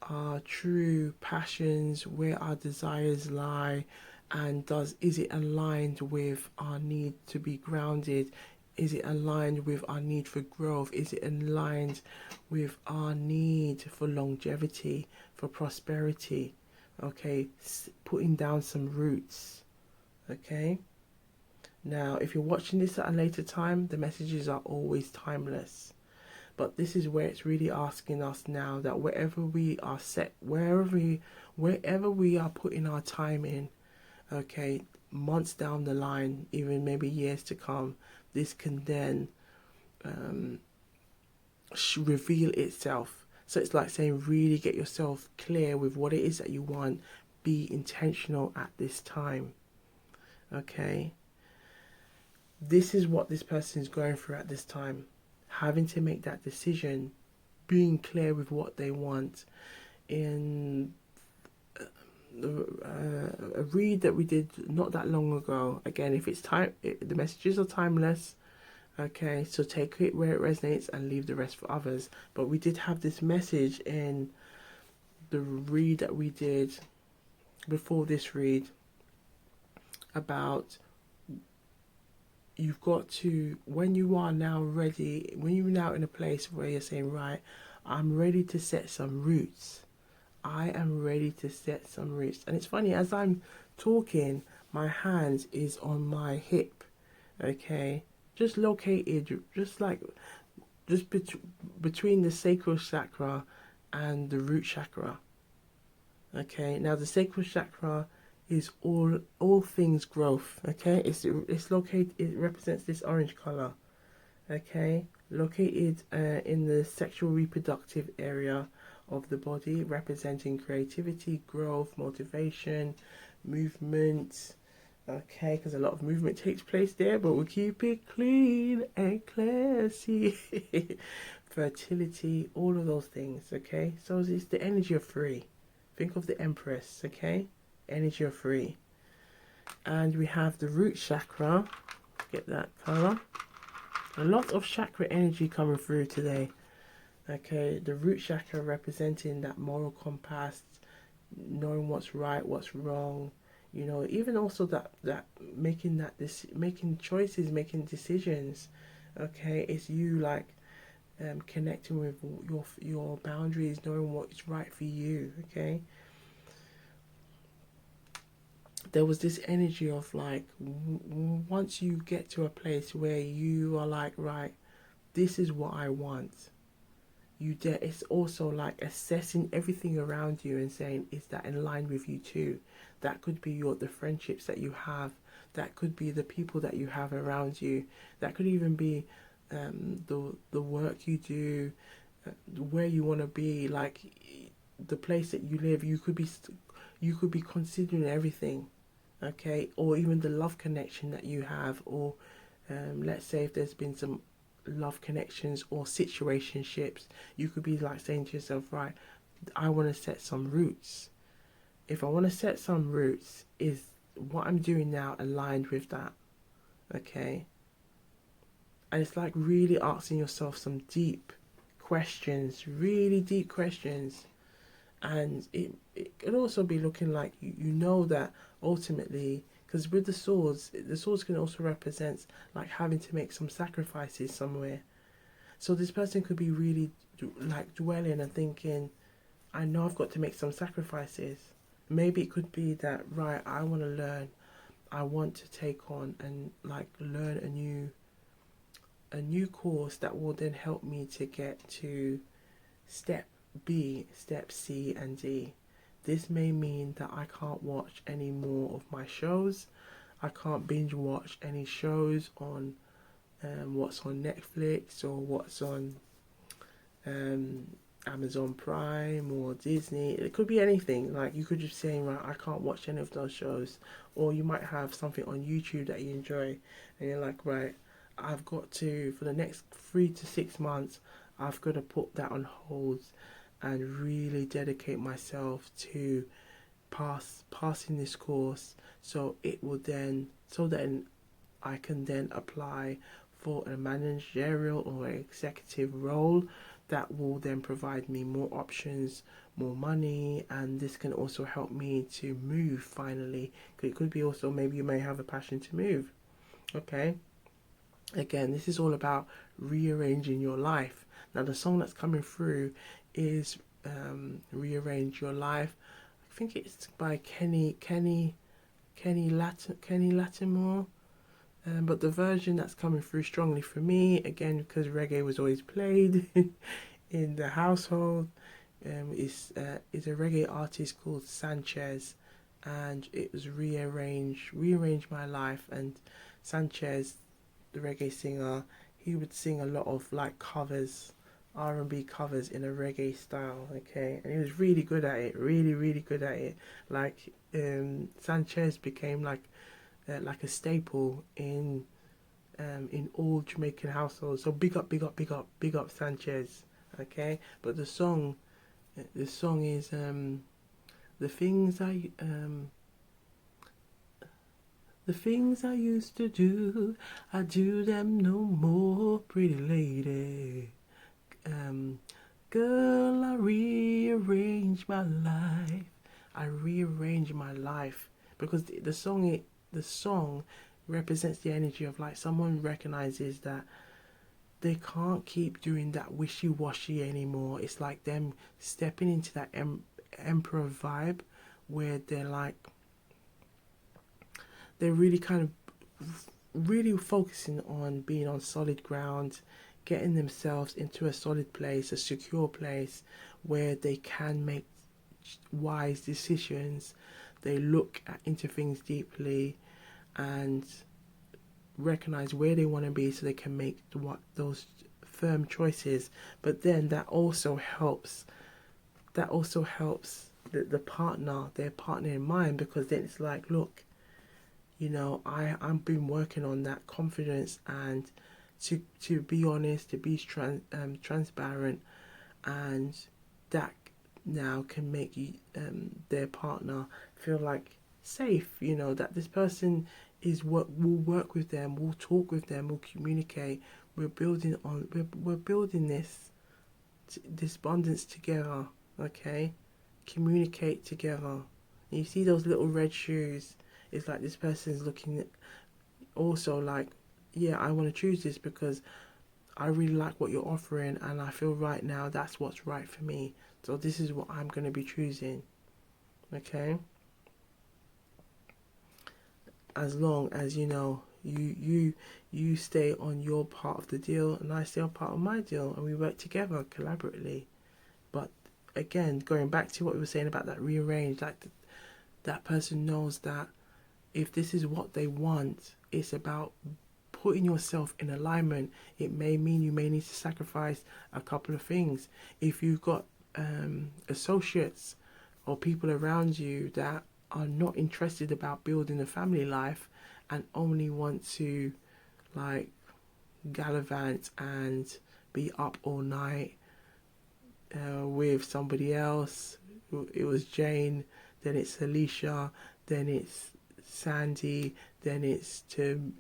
our true passions, where our desires lie, and is it aligned with our need to be grounded Is it aligned with our need for growth? Is it aligned with our need for longevity, for prosperity? Okay, putting down some roots. Okay. Now, if you're watching this at a later time, the messages are always timeless. But this is where it's really asking us now that wherever we are set, wherever we are putting our time in, okay, months down the line, even maybe years to come, this can then reveal itself. So it's like saying, really get yourself clear with what it is that you want. Be intentional at this time. Okay. This is what this person is going through at this time. Having to make that decision, being clear with what they want. In a read that we did not that long ago, again, if it's time, the messages are timeless. Okay, so take it where it resonates and leave the rest for others. But we did have this message in the read that we did before this read about you've got to, when you are now ready, when you're now in a place where you're saying, right, I'm ready to set some roots. I am ready to set some roots. And it's funny, as I'm talking, my hand is on my hip. Okay, just located, between the sacral chakra and the root chakra. Okay, now the sacral chakra is all things growth. Okay, it's located. It represents this orange color. Okay, located in the sexual reproductive area of the body, representing creativity, growth, motivation, movement. Okay, because a lot of movement takes place there, but we'll keep it clean and classy. Fertility, all of those things. Okay, so it's the energy of free. Think of the Empress. Okay, energy of free. And we have the root chakra. Get that color. A lot of chakra energy coming through today. Okay, the root chakra representing that moral compass, knowing what's right, what's wrong. You know, even also that making choices, making decisions. Okay, it's you like connecting with your boundaries, knowing what's right for you. Okay. There was this energy of like, once you get to a place where you are like, right, this is what I want. It's also like assessing everything around you and saying, is that in line with you too? That could be the friendships that you have. That could be the people that you have around you. That could even be the work you do, where you want to be, like the place that you live. You could be considering everything, okay, or even the love connection that you have, or let's say if there's been some love connections or situationships, you could be like saying to yourself, right, I want to set some roots. If I want to set some roots, is what I'm doing now aligned with that? Okay. And it's like really asking yourself some deep questions, really deep questions. And it could also be looking like you know that ultimately, because with the swords can also represent like having to make some sacrifices somewhere. So this person could be really like dwelling and thinking, I know I've got to make some sacrifices. Maybe it could be that, right, I want to learn. I want to take on and like learn a new course that will then help me to get to step B, step C and D. This may mean that I can't watch any more of my shows. I can't binge watch any shows on what's on Netflix or what's on Amazon Prime or Disney. It could be anything. Like you could just say, right, I can't watch any of those shows. Or you might have something on YouTube that you enjoy and you're like, right, I've got to, for the next 3 to 6 months, I've got to put that on hold and really dedicate myself to passing this course, so then I can then apply for a managerial or executive role that will then provide me more options, more money, and this can also help me to move finally. It could be also maybe you may have a passion to move. Okay. Again, this is all about rearranging your life. Now, the song that's coming through is "Rearrange Your Life." I think it's by Kenny Lattimore. But the version that's coming through strongly for me, again, because reggae was always played in the household, is a reggae artist called Sanchez, and it was rearrange my life. And Sanchez, the reggae singer, he would sing a lot of like covers, R&B covers in a reggae style. Okay, and he was really good at it, really good at it. Like Sanchez became like a staple in all Jamaican households. So big up Sanchez. Okay, but the song is the things the things I used to do, I do them no more, pretty lady. Um, Girl, I rearrange my life. I rearrange my life because the song represents the energy of like someone recognizes that they can't keep doing that wishy-washy anymore. It's like them stepping into that emperor vibe where they're really kind of really focusing on being on solid ground, getting themselves into a solid place, a secure place where they can make wise decisions. They look into things deeply and recognize where they want to be so they can make those firm choices. But then that also helps the partner, their partner in mind, because then it's like, look, I've been working on that confidence and to be honest, to be transparent, and that now can make their partner feel like safe. That this person will work with them, will talk with them, will communicate. We're building this abundance together. Okay, communicate together. And you see those little red shoes. It's like this person's looking at also like, yeah, I want to choose this because I really like what you're offering, and I feel right now that's what's right for me. So this is what I'm going to be choosing. Okay, as long as you stay on your part of the deal and I stay on part of my deal, and we work together collaboratively. But again, going back to what we were saying about that rearrange, like that person knows that if this is what they want, it's about putting yourself in alignment. It may mean you may need to sacrifice a couple of things. If you've got associates or people around you that are not interested about building a family life and only want to like gallivant and be up all night with somebody else. It was Jane, then it's Alicia, then it's Sandy, then it's to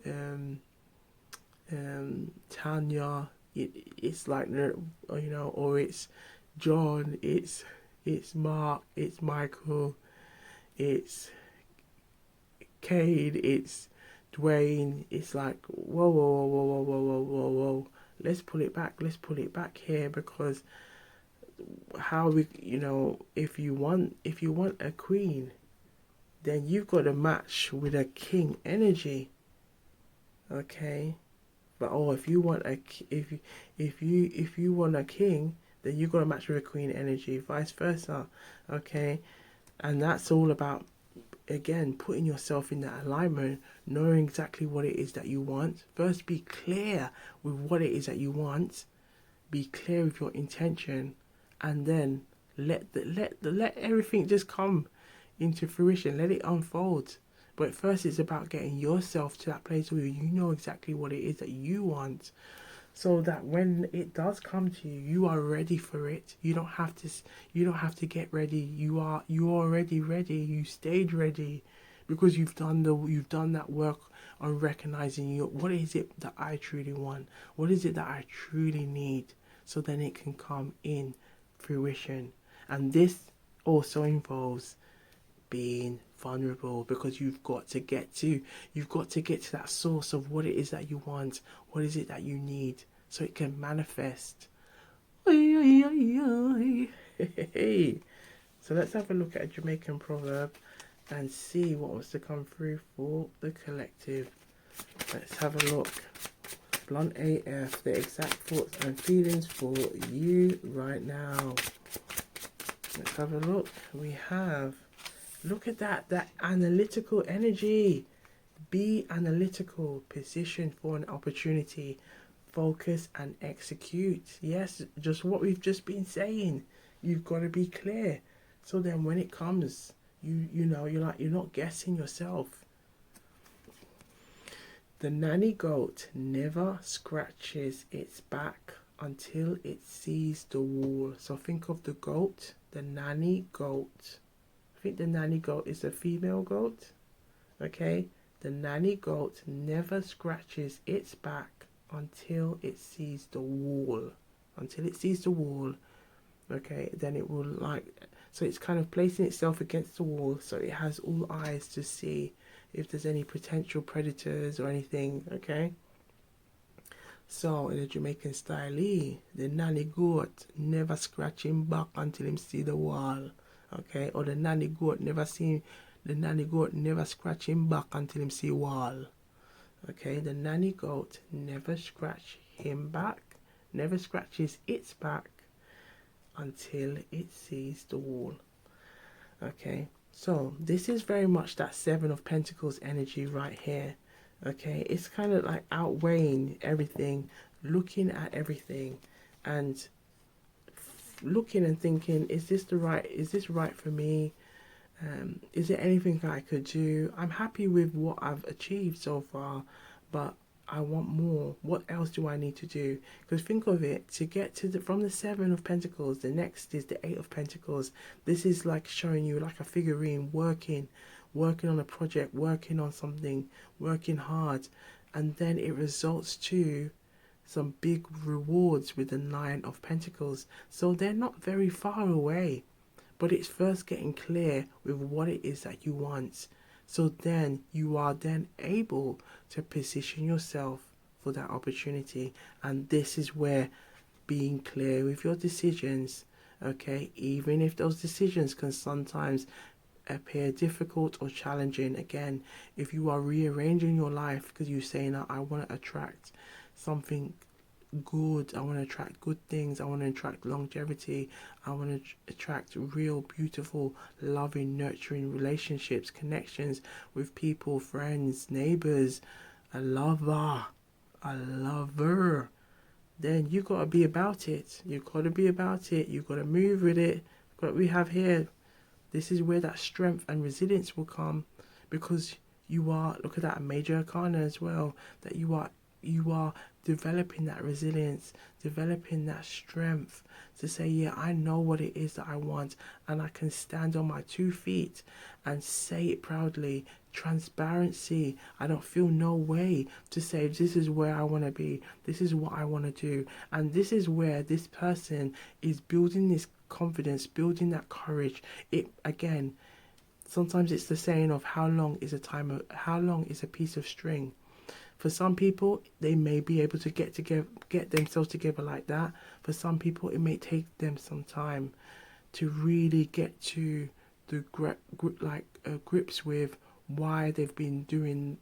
Tanya. It's like, or it's John, it's Mark, it's Michael, it's Cade, it's Dwayne. It's like, whoa. Let's pull it back. Let's pull it back here, because how we, if you want a queen, then you've got to match with a king energy. Okay, but if you want if you want a king, then you've got to match with a queen energy, vice versa. Okay, and that's all about, again, putting yourself in that alignment, knowing exactly what it is that you want. First, be clear with what it is that you want. Be clear with your intention, and then let everything just come into fruition. Let it unfold. But first, it's about getting yourself to that place where you know exactly what it is that you want, so that when it does come to you, you are ready for it. You don't have to get ready. You are already ready. You stayed ready because you've done that work on recognizing what is it that I truly want? What is it that I truly need? So then it can come in fruition. And this also involves being vulnerable, because you've got to get to that source of what it is that you want, what is it that you need, so it can manifest. So let's have a look at a Jamaican proverb and see what wants to come through for the collective. Let's have a look. Blunt AF, the exact thoughts and feelings for you right now. Let's have a look. We have, look at that analytical energy. Be analytical, position for an opportunity, focus and execute. Yes, just what we've just been saying. You've got to be clear. So then when it comes, you know, you're not guessing yourself. The nanny goat never scratches its back until it sees the wall. So think of the goat, the nanny goat. I think the nanny goat is a female goat. Okay? The nanny goat never scratches its back until it sees the wall. Until it sees the wall. Okay, then it will so it's kind of placing itself against the wall, so it has all eyes to see if there's any potential predators or anything. Okay, so in the Jamaican style, the nanny goat never scratch him back until him see the wall. Okay, or the nanny goat never scratch him back until him see wall. Okay, the nanny goat never scratches its back until it sees the wall. Okay, so this is very much that Seven of Pentacles energy right here. Okay, it's kind of like outweighing everything, looking at everything and looking and thinking, is this right for me? Is there anything I could do? I'm happy with what I've achieved so far, but I want more. What else do I need to do? Because think of it, to get to from the Seven of Pentacles, the next is the Eight of Pentacles. This is like showing you like a figurine working on a project, working on something, working hard, and then it results to some big rewards with the Nine of Pentacles. So they're not very far away, but it's first getting clear with what it is that you want. So then you are then able to position yourself for that opportunity. And this is where being clear with your decisions, okay, even if those decisions can sometimes appear difficult or challenging. Again, if you are rearranging your life because you're saying, I want to attract something good, I want to attract good things, I want to attract longevity, I want to attract real, beautiful, loving, nurturing relationships, connections with people, friends, neighbors, a lover, then you got to be about it. You got to be about it. You got to move with it. What we have here, this is where that strength and resilience will come, because you are, look at that major arcana as well, that you are developing that resilience, developing that strength to say, yeah, I know what it is that I want, and I can stand on my 2 feet and say it proudly. Transparency. I don't feel no way to say, this is where I want to be, this is what I want to do. And this is where this person is building this confidence, building that courage. It, again, sometimes it's the saying of how long is a piece of string. For some people, they may be able to get themselves together like that. For some people, it may take them some time to really get to the grips with why they've been doing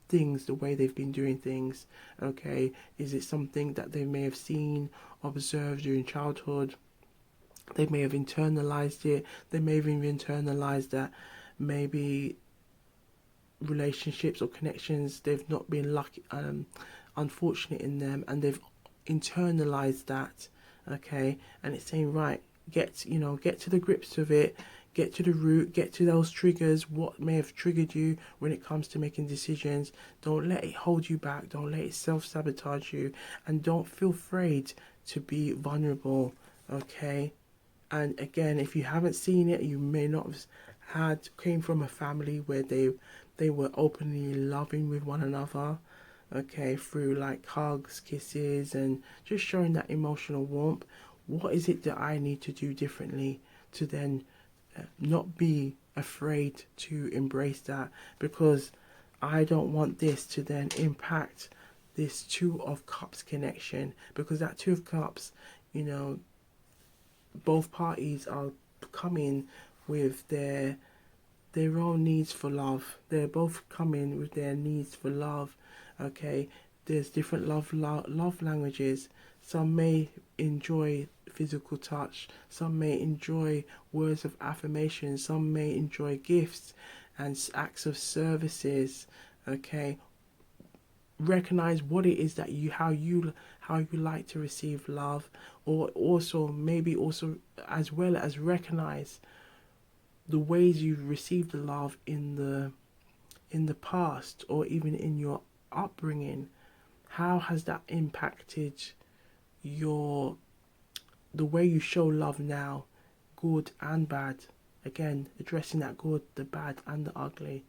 things the way they've been doing things. Okay, is it something that they may have seen, observed during childhood? They may have internalized it. They may have even internalized that maybe relationships or connections, they've not been lucky, unfortunate in them, and they've internalized that. Okay, and it's saying, right, get to the grips of it, get to the root, get to those triggers, what may have triggered you when it comes to making decisions. Don't let it hold you back, don't let it self-sabotage you, and don't feel afraid to be vulnerable. Okay, and again, if you haven't seen it, you may not have came from a family where they were openly loving with one another, okay, through like hugs, kisses, and just showing that emotional warmth. What is it that I need to do differently to then not be afraid to embrace that, because I don't want this to then impact this Two of Cups connection, because that Two of Cups, you know, both parties are coming with their own needs for love. They're both coming with their needs for love. Okay, there's different love languages. Some may enjoy physical touch, some may enjoy words of affirmation, some may enjoy gifts and acts of services. Okay, recognize what it is that you how you like to receive love, or also maybe also as well as recognize the ways you've received the love in the past, or even in your upbringing. How has that impacted your the way you show love now, good and bad? Again, addressing that good, the bad and the ugly.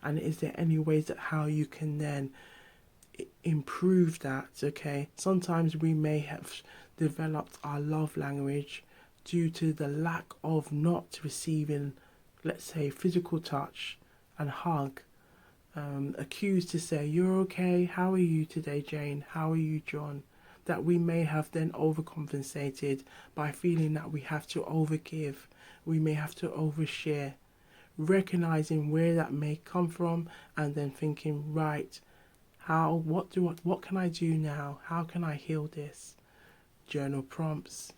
And is there any ways that how you can then improve that? Okay, sometimes we may have developed our love language due to the lack of not receiving, let's say, physical touch and hug. Accused to say, "You're okay, how are you today, Jane? How are you, John?" That we may have then overcompensated by feeling that we have to overgive, we may have to overshare. Recognizing where that may come from, and then thinking, right, what can I do now? How can I heal this? Journal prompts,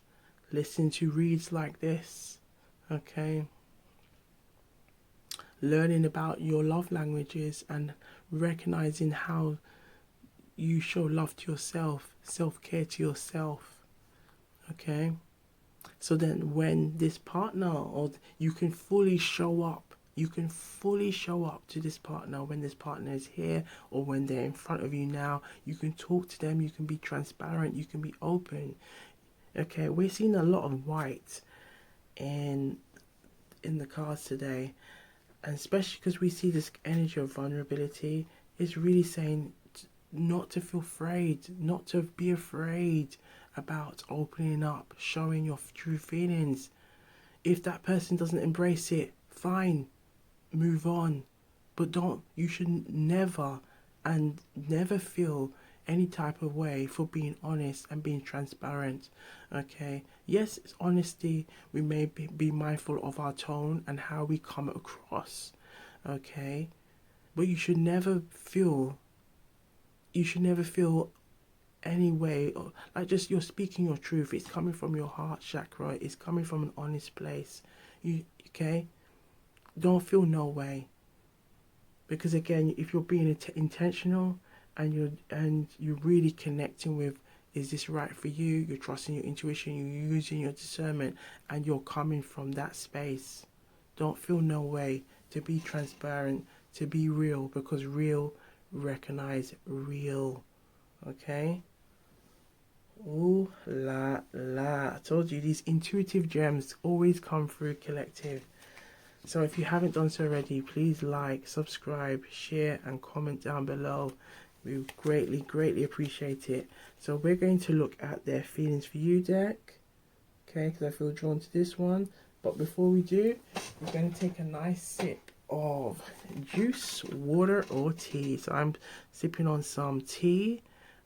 listen to reads like this, okay? Learning about your love languages and recognizing how you show love to yourself, self-care to yourself, okay? So then when this partner, or you can fully show up to this partner when this partner is here, or when they're in front of you now. You can talk to them, you can be transparent, you can be open. Okay, we're seeing a lot of white in the cards today, and especially because we see this energy of vulnerability. It's really saying not to feel afraid, not to be afraid about opening up, showing your true feelings. If that person doesn't embrace it, fine, move on. But you should never feel any type of way for being honest and being transparent. Okay, yes, it's honesty. We may be mindful of our tone and how we come across. Okay, but you should never feel any way, or like, just you're speaking your truth. It's coming from your heart chakra, it's coming from an honest place. Okay, don't feel no way, because again, if you're being intentional and you're really connecting with, is this right for you? You're trusting your intuition, you're using your discernment, and you're coming from that space. Don't feel no way to be transparent, to be real, because real recognize real. Okay. Ooh la la. I told you, these intuitive gems always come through, collective. So if you haven't done so already, please like, subscribe, share and comment down below. We greatly appreciate it. So we're going to look at their feelings for you deck. Okay, because I feel drawn to this one. But before we do, we're going to take a nice sip of juice, water or tea. So I'm sipping on some tea.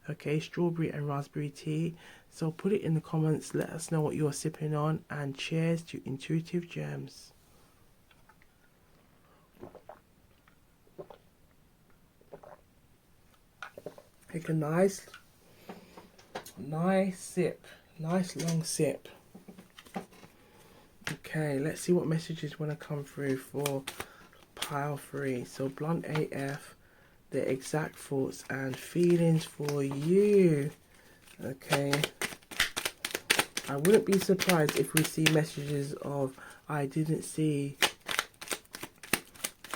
Okay, strawberry and raspberry tea. So put it in the comments, let us know what you're sipping on, and cheers to intuitive gems. Take a nice sip, nice long sip. Okay, let's see what messages want to come through for pile 3. So blunt AF, the exact thoughts and feelings for you. Okay, I wouldn't be surprised if we see messages of, I didn't see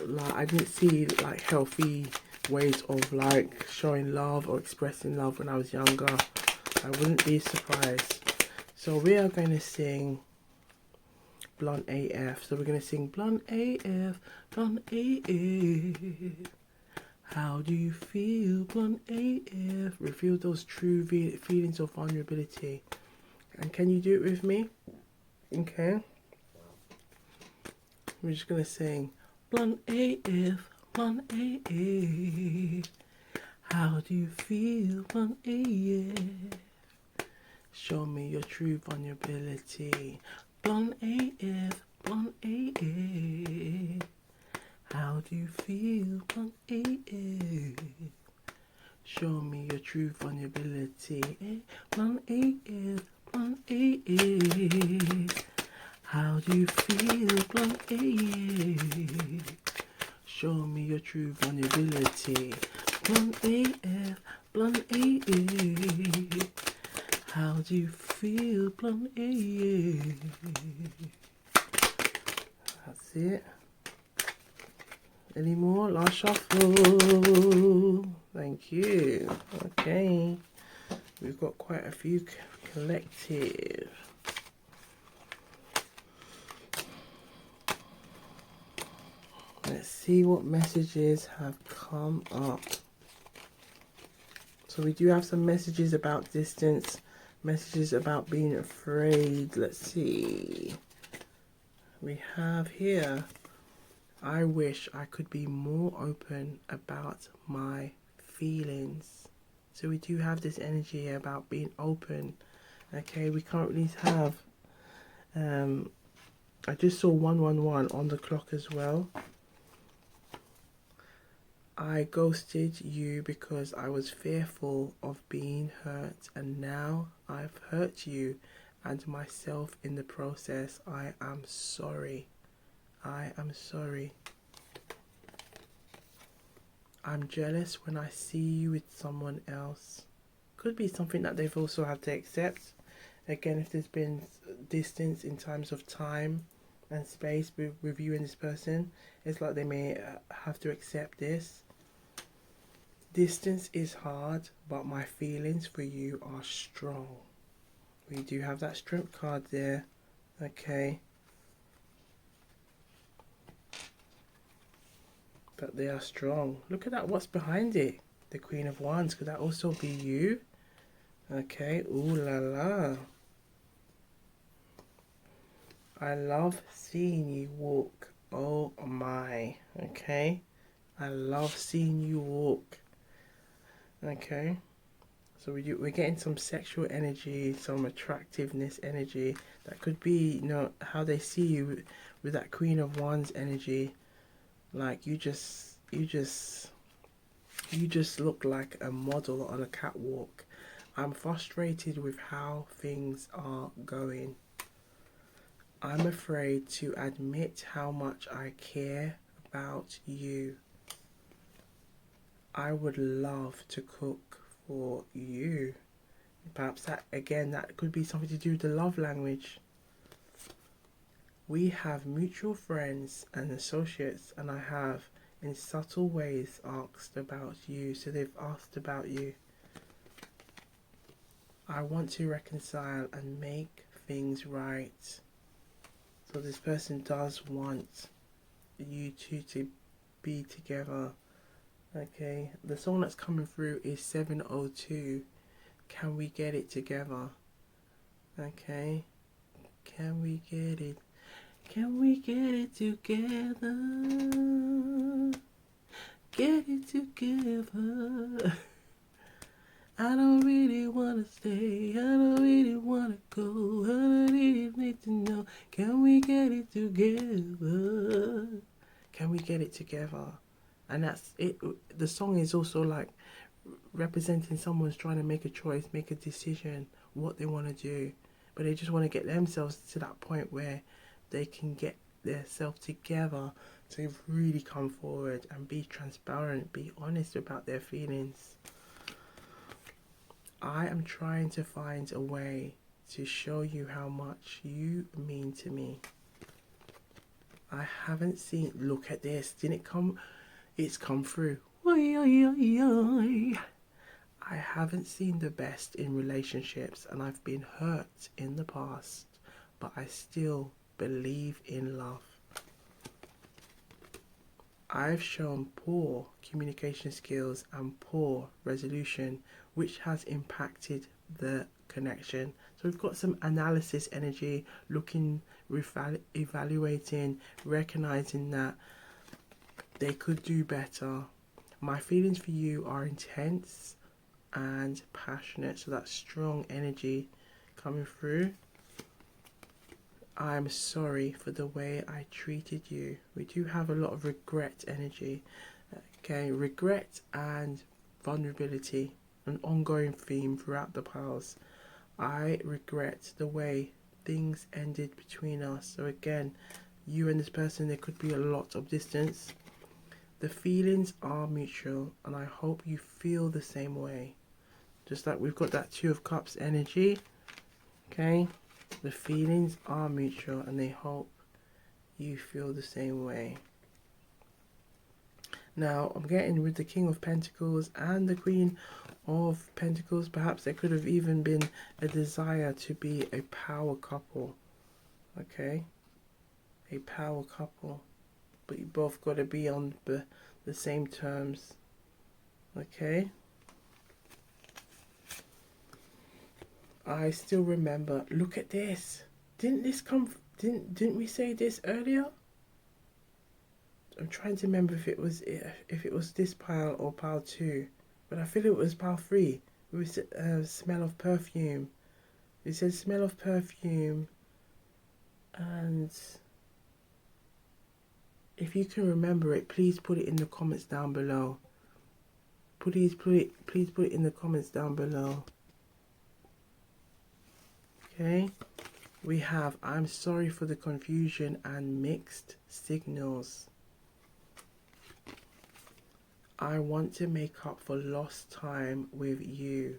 like healthy ways of like showing love or expressing love when I was younger. I wouldn't be surprised. So we are going to sing Blunt AF. So we're going to sing Blunt AF, Blunt AF. How do you feel, Blunt AF? Reveal those true feelings of vulnerability. And can you do it with me? Okay. We're just gonna sing Blunt AF, Blunt AF. How do you feel, Blunt AF? Show me your true vulnerability. Blunt AF, Blunt AF. How do you feel, Blunt AF? Show me your true vulnerability. Blunt AF, Blunt AF. How do you feel, Blunt AF? Show me your true vulnerability. Blunt AF, Blunt AF. How do you feel, Blunt AF? That's it. Any more? Last shuffle. Thank you. Okay. We've got quite a few collective. Let's see what messages have come up. So we do have some messages about distance, messages about being afraid. Let's see. We have here, I wish I could be more open about my feelings. So we do have this energy about being open. Okay, we currently have, I just saw 111 on the clock as well. I ghosted you because I was fearful of being hurt, and now I've hurt you and myself in the process. I am sorry. I am sorry. I'm jealous when I see you with someone else. Could be something that they've also had to accept. Again, if there's been distance in terms of time and space with you and this person, it's like they may have to accept this. Distance is hard, but my feelings for you are strong. We do have that strength card there. Okay. But they are strong. Look at that. What's behind it? The Queen of Wands. Could that also be you? Okay. Ooh la la. I love seeing you walk. Oh my. Okay. I love seeing you walk. Okay. So we're getting some sexual energy, some attractiveness energy. That could be, you know, how they see you with that Queen of Wands energy. Like you just look like a model on a catwalk. I'm frustrated with how things are going. I'm afraid to admit how much I care about you. I would love to cook for you. Perhaps that, again, that could be something to do with the love language. We have mutual friends and associates, and I have, in subtle ways, asked about you. So they've asked about you. I want to reconcile and make things right. So this person does want you two to be together. Okay, the song that's coming through is 702. Can we get it together? Okay, can we get it? Can we get it together? Get it together. I don't really wanna stay. I don't really wanna go. I don't really need to know. Can we get it together? Can we get it together? And that's it. The song is also like representing someone's trying to make a choice, make a decision, what they want to do, but they just want to get themselves to that point where they can get themselves together to really come forward and be transparent, be honest about their feelings. I am trying to find a way to show you how much you mean to me. I haven't seen, look at this, didn't it come, it's come through. I haven't seen the best in relationships, and I've been hurt in the past, but I still believe in love. I've shown poor communication skills and poor resolution, which has impacted the connection. So we've got some analysis energy, looking, evaluating, recognizing that they could do better. My feelings for you are intense and passionate, so that's strong energy coming through. I'm sorry for the way I treated you. We do have a lot of regret energy. Okay, regret and vulnerability, an ongoing theme throughout the piles. I regret the way things ended between us. So again, you and this person, there could be a lot of distance. The feelings are mutual, and I hope you feel the same way. Just like we've got that Two of Cups energy. Okay, the feelings are mutual, and they hope you feel the same way. Now, I'm getting with the King of Pentacles and the Queen of Pentacles. Perhaps there could have even been a desire to be a power couple. Okay, a power couple. But you both got to be on the same terms. Okay. I still remember. Look at this. Didn't this come? Didn't we say this earlier? I'm trying to remember if it was this pile or pile 2, but I feel it was pile 3. It was smell of perfume. It said smell of perfume, and if you can remember it, please put it in the comments down below. Please put it in the comments down below. Okay, we have I'm sorry for the confusion and mixed signals. I want to make up for lost time with you.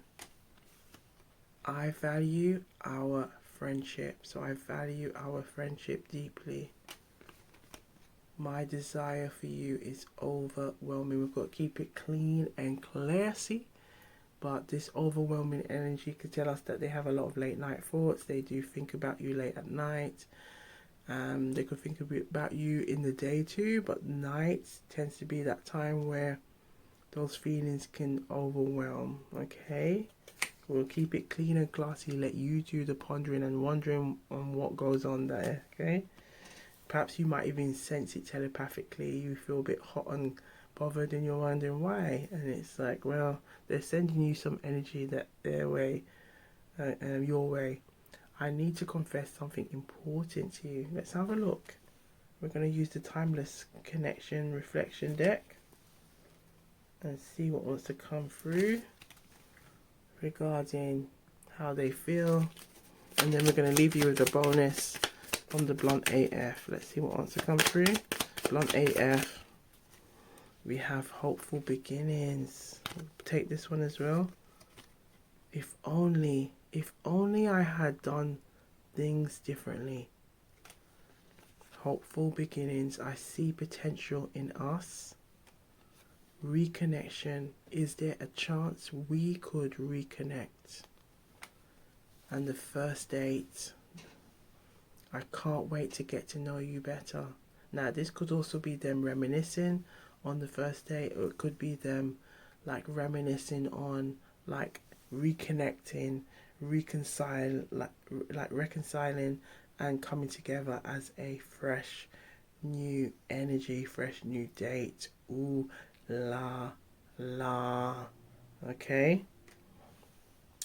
I value our friendship, so I value our friendship deeply. My desire for you is overwhelming. We've got to keep it clean and classy, but this overwhelming energy could tell us that they have a lot of late night thoughts. They do think about you late at night. They could think about you in the day too, but night tends to be that time where those feelings can overwhelm. Okay, we'll keep it clean and classy. Let you do the pondering and wondering on what goes on there. Okay, perhaps you might even sense it telepathically. You feel a bit hot and bothered, and you're wondering why. And it's like, well, they're sending you some energy that their way, your way. I need to confess something important to you. Let's have a look. We're going to use the Timeless Connection Reflection deck and see what wants to come through regarding how they feel. And then we're going to leave you with a bonus from the Blunt AF. Let's see what wants to come through. Blunt AF. We have hopeful beginnings. Take this one as well. If only I had done things differently. Hopeful beginnings. I see potential in us. Reconnection. Is there a chance we could reconnect? And the first date. I can't wait to get to know you better. Now, this could also be them reminiscing on the first date, or it could be them like reminiscing on like reconnecting, reconciling and coming together as a fresh new energy, fresh new date. Ooh la la. Okay,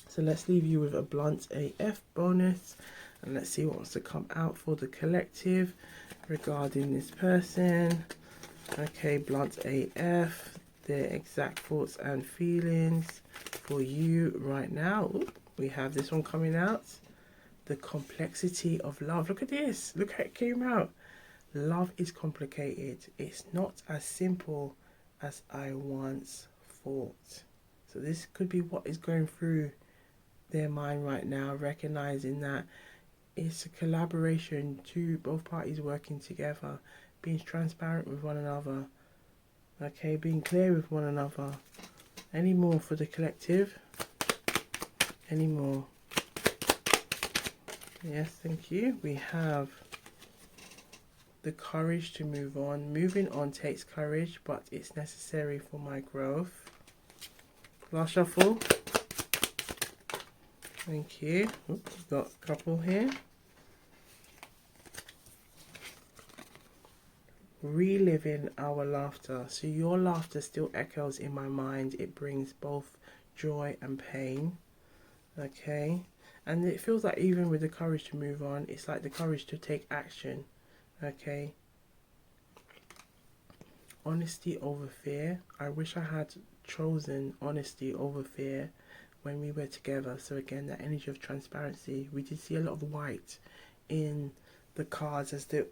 so let's leave you with a Blunt AF bonus, and let's see what wants to come out for the collective regarding this person. Okay, Blunt AF, their exact thoughts and feelings for you right now. Ooh, we have this one coming out. The complexity of love. Look at this. Look how it came out. Love is complicated. It's not as simple as I once thought. So this could be what is going through their mind right now, recognizing that it's a collaboration, to both parties working together, being transparent with one another, okay, being clear with one another. Any more for the collective? Any more? Yes, thank you. We have the courage to move on. Moving on takes courage, but it's necessary for my growth. Last shuffle. Thank you. Oops, we've got a couple here. Reliving our laughter. So your laughter still echoes in my mind. It brings both joy and pain. Okay. And it feels like even with the courage to move on, it's like the courage to take action. Okay. Honesty over fear. I wish I had chosen honesty over fear when we were together. So again, that energy of transparency. We did see a lot of white in the cards as the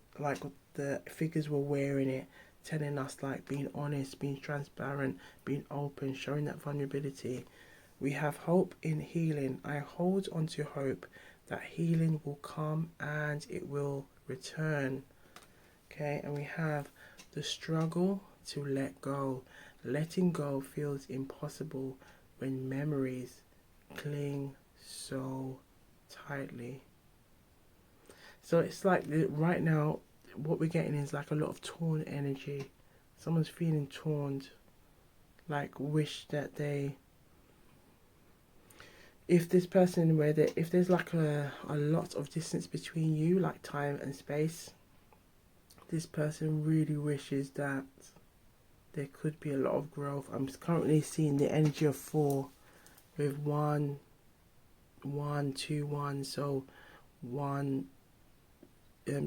figures were wearing it, telling us like being honest, being transparent, being open, showing that vulnerability. We have hope in healing. I hold on to hope that healing will come and it will return. Okay, and we have the struggle to let go. Letting go feels impossible when memories cling so tightly. So it's like right now, what we're getting is like a lot of torn energy. Someone's feeling torn, like wish that they, if this person where they, if there's like a lot of distance between you, like time and space, this person really wishes that there could be a lot of growth. I'm currently seeing the energy of 4 with 1, 1, 2, 1. So 1,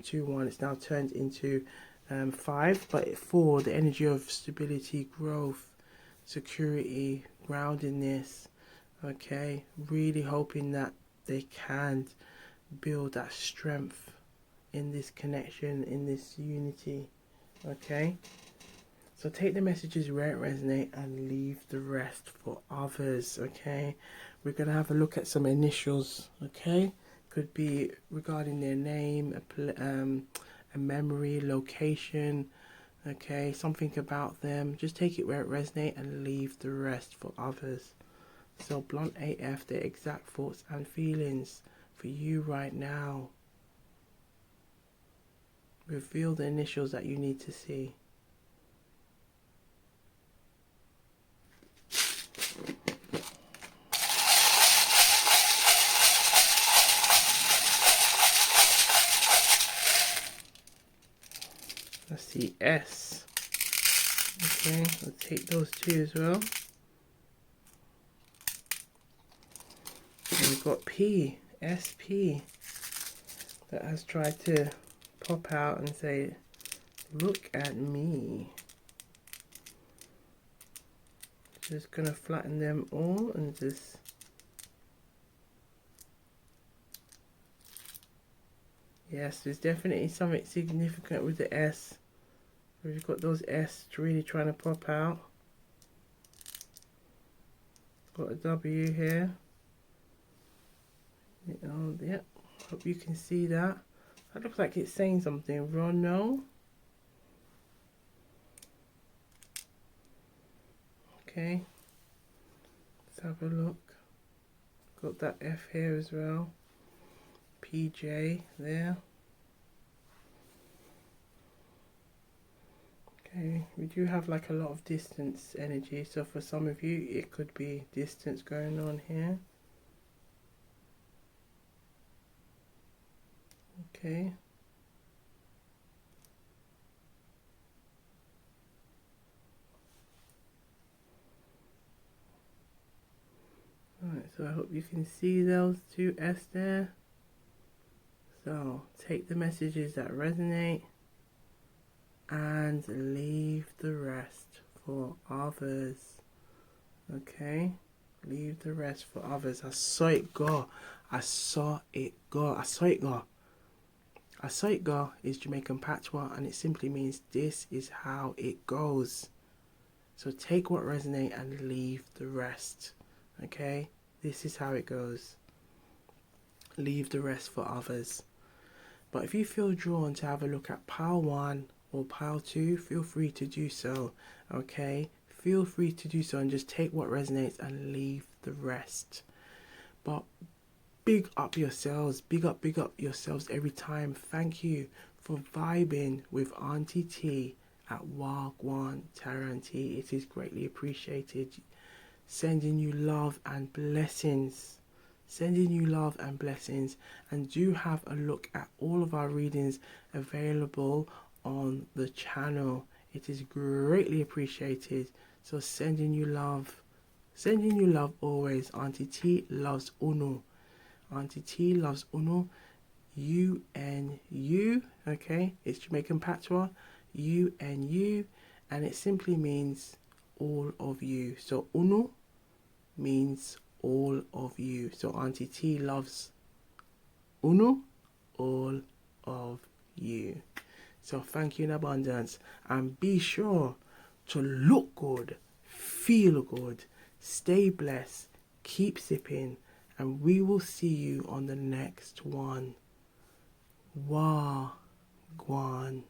2, 1. It's now turned into 5. But 4, the energy of stability, growth, security, groundedness. Okay, really hoping that they can build that strength in this connection, in this unity. Okay. So take the messages where it resonates and leave the rest for others, okay? We're going to have a look at some initials, okay? Could be regarding their name, a memory, location, okay? Something about them. Just take it where it resonates and leave the rest for others. So Blunt AF, their exact thoughts and feelings for you right now. Reveal the initials that you need to see. Let's see, S. Okay, I'll take those 2 as well. And we've got P, SP, that has tried to pop out and say, look at me. Just going to flatten them all and just... Yes, there's definitely something significant with the S. We've got those S really trying to pop out. Got a W here. Yep, hope you can see that. That looks like it's saying something. Rono. Okay. Let's have a look. Got that F here as well. PJ there. Okay, we do have like a lot of distance energy, so for some of you it could be distance going on here. Okay. Alright, so I hope you can see those 2 S there. So take the messages that resonate and leave the rest for others. Okay, leave the rest for others. I saw it go. I saw it go. I saw it go. I saw it go is Jamaican patois, and it simply means this is how it goes. So take what resonates and leave the rest. Okay, this is how it goes. Leave the rest for others. But if you feel drawn to have a look at pile 1 or pile 2, feel free to do so. Okay, feel free to do so and just take what resonates and leave the rest. But big up yourselves, big up yourselves every time. Thank you for vibing with Auntie T at Gwan Tarot and Tea. It is greatly appreciated. Sending you love and blessings. Sending you love and blessings. And do have a look at all of our readings available on the channel. It is greatly appreciated. So sending you love. Sending you love always. Auntie T loves Uno. Auntie T loves Uno. UNU. Okay, it's Jamaican patois. UNU. And it simply means all of you. So Uno means all of you. So Auntie T loves Uno, all of you. So thank you in abundance. And be sure to look good, feel good, stay blessed, keep sipping, and we will see you on the next one. Gwan.